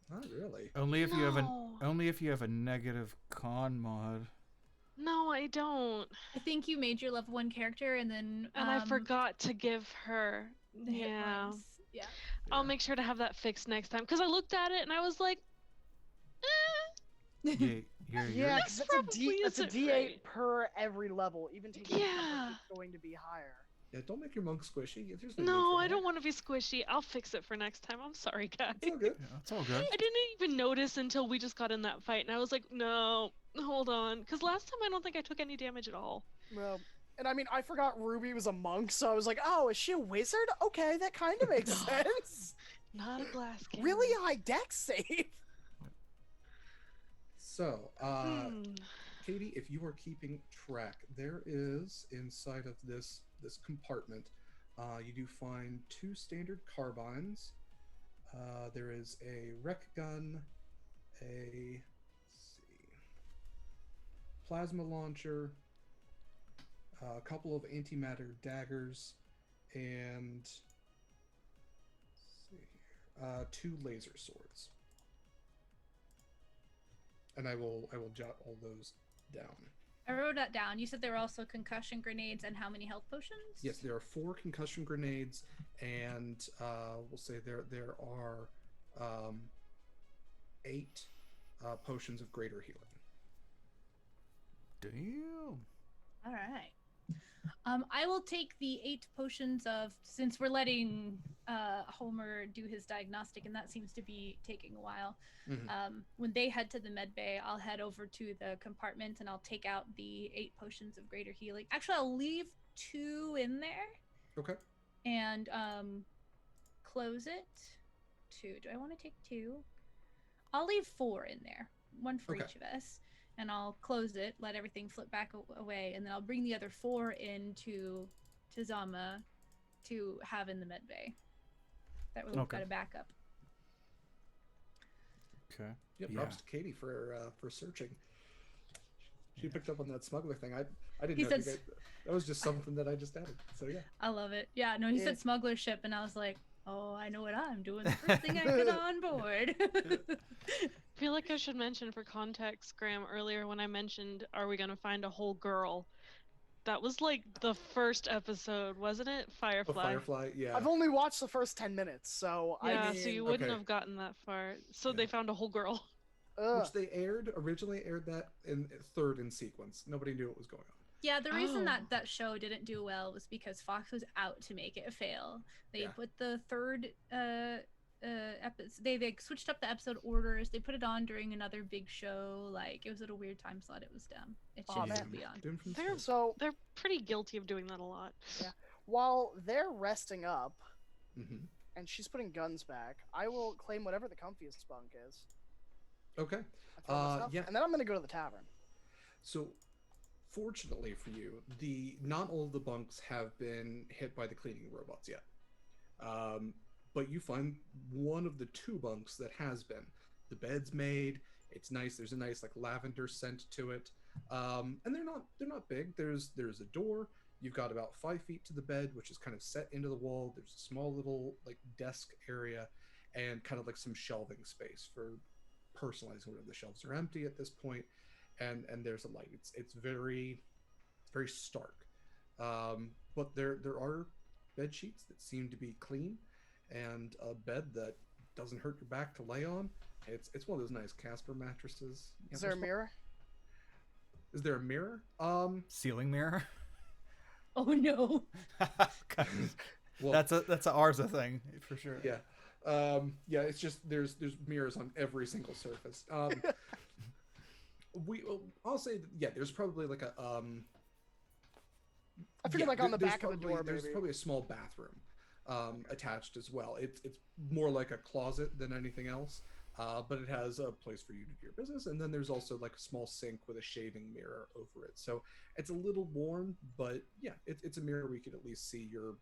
Not really. Only if you have a negative con mod. No, I don't. I think you made your level 1 character, and then And I forgot to give her the hit points. Yeah. I'll make sure to have that fixed next time, because I looked at it and I was like, Yeah, because it's a D8 right per every level, even taking it's going to be higher. Yeah, don't make your monk squishy. No, I don't want to be squishy. I'll fix it for next time. I'm sorry, guys. It's all good. Yeah, it's all good. I didn't even notice until we just got in that fight, and I was like, no, hold on. Because last time I don't think I took any damage at all. Well, and I mean, I forgot Ruby was a monk, so I was like, oh, is she a wizard? Okay, that kind of makes sense. Not a glass cannon. Really high dex save. So, Katie, if you are keeping track, there is inside of this compartment, you do find 2 standard carbines. There is a rec gun, a plasma launcher, a couple of antimatter daggers, and 2 laser swords. And I will jot all those down. I wrote that down. You said there were also concussion grenades and how many health potions? Yes, there are 4 concussion grenades, and we'll say there are 8 potions of greater healing. Damn. All right. I will take the 8 potions of, since we're letting Homer do his diagnostic, and that seems to be taking a while. When they head to the med bay, I'll head over to the compartment and I'll take out the 8 potions of greater healing. Actually, I'll leave 2 in there. Okay. And close it. 2. Do I want to take 2? I'll leave 4 in there. 1 for Okay. each of us. And I'll close it, let everything flip back away, and then I'll bring the other 4 into Zama to have in the med bay. That way we've got a backup. Okay. Yep. Props to Katie for searching. She picked up on that smuggler thing. I didn't know. That was just something that I just added. So yeah. I love it. Yeah. No, he said smuggler ship, and I was like, oh, I know what I'm doing. The first thing I get on board. I feel like I should mention for context, Graham, earlier when I mentioned, are we going to find a whole girl? That was like the first episode, wasn't it? Firefly. Oh, Firefly, yeah. I've only watched the first 10 minutes, so yeah, I mean... so you wouldn't have gotten that far. So they found a whole girl. Which they originally aired that in 3rd in sequence. Nobody knew what was going on. Yeah, the reason that show didn't do well was because Fox was out to make it fail. They put the 3rd episode. They switched up the episode orders. They put it on during another big show. Like, it was at a weird time slot. It was dumb. It should be on. They're pretty guilty of doing that a lot. Yeah. While they're resting up, and she's putting guns back, I will claim whatever the comfiest bunk is. Okay. Yeah. And then I'm going to go to the tavern. So, fortunately for you, not all of the bunks have been hit by the cleaning robots yet. But you find one of the 2 bunks that has been. The bed's made. It's nice. There's a nice like lavender scent to it. And they're not big. There's a door. You've got about 5 feet to the bed, which is kind of set into the wall. There's a small little like desk area, and kind of like some shelving space for personalizing whatever. The shelves are empty at this point, and there's a light. It's very stark. But there are bed sheets that seem to be clean, and a bed that doesn't hurt your back to lay on. It's one of those nice Casper mattresses. Is there a mirror? Is there a mirror? Ceiling mirror? Oh no. Well, that's a Arza thing for sure. Yeah. It's just there's mirrors on every single surface. I'll say that, there's probably like a I figured like on the back of the door, there's maybe. probably a small bathroom attached as well. It's more like a closet than anything else, but it has a place for you to do your business, and then there's also like a small sink with a shaving mirror over it. So it's a little worn, but yeah, it's a mirror where you can at least see your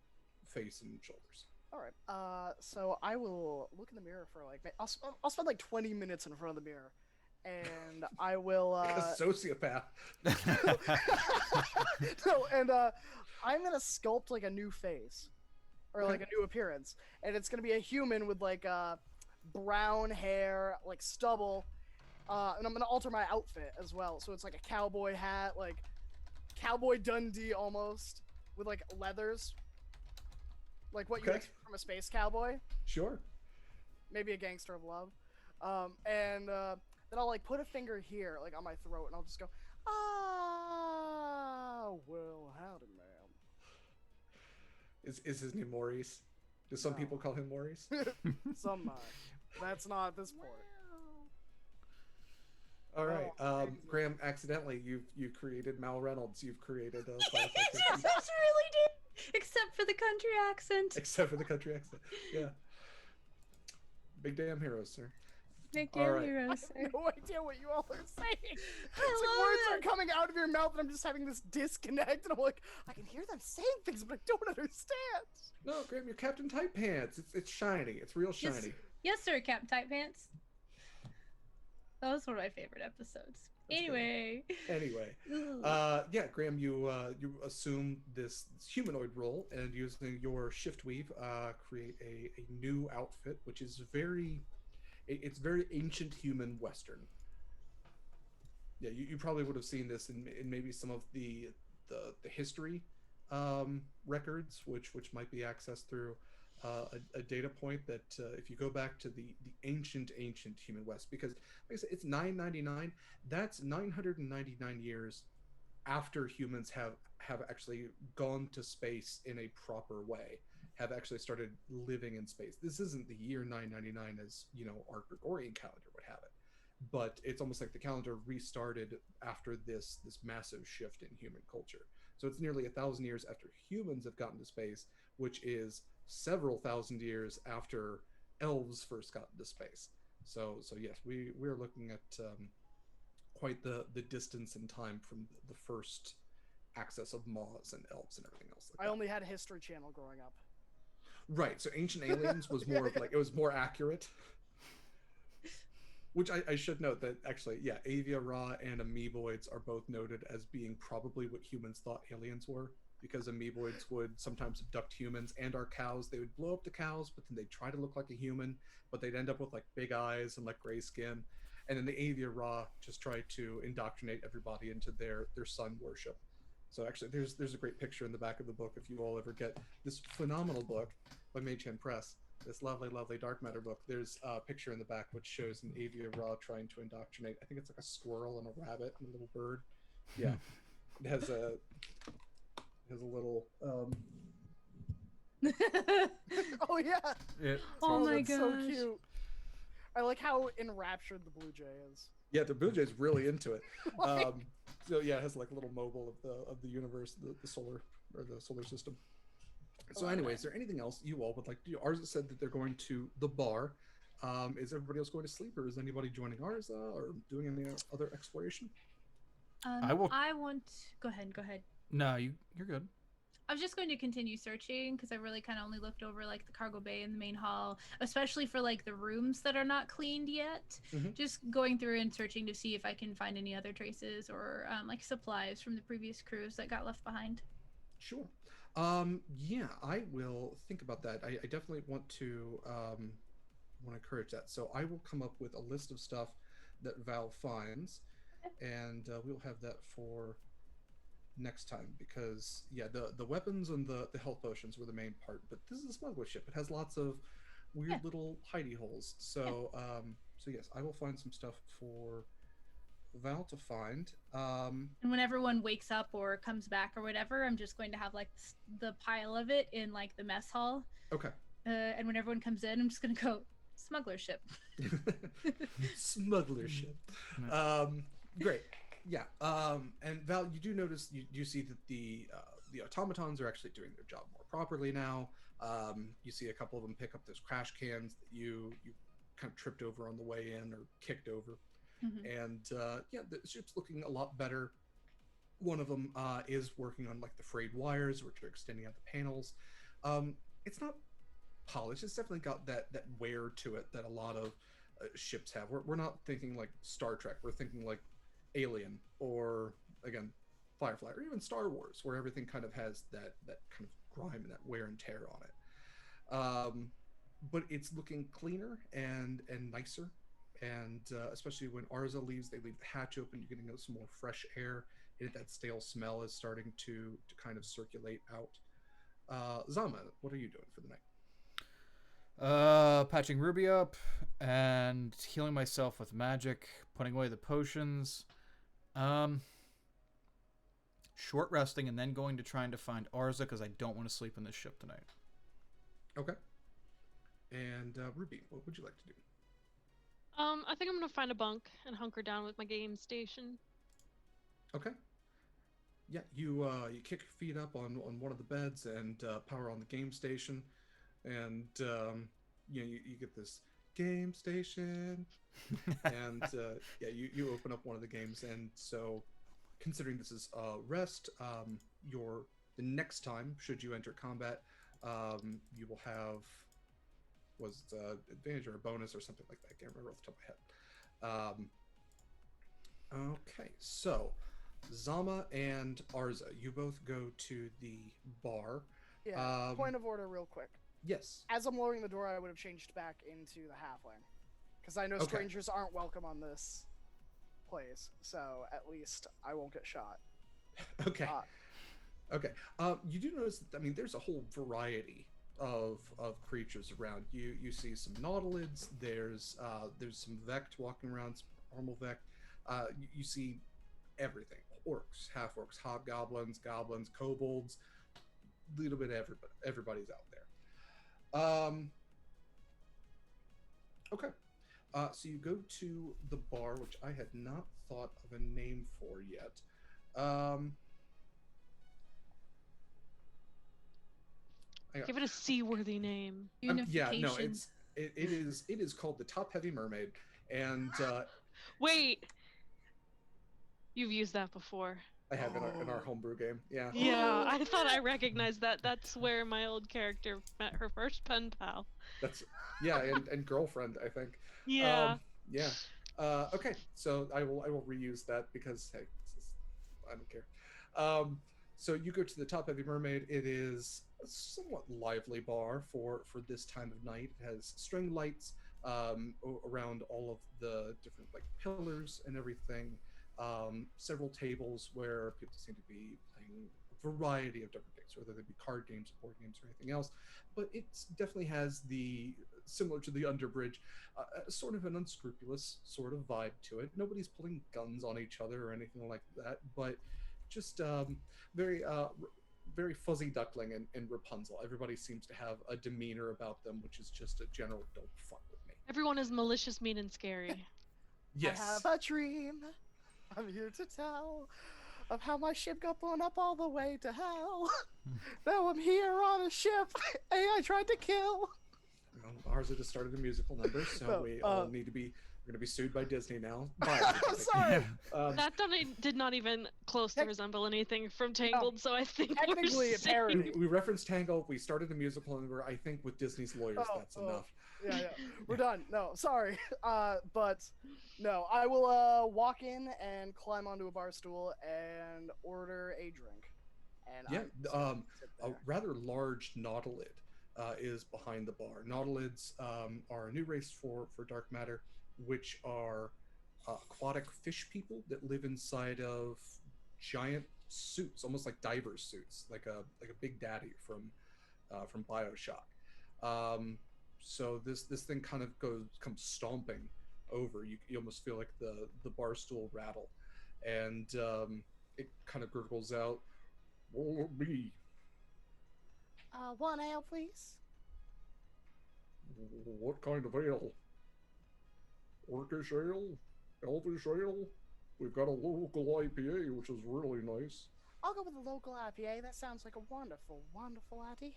face and shoulders. All right. So I will look in the mirror for like I'll spend like 20 minutes in front of the mirror, and I will Like a sociopath. No, and I'm gonna sculpt like a new face, or like a new appearance, and it's gonna be a human with like brown hair, like stubble, and I'm gonna alter my outfit as well. So it's like a cowboy hat, like Cowboy Dundee almost, with like leathers. Like what you expect from a space cowboy. Sure. Maybe a gangster of love. And then I'll like put a finger here, like on my throat, and I'll just go, well, howdy, ma'am. Is his name Maurice? Do some people call him Maurice? Some might. That's not at this point. All right, Graham. Accidentally, you've created Mal Reynolds. You've created a Yes, really did. Except for the country accent. Except for the country accent. Yeah. Big damn heroes, sir. Big damn heroes, sir. I have no idea what you all are saying. It's I like words are coming out of your mouth, and I'm just having this disconnect, and I'm like, I can hear them saying things, but I don't understand. No, Graham, you're Captain Tight Pants. It's shiny. It's real shiny. Yes, sir, Captain Tight Pants. That was one of my favorite episodes. Anyway, Graham, you assume this humanoid role, and using your shift weave, create a new outfit, which is very ancient human Western. Yeah, you probably would have seen this in maybe some of the history records, which might be accessed through a data point that if you go back to the ancient human West, because like I said, it's 999. That's 999 years after humans have actually gone to space in a proper way, have actually started living in space. This isn't the year 999 as our Gregorian calendar would have it, but it's almost like the calendar restarted after this massive shift in human culture. So it's nearly 1,000 years after humans have gotten to space, which is several thousand years after elves first got into space. So yes, we're looking at quite the distance in time from the first access of Maws and elves and everything else like I that. only had History Channel growing up. Right. So Ancient Aliens was more of like, it was more accurate. Which I should note that actually, yeah, Avia Ra and amoeboids are both noted as being probably what humans thought aliens were, because amoeboids would sometimes abduct humans and our cows. They would blow up the cows, but then they'd try to look like a human, but they'd end up with like big eyes and like gray skin. And then the Avia Ra just tried to indoctrinate everybody into their sun worship. So actually, there's a great picture in the back of the book if you all ever get this phenomenal book by Mage Press, this lovely dark matter book. There's a picture in the back which shows an Avia Raw trying to indoctrinate. I think it's like a squirrel and a rabbit and a little bird. Yeah, it has a little. Oh yeah. Oh my that's so gosh. cute. I like how enraptured the blue jay is. Yeah, the Blue Jay's really into it. Like- So yeah, it has like a little mobile of the universe, the solar or the solar system. So anyway, is there anything else you all would like to do? Arza said that they're going to the bar. Is everybody else going to sleep, or is anybody joining Arza or doing any other exploration? I will- I want. Go ahead. Go ahead. No, you're good. I was just going to continue searching because I really kind of only looked over like the cargo bay and the main hall, especially for like the rooms that are not cleaned yet. Mhm. Just going through and searching to see if I can find any other traces or like supplies from the previous crews that got left behind. Sure. Yeah, I will think about that. I definitely want to encourage that. So I will come up with a list of stuff that Val finds, and we'll have that for next time, because yeah, the weapons and the health potions were the main part, but this is a smuggler ship. It has lots of weird little hidey holes. So so yes, I will find some stuff for Val to find. And when everyone wakes up or comes back or whatever, I'm just going to have like the pile of it in like the mess hall. Okay. And when everyone comes in, I'm just going to go smuggler ship. Smuggler ship. Great. Yeah. And Val, you do notice, you see that the automatons are actually doing their job more properly now. You see a couple of them pick up those crash cans that you kind of tripped over on the way in or kicked over. Mm-hmm. And yeah, the ship's looking a lot better. One of them is working on like the frayed wires, which are extending out the panels. It's not polished. It's definitely got that wear to it that a lot of ships have. We're not thinking like Star Trek. We're thinking like Alien, or again Firefly, or even Star Wars, where everything kind of has that kind of grime and that wear and tear on it. But it's looking cleaner and nicer. And especially when Arza leaves, they leave the hatch open. You're getting some more fresh air, and that stale smell is starting to kind of circulate out. Zama, what are you doing for the night? Patching Ruby up and healing myself with magic, putting away the potions. Short resting and then going to trying to find Arza, because I don't want to sleep in this ship tonight. Okay. And Ruby, what would you like to do? I think I'm gonna find a bunk and hunker down with my game station. Okay. Yeah, you kick your feet up on one of the beds and power on the game station, and you get this game station, and yeah, you open up one of the games, and so considering this is rest, the next time should you enter combat, you will have advantage or a bonus or something like that. I can't remember off the top of my head. Okay, so Zama and Arza, you both go to the bar. Yeah. Point of order, real quick. Yes. As I'm lowering the door, I would have changed back into the halfling, because I know Okay. strangers aren't welcome on this place. So at least I won't get shot. Okay. Okay. You do notice that, I mean, there's a whole variety of creatures around. You see some nautilids. There's some vect walking around, some normal vect. You see everything: orcs, half orcs, hobgoblins, goblins, kobolds. Little bit of everybody's out there. Okay. So you go to the bar, which I had not thought of a name for yet. Um, Give it a seaworthy name. yeah, no, Unification. it is called the Top Heavy Mermaid, and Wait, you've used that before. I have in our homebrew game. Yeah. Yeah, I thought I recognized that. That's where my old character met her first pen pal. That's yeah, and girlfriend, I think. Yeah. Yeah. Okay, so I will reuse that because hey, I don't care. So you go to the Top Heavy Mermaid. It is a somewhat lively bar for this time of night. It has string lights around all of the different like pillars and everything. Several tables where people seem to be playing a variety of different things, whether they be card games, board games, or anything else. But it definitely has the similar to the Underbridge, sort of an unscrupulous sort of vibe to it. Nobody's pulling guns on each other or anything like that, but just very very fuzzy duckling and Rapunzel. Everybody seems to have a demeanor about them, which is just a general "don't fuck with me." Everyone is malicious, mean, and scary. Yes. I have a dream. I'm here to tell of how my ship got blown up all the way to hell. Now I'm here on a ship AI tried to kill. Well, ours just started a musical number, so No, we all need to be. We're going to be sued by Disney now. Bye. I'm sorry. That did not even close to Tec- resemble anything from Tangled, so I think Technically we're a safe. parody. We referenced Tangle. We started a musical number. I think with Disney's lawyers, that's enough. Yeah, we're done. No, sorry. But no, I will walk in and climb onto a bar stool and order a drink. And Yeah, I'm just gonna sit a there. rather large nautilid is behind the bar. Nautilids are a new race for dark matter, which are aquatic fish people that live inside of giant suits, almost like divers suits, like a Big Daddy from Bioshock. Um, so this thing kind of comes stomping over. You almost feel like the bar stool rattle, and it kind of gurgles out, "Will it be? 1 ale, please. What kind of ale? Orcish ale? Elvish ale? We've got a local IPA, which is really nice." I'll go with the local IPA. That sounds like a wonderful, wonderful idea.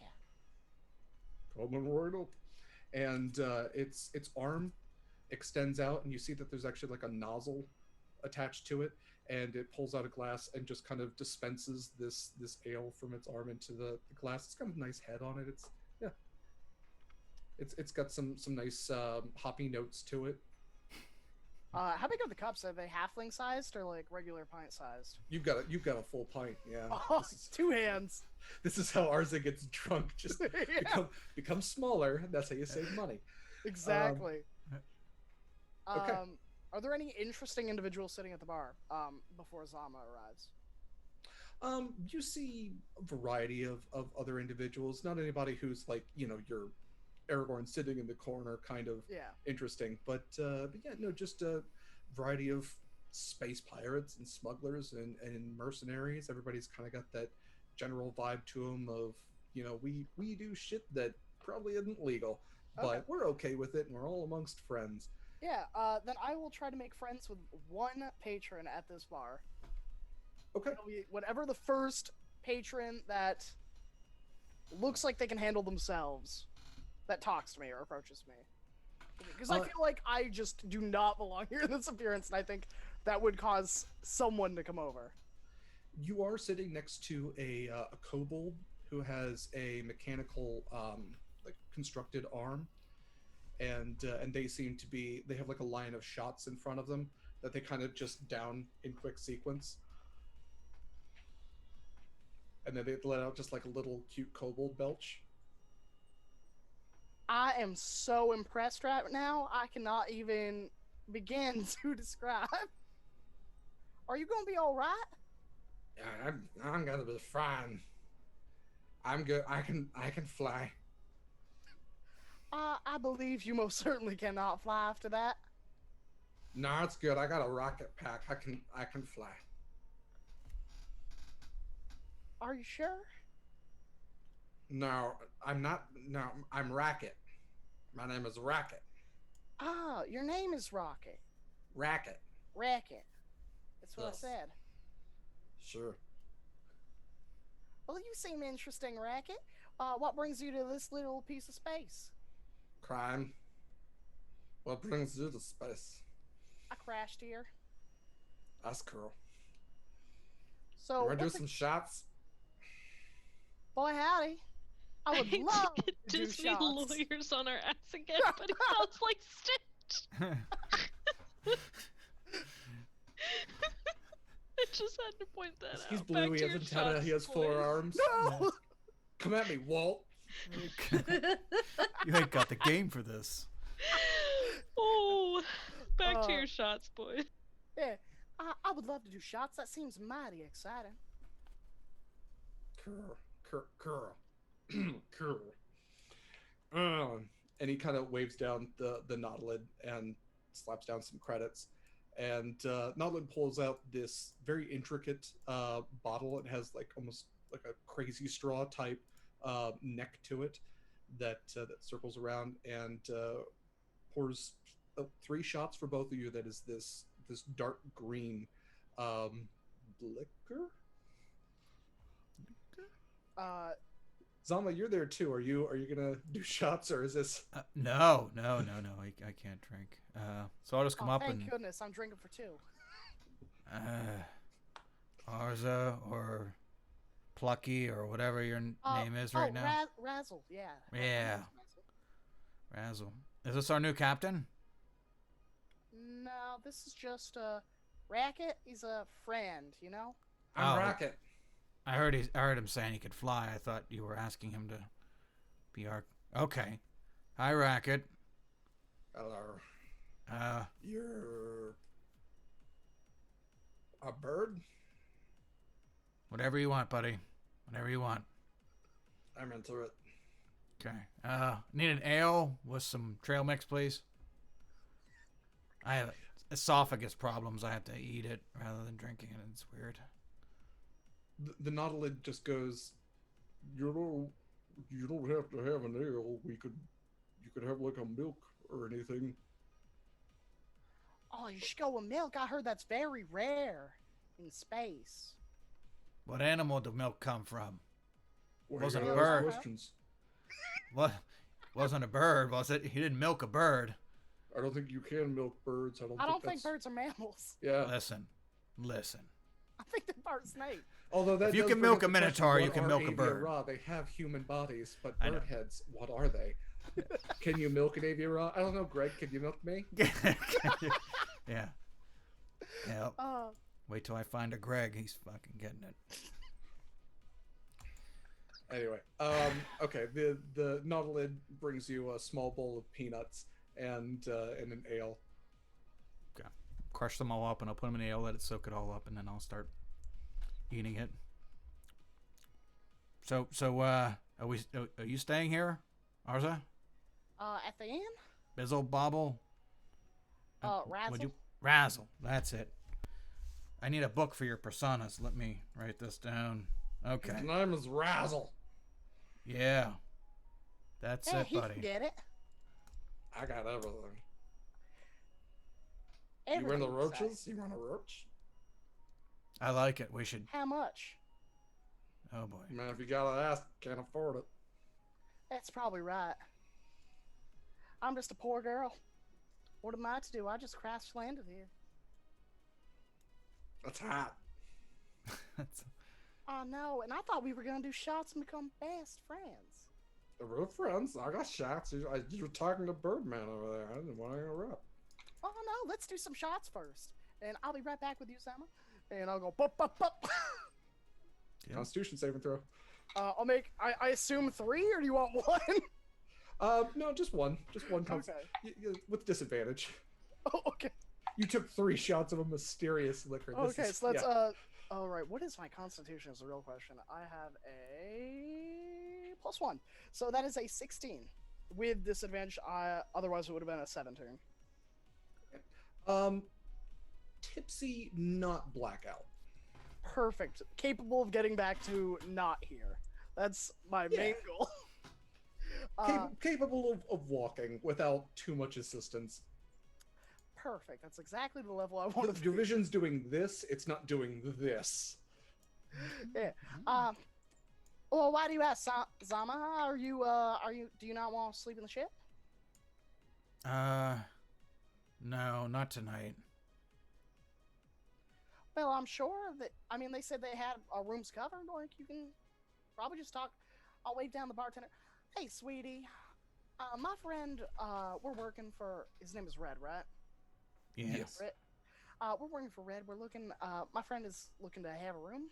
Coming right up. And its arm extends out, and you see that there's actually like a nozzle attached to it, and it pulls out a glass and just kind of dispenses this ale from its arm into the glass. It's got a nice head on it. It's got some nice hoppy notes to it. How big are the cups? Are they halfling sized or like regular pint sized? You've got a full pint, yeah. Oh, 2 hands. This is how Arza gets drunk. Just Yeah, become smaller. That's how you save money. exactly. Okay. Are there any interesting individuals sitting at the bar before Zama arrives? You see a variety of other individuals. Not anybody who's like your Aragorn sitting in the corner, kind of Yeah. interesting. But yeah, no, just a variety of space pirates and smugglers and mercenaries. Everybody's kind of got that general vibe to them of we do shit that probably isn't legal, but Okay. we're okay with it, and we're all amongst friends. Yeah, then I will try to make friends with one patron at this bar. Okay. It'll be whatever the first patron that looks like they can handle themselves that talks to me or approaches me. Because I feel like I just do not belong here in this appearance, and I think that would cause someone to come over. You are sitting next to a kobold who has a mechanical like constructed arm, and they seem to be, they have like a line of shots in front of them that they kind of just down in quick sequence, and then they let out just like a little cute kobold belch. I am so impressed right now, I cannot even begin to describe. Are you gonna be alright? Yeah, I'm gonna be fine. I'm good. I can fly. I believe you most certainly cannot fly after that. Nah, it's good. I got a rocket pack. I can fly. Are you sure? No, I'm not. No, I'm Racket. My name is Racket. Ah, your name is Rocket. Racket. Racket. That's what Yes. I said. Sure. Well, you seem interesting, Racket. What brings you to this little piece of space? Crime. What brings you to space? I crashed here. That's cool. So, You wanna do what's some shots? boy, howdy. I would hate love to get to do Disney shots. lawyers on our ass again, but he sounds like Stitch. I just had to point that out. He's Back blue. to He has your antenna. shots, He has boys. 4 arms. No! Come at me, Walt. You ain't got the game for this. Oh, back to Uh, your shots, boys. Yeah, I would love to do shots. That seems mighty exciting. Curl. And he kind of waves down the Nautilid and slaps down some credits. And Nautilid pulls out this very intricate bottle. It has like almost like a crazy straw type neck to it that circles around and pours 3 shots for both of you. That is this dark green liquor. Zama, you're there too. Are you gonna do shots, or is this? No. I can't drink. So I'll just come up thank and goodness, I'm drinking for 2. Arza or Plucky or whatever your name is right now. Razzle, yeah. Yeah. Razzle. Is this our new captain? No, this is just Racket. He's a friend, you know. I'm Oh. Rocket. I heard him saying he could fly. I thought you were asking him to be our. Okay. Hi, Racket. Hello. You're a bird? Whatever you want, buddy. Whatever you want. I'm into it. Okay. Need an ale with some trail mix, please. I have esophagus problems. I have to eat it rather than drinking it. It's weird. The Nautilid just goes, you don't have to have an ale. You could have like a milk or anything. Oh, you should go with milk. I heard that's very rare in space. What animal did milk come from? Why Wasn't you a gotta ask bird. questions? What? Wasn't a bird, was it? He didn't milk a bird. I don't think you can milk birds. I don't think that's... birds are mammals. Yeah. Listen. I think they're bird snake. Although that If you does can bring milk up a the question, minotaur, you what can are milk a avia bird. raw? They have human bodies, but I know. bird heads, what are they? Can you milk an avia raw? I don't know, Greg. Can you milk me? Yeah. Yeah. Wait till I find a Greg. He's fucking getting it. Anyway, okay. The Nautilid brings you a small bowl of peanuts and an ale. Okay. Crush them all up, and I'll put them in the ale, let it soak it all up, and then I'll start eating it. So, are you staying here, Arza? At the inn? Bizzle, Bobble? Razzle. Razzle, that's it. I need a book for your personas. Let me write this down. Okay. His name is Razzle. Yeah. That's Yeah, it, he buddy. can get it. I got everything. You Everything want the you roaches? say. You want a roach? I like it. We should. How much? Oh boy. Man, if you gotta ask, can't afford it. That's probably right. I'm just a poor girl. What am I to do? I just crash landed here. That's hot. That's... Oh no, and I thought we were gonna do shots and become best friends. We're friends. I got shots. You were talking to Birdman over there. I didn't want to interrupt. Oh no, let's do some shots first. And I'll be right back with you, Sama. And I'll go pop pop pop. Yeah. Constitution saving throw. I'll make I assume 3 or do you want 1? No, just one. Just one. Okay. With disadvantage. Oh, okay. You took 3 shots of a mysterious liquor. Okay, so let's all right, what is my constitution is the real question. I have a +1. So that is a 16. with disadvantage. Otherwise, it would have been a 7 turn. Tipsy, not blackout. Perfect. Capable of getting back to not here. That's my main goal. Capable of walking without too much assistance. Perfect. That's exactly the level I want to Your vision's doing this, it's not doing this. Yeah. Well, why do you ask, Zama? Do you not want to sleep in the ship? No, not tonight. Well, I'm sure that, they said they had our rooms covered. Like, you can probably just talk. I'll wave down the bartender. Hey, sweetie. My friend, we're working for, his name is Red, right? Yes. Red. We're working for Red. We're looking, my friend is looking to have a room.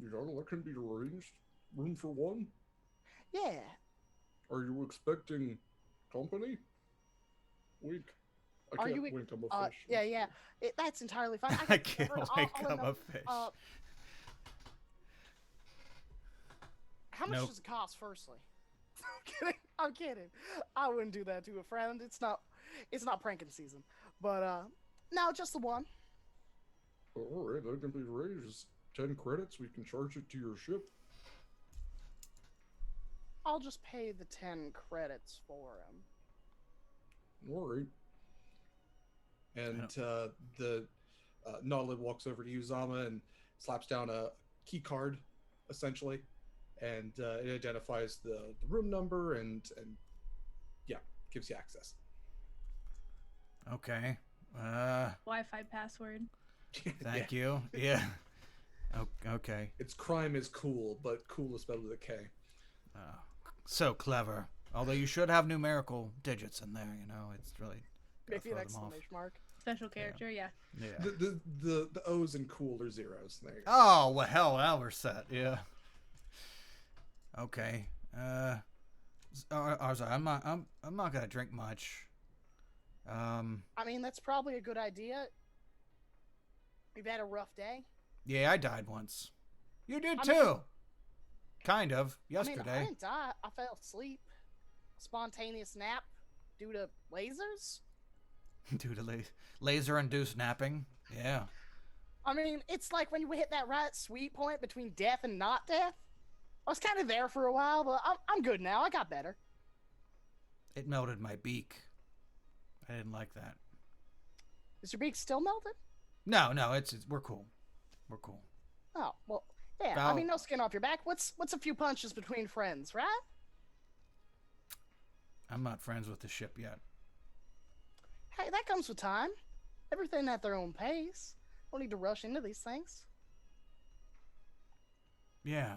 You know, that can be arranged. Room for one? Yeah. Are you expecting company? Wink. I can't wink, I'm a fish. Yeah. That's entirely fine. I can't wink, I'm a fish. How much does it cost, firstly? I'm kidding. I wouldn't do that to a friend. It's not pranking season. But, no, just the one. Alright, that can be raised. 10 credits, we can charge it to your ship. I'll just pay the 10 credits for him. Alright. And the Nautilid walks over to you, Zama, and slaps down a key card, essentially. And it identifies the room number and yeah, gives you access. Okay. Wi-Fi password. Thank you. Yeah. Okay. It's crime is cool, but cool is spelled with a K. So clever. Although you should have numerical digits in there, you know, it's really maybe an exclamation mark. Special character, yeah. The O's in cool are zeros. There you go. Oh well, hell, now we're set. Yeah. Okay. Arza, I'm not gonna drink much. That's probably a good idea. We've had a rough day. Yeah, I died once. You did too. Kind of. Yesterday. I didn't die. I fell asleep. Spontaneous nap due to lasers. Due to laser-induced napping. Yeah. It's like when you hit that right sweet point between death and not death. I was kind of there for a while, but I'm good now. I got better. It melted my beak. I didn't like that. Is your beak still melted? No, it's we're cool. We're cool. Oh, well, yeah. No skin off your back. What's a few punches between friends, right? I'm not friends with the ship yet. Hey, that comes with time. Everything at their own pace. Don't need to rush into these things. Yeah.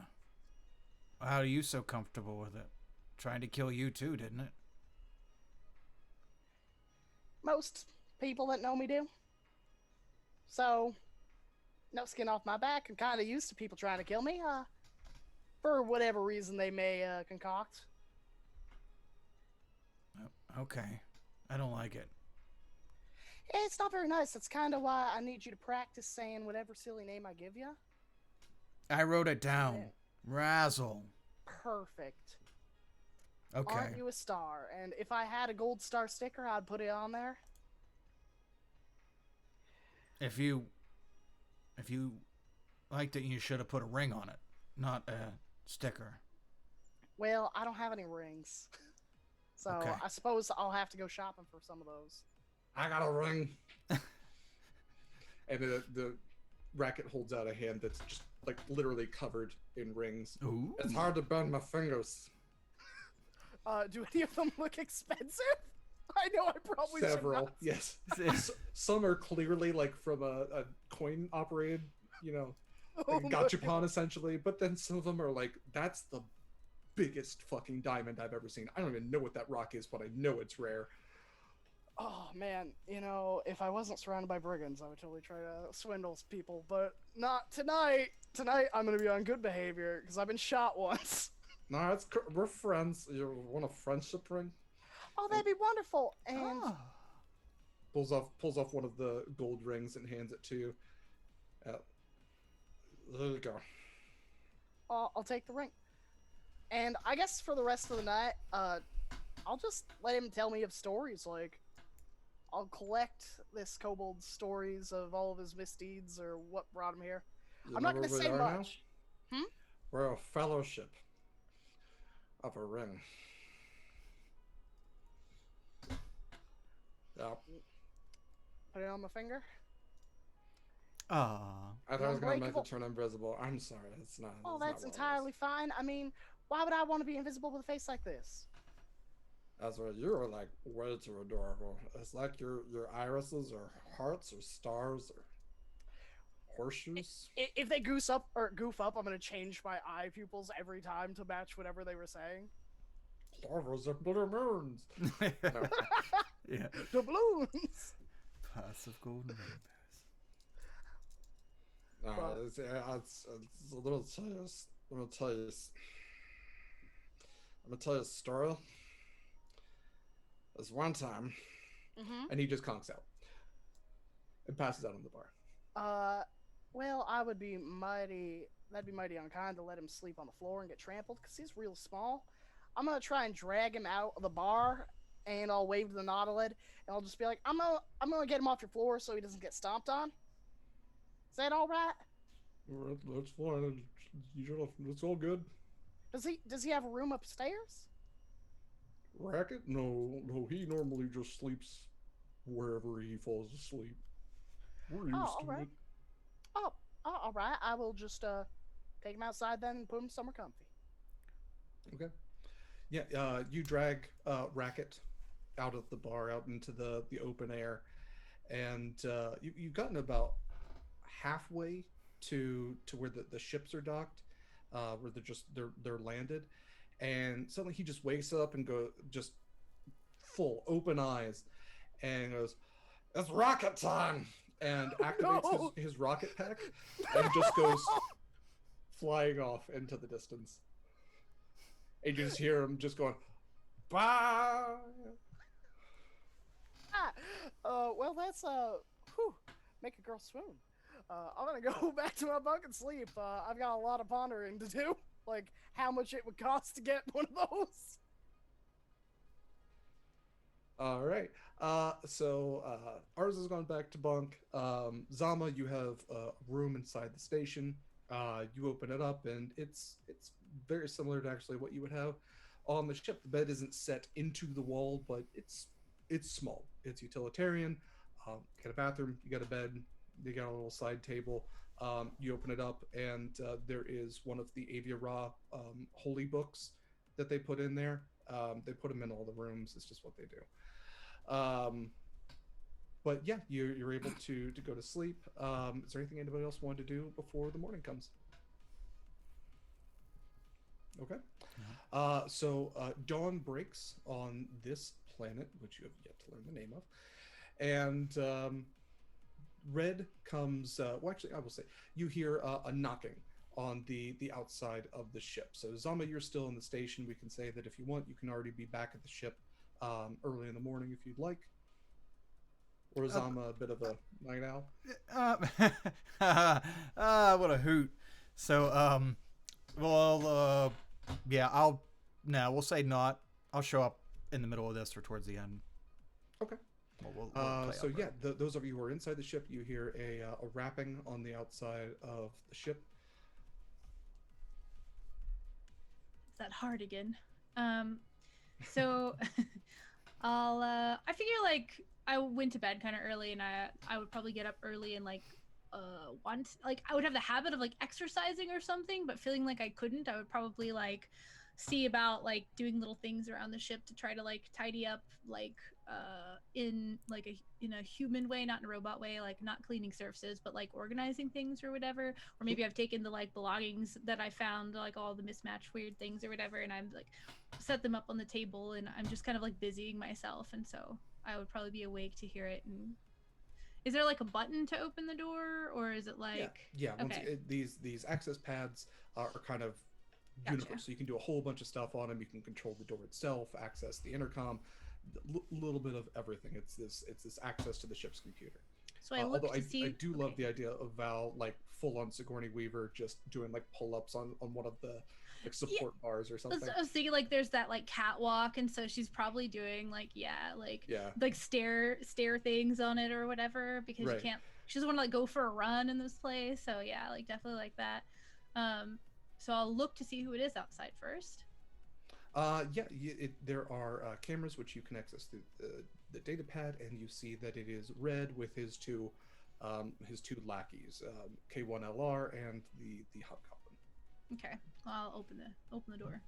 How are you so comfortable with it? Trying to kill you too, didn't it? Most people that know me do. So, no skin off my back. I'm kind of used to people trying to kill me, for whatever reason they may concoct. Okay. I don't like it. It's not very nice. That's kind of why I need you to practice saying whatever silly name I give you. I wrote it down. Yeah. Razzle. Perfect. Okay. Aren't you a star? And if I had a gold star sticker, I'd put it on there. If you liked it, you should have put a ring on it, not a sticker. Well, I don't have any rings. So okay. I suppose I'll have to go shopping for some of those. I got a ring. And the racket holds out a hand that's just like literally covered in rings. Ooh. It's hard to bend my fingers. Do any of them look expensive? I know I probably several. Yes. Some are clearly like from a coin operated, like gachapon essentially. But then some of them are like, that's the biggest fucking diamond I've ever seen. I don't even know what that rock is, but I know it's rare. Oh man, if I wasn't surrounded by brigands, I would totally try to swindle people, but not tonight. Tonight I'm gonna be on good behavior because I've been shot once. No, we're friends. You want a friendship ring? Oh, that'd be wonderful. And pulls off one of the gold rings and hands it to you. There you go. I'll take the ring. And I guess for the rest of the night, I'll just let him tell me of stories. Like, I'll collect this kobold's stories of all of his misdeeds or what brought him here. You I'm know not going where to we say are now? much. Hmm? We're a fellowship of a ring. Yeah. Put it on my finger. Ah. I thought I was gonna make Unbreakable. it turn invisible. I'm sorry, it's not. Oh, It's that's not what it entirely fine. I mean, why would I want to be invisible with a face like this? is. That's right. You're like way too adorable. It's like your irises are hearts or stars or horseshoes. If they goof up, I'm gonna change my eye pupils every time to match whatever they were saying. Stars are blue moons. No. Yeah. Doubloons. Paths of golden rainbows. No, But- it's a little serious. I'm gonna tell you. I'm gonna tell you a story. There's one time, Mm-hmm. and he just conks out and passes out on the bar. Well, that'd be mighty unkind to let him sleep on the floor and get trampled, because he's real small. I'm gonna try and drag him out of the bar, and I'll wave to the Nautilid, and I'll just be like, I'm gonna get him off your floor so he doesn't get stomped on. Is that all right? That's fine. It's all good. Does he have a room upstairs? Racket? No. He normally just sleeps wherever he falls asleep. We're used all to right. it. Oh, all right. I will just take him outside then and put him somewhere comfy. Okay. Yeah. You drag Racket out of the bar, out into the open air, and you've gotten about halfway to where the ships are docked, where they're landed, and suddenly he just wakes up and just full open eyes, and goes, "It's rocket time!" and activates No. his rocket pack, and just goes flying off into the distance. And you just hear him just going, "Bye." Well, that's make a girl swoon. I'm gonna go back to my bunk and sleep. I've got a lot of pondering to do, like how much it would cost to get one of those. All right. So ours has gone back to bunk. Zama, you have a room inside the station. You open it up, and it's very similar to actually what you would have on the ship. The bed isn't set into the wall, but it's small. It's utilitarian. You got a bathroom. You got a bed. You got a little side table. You open it up, and there is one of the Avia Ra holy books that they put in there. They put them in all the rooms. It's just what they do. But yeah, you're able to go to sleep. Is there anything anybody else wanted to do before the morning comes? Okay. So dawn breaks on this planet, which you have yet to learn the name of, and Red comes. Well, actually, I will say you hear a knocking on the outside of the ship. So Zama, you're still in the station. We can say that if you want, you can already be back at the ship early in the morning if you'd like. Or is Zama a bit of a night owl? What a hoot. So, yeah, we'll say not. I'll show up in the middle of this or towards the end. Okay. We'll play So out yeah, road. those of you who are inside the ship, you hear a rapping on the outside of the ship. Is that hard again? So I figure like I went to bed kind of early, and I would probably get up early and like I would have the habit of like exercising or something, but feeling like I couldn't. I would probably like see about like doing little things around the ship to try to like tidy up like in a human way, not in a robot way, like not cleaning surfaces but like organizing things or whatever. Or maybe I've taken the like belongings that I found, like all the mismatched weird things or whatever, and I'm like set them up on the table, and I'm just kind of like busying myself, and so I would probably be awake to hear it. And is there like a button to open the door, or is it like yeah once okay. these access pads are kind of Gotcha. universal, so you can do a whole bunch of stuff on them. You can control the door itself, access the intercom, little bit of everything. It's this access to the ship's computer. So I look Although to see. I do love the idea of Val like full on Sigourney Weaver just doing like pull-ups on one of the like support bars or something. I was thinking like there's that like catwalk, and so she's probably doing like like stair things on it or whatever, because Right. you can't. She doesn't want to like go for a run in this place. So yeah, like definitely like that. So I'll look to see who it is outside first. There are cameras which you can access through the data pad, and you see that it is Red with his two lackeys, K1LR and the hobgoblin. Okay, well, I'll open the door.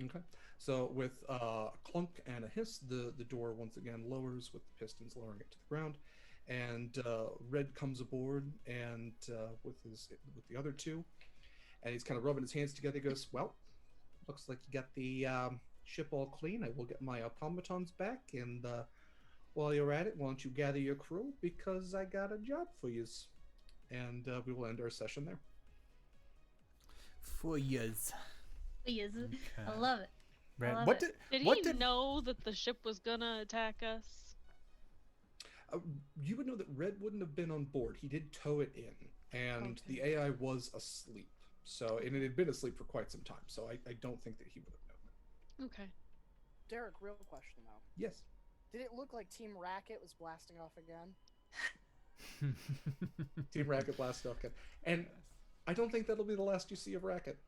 Okay, so with a clunk and a hiss, the door once again lowers with the pistons lowering it to the ground, and Red comes aboard and with the other two, and he's kind of rubbing his hands together. He goes, "Well, looks like you got the ship all clean. I will get my automatons back, and while you're at it, why don't you gather your crew, because I got a job for yous." And we will end our session there. For years. Yes, Okay. I love it. Red, love what it. did Did he know that the ship was gonna attack us? You would know that Red wouldn't have been on board. He did tow it in, and the AI was asleep. So, and it had been asleep for quite some time. So I don't think that he would have known it. Okay. Derek, real question though. Yes. Did it look like Team Racket was blasting off again? Team Racket blast off again. And I don't think that'll be the last you see of Racket.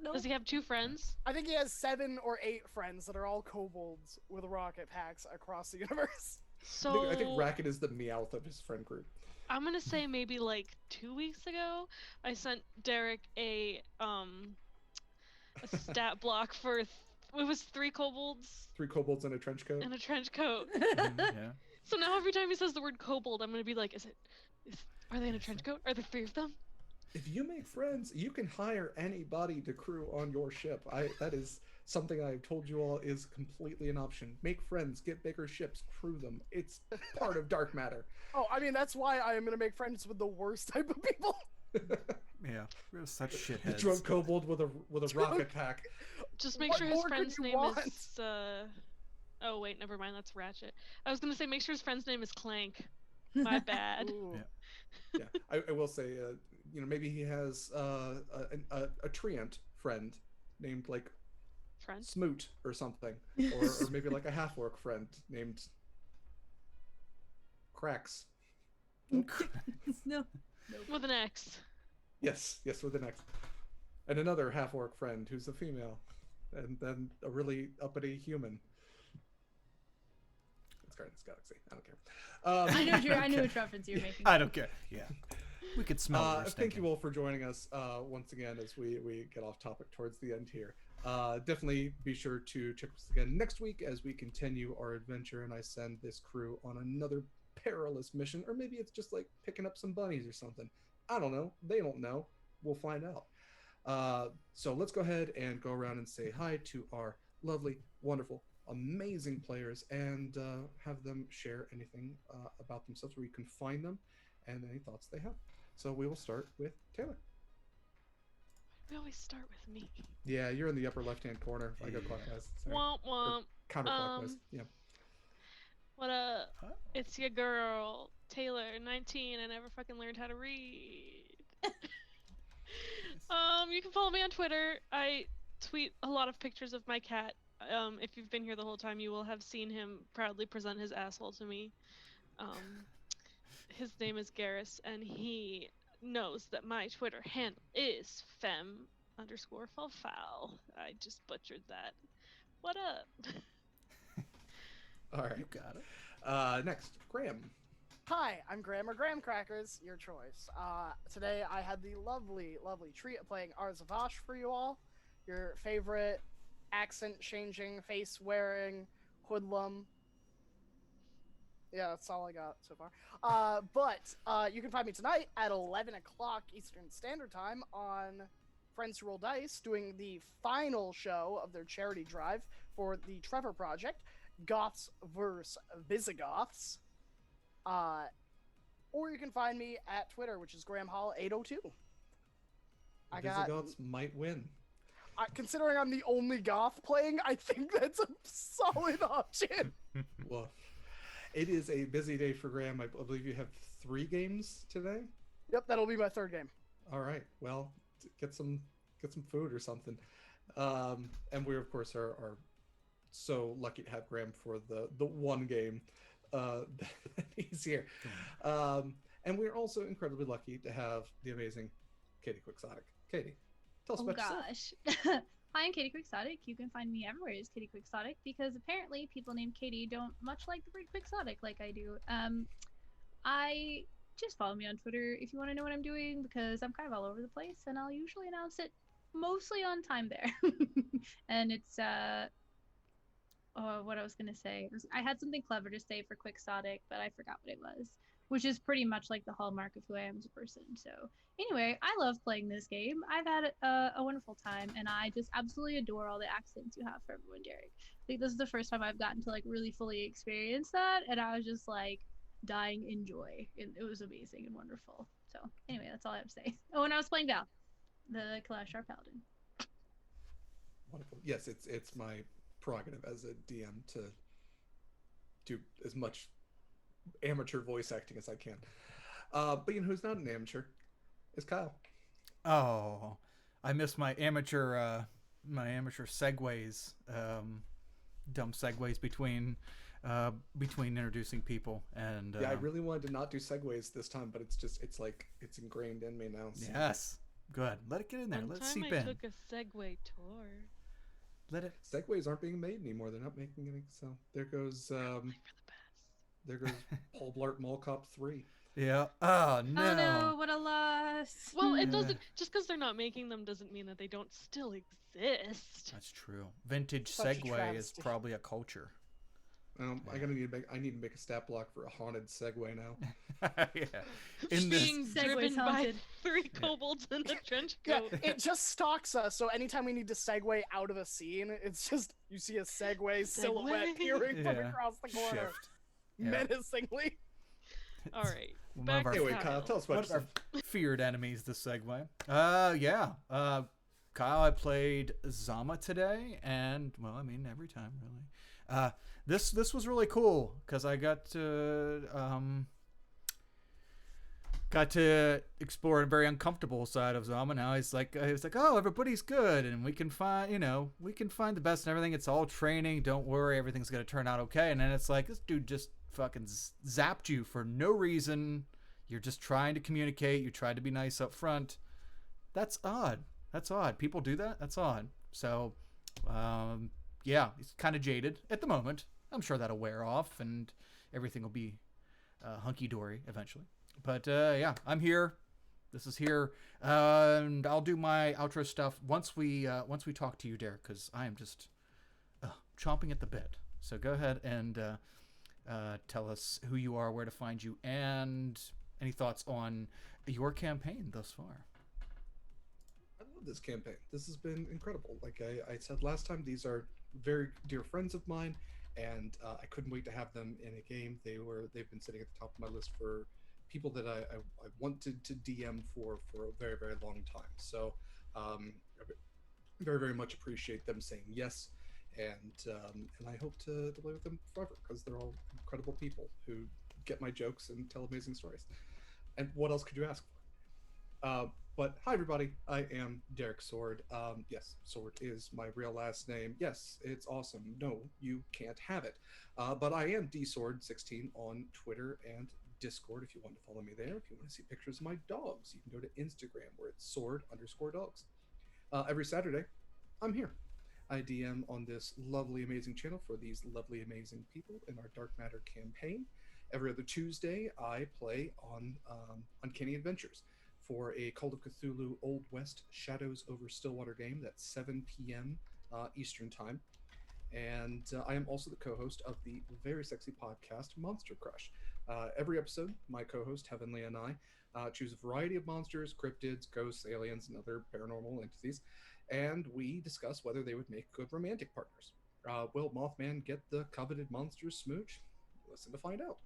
No. Does he have 2 friends? I think he has 7 or 8 friends that are all kobolds with rocket packs across the universe. So I think Racket is the Meowth of his friend group. I'm gonna say maybe like 2 weeks ago, I sent Derek a stat block for it was 3 kobolds 3 kobolds in a trench coat. and a trench coat. Yeah. So now every time he says the word kobold, I'm gonna be like, are they in a trench coat? Are there 3 of them? If you make friends, you can hire anybody to crew on your ship. That is something I've told you all is completely an option. Make friends, get bigger ships, crew them. It's part of dark matter. Oh, I mean, that's why I am going to make friends with the worst type of people. Yeah. We're such The shitheads. drunk kobold with a rocket pack. Just make What sure his more could friend's you name want? is oh wait, never mind, that's Ratchet. I was gonna say make sure his friend's name is Clank. My bad. Ooh. Yeah. Yeah, I will say, maybe he has a treant friend named like Friend. Smoot or something, or maybe like a half-orc friend named Cracks. No. With an X. Yes, with an X. And another half-orc friend who's a female, and then a really uppity human. It's Guardians of the Galaxy. I don't care. I know which reference you're making. I don't care. Yeah. We could smell what you're Thank thinking. you all for joining us once again as we get off topic towards the end here. Definitely be sure to check us again next week as we continue our adventure and I send this crew on another perilous mission, or maybe it's just like picking up some bunnies or something. I don't know. They don't know. We'll find out. So let's go ahead and go around and say hi to our lovely, wonderful, amazing players and have them share anything about themselves where you can find them and any thoughts they have. So we will start with Taylor. We always start with me. Yeah, you're in the upper left-hand corner. I go clockwise. Sorry. Womp womp. Counterclockwise. Yeah. What up? Huh? It's your girl, Taylor, 19. I never fucking learned how to read. You can follow me on Twitter. I tweet a lot of pictures of my cat. If you've been here the whole time, you will have seen him proudly present his asshole to me. His name is Garrus, and he knows that my Twitter handle is fem_falfowl. I just butchered that. What up? All right. You got it. Next, Graham. Hi, I'm Graham or Graham Crackers, your choice. Today I had the lovely treat of playing Arzavash for you all, your favorite accent-changing, face-wearing hoodlum. Yeah, that's all I got so far. But you can find me tonight at 11 o'clock Eastern Standard Time on Friends Who Roll Dice, doing the final show of their charity drive for the Trevor Project, Goths vs. Visigoths. Or you can find me at Twitter, which is Graham Hall 802. Visigoths might win. Considering I'm the only goth playing, I think that's a solid option. Well, it is a busy day for Graham. I believe you have 3 games today. Yep, that'll be my 3rd game. All right. Well, get some food or something. And we of course are so lucky to have Graham for the one game that he's here. And we're also incredibly lucky to have the amazing Katie Quixotic. Katie, tell us Oh about yourself. gosh. Hi, I'm Katie Quixotic. You can find me everywhere as Katie Quixotic because apparently people named Katie don't much like the word Quixotic like I do. I just follow me on Twitter if you want to know what I'm doing because I'm kind of all over the place and I'll usually announce it mostly on time there. And it's oh, what I was gonna say. I had something clever to say for Quixotic, but I forgot what it was, which is pretty much like the hallmark of who I am as a person. So anyway, I love playing this game. I've had a wonderful time, and I just absolutely adore all the accents you have for everyone, Derek. I think this is the first time I've gotten to like really fully experience that, and I was just like dying in joy. It was amazing and wonderful. So anyway, that's all I have to say. Oh, and I was playing Val, the Kalashtar Paladin. Wonderful. Yes, it's my prerogative as a DM to do as much amateur voice acting as I can. But you know who's not an amateur? Is Kyle. Oh, I miss my amateur segues, dumb segues between introducing people and Yeah, I really wanted to not do segues this time, but it's like it's ingrained in me now. So. yes, good. Let it get in there. One Let it time seep I in. took a Segway tour. Let it. Segways aren't being made anymore. They're not making any. So there goes Probably for the best. there goes Paul Blart Mall Cop 3. Yeah. Oh no. Oh no, what a loss. Well, it Yeah. doesn't. Just because they're not making them doesn't mean that they don't still exist. That's true. Vintage Such a Segway is travesty. probably a culture. I need to make a stat block for a haunted Segway now. Yeah. In this. Being Segway's driven by haunted. 3 kobolds in a trench Yeah, coat. it just stalks us. So anytime we need to segue out of a scene, it's just you see a Segway silhouette Segway. peering from Yeah. across the corner, Shift. Yeah. menacingly. All right. One Back of our, to Anyway, Kyle, tell us about one of our yourself. feared enemies, the Segway. Yeah. Kyle, I played Zama today, and well, I mean every time really. This was really cool because I got to explore a very uncomfortable side of Zama. Now he's like, oh, everybody's good, and we can find the best and everything. It's all training. Don't worry, everything's gonna turn out okay. And then it's like this dude just fucking zapped you for no reason. You're just trying to communicate. You tried to be nice up front. That's odd. That's odd. People do that. That's odd. So, yeah, he's kind of jaded at the moment. I'm sure that'll wear off and everything will be hunky dory eventually. But yeah, I'm here. This is here, and I'll do my outro stuff once we talk to you, Derek, because I am just chomping at the bit. So go ahead and tell us who you are, where to find you, and any thoughts on your campaign thus far. I love this campaign. This has been incredible. Like I said last time, these are very dear friends of mine, and I couldn't wait to have them in a game. They've been sitting at the top of my list for people that I wanted to DM for a very very long time. So I very very much appreciate them saying yes, and I hope to play with them forever because they're all incredible people who get my jokes and tell amazing stories. And what else could you ask for? But hi, everybody. I am Derek Sword. Yes, Sword is my real last name. Yes, it's awesome. No, you can't have it. But I am DSword16 on Twitter and Discord if you want to follow me there. If you want to see pictures of my dogs, you can go to Instagram where it's sword_dogs. Every Saturday, I'm here. I DM on this lovely, amazing channel for these lovely, amazing people in our Dark Matter campaign. Every other Tuesday, I play on Uncanny Adventures for a Call of Cthulhu Old West Shadows over Stillwater game. That's 7 p.m. Eastern Time. And I am also the co-host of the very sexy podcast Monster Crush. Every episode, my co-host Heavenly and I choose a variety of monsters, cryptids, ghosts, aliens, and other paranormal entities, and we discuss whether they would make good romantic partners. Will Mothman get the coveted monster smooch? Listen to find out.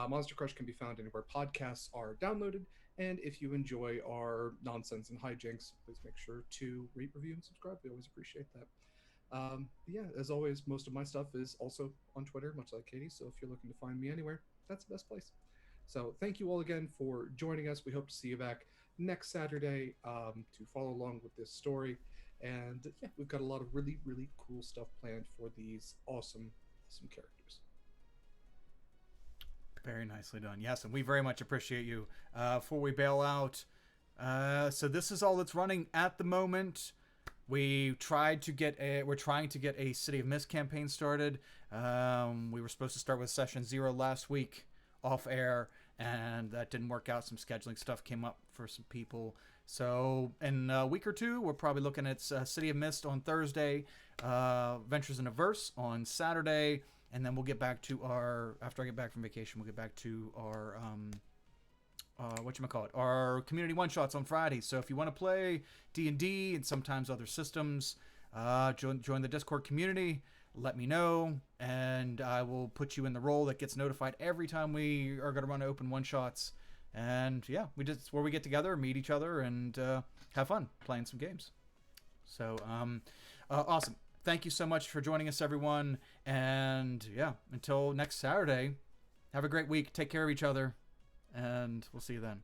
Monster Crush can be found anywhere podcasts are downloaded, and if you enjoy our nonsense and hijinks, please make sure to rate, review, and subscribe. We always appreciate that. Yeah, as always, most of my stuff is also on Twitter, much like Katie. So if you're looking to find me anywhere, that's the best place. So thank you all again for joining us. We hope to see you back next Saturday to follow along with this story. And yeah, we've got a lot of really, really cool stuff planned for these awesome, awesome characters. Very nicely done. Yes, and we very much appreciate you. Before we bail out, so this is all that's running at the moment. We're trying to get a City of Mist campaign started. We were supposed to start with session 0 last week off air, and that didn't work out. Some scheduling stuff came up for some people. So in a week or two, we're probably looking at City of Mist on Thursday, Ventures in a Verse on Saturday, and then we'll get back to after I get back from vacation, we'll get back to our our community one-shots on Friday. So if you want to play D&D and sometimes other systems, join the Discord community, let me know, and I will put you in the role that gets notified every time we are going to run open one-shots. And yeah, it's where we get together, meet each other, and have fun playing some games. So awesome. Thank you so much for joining us, everyone. And yeah, until next Saturday, have a great week. Take care of each other, and we'll see you then.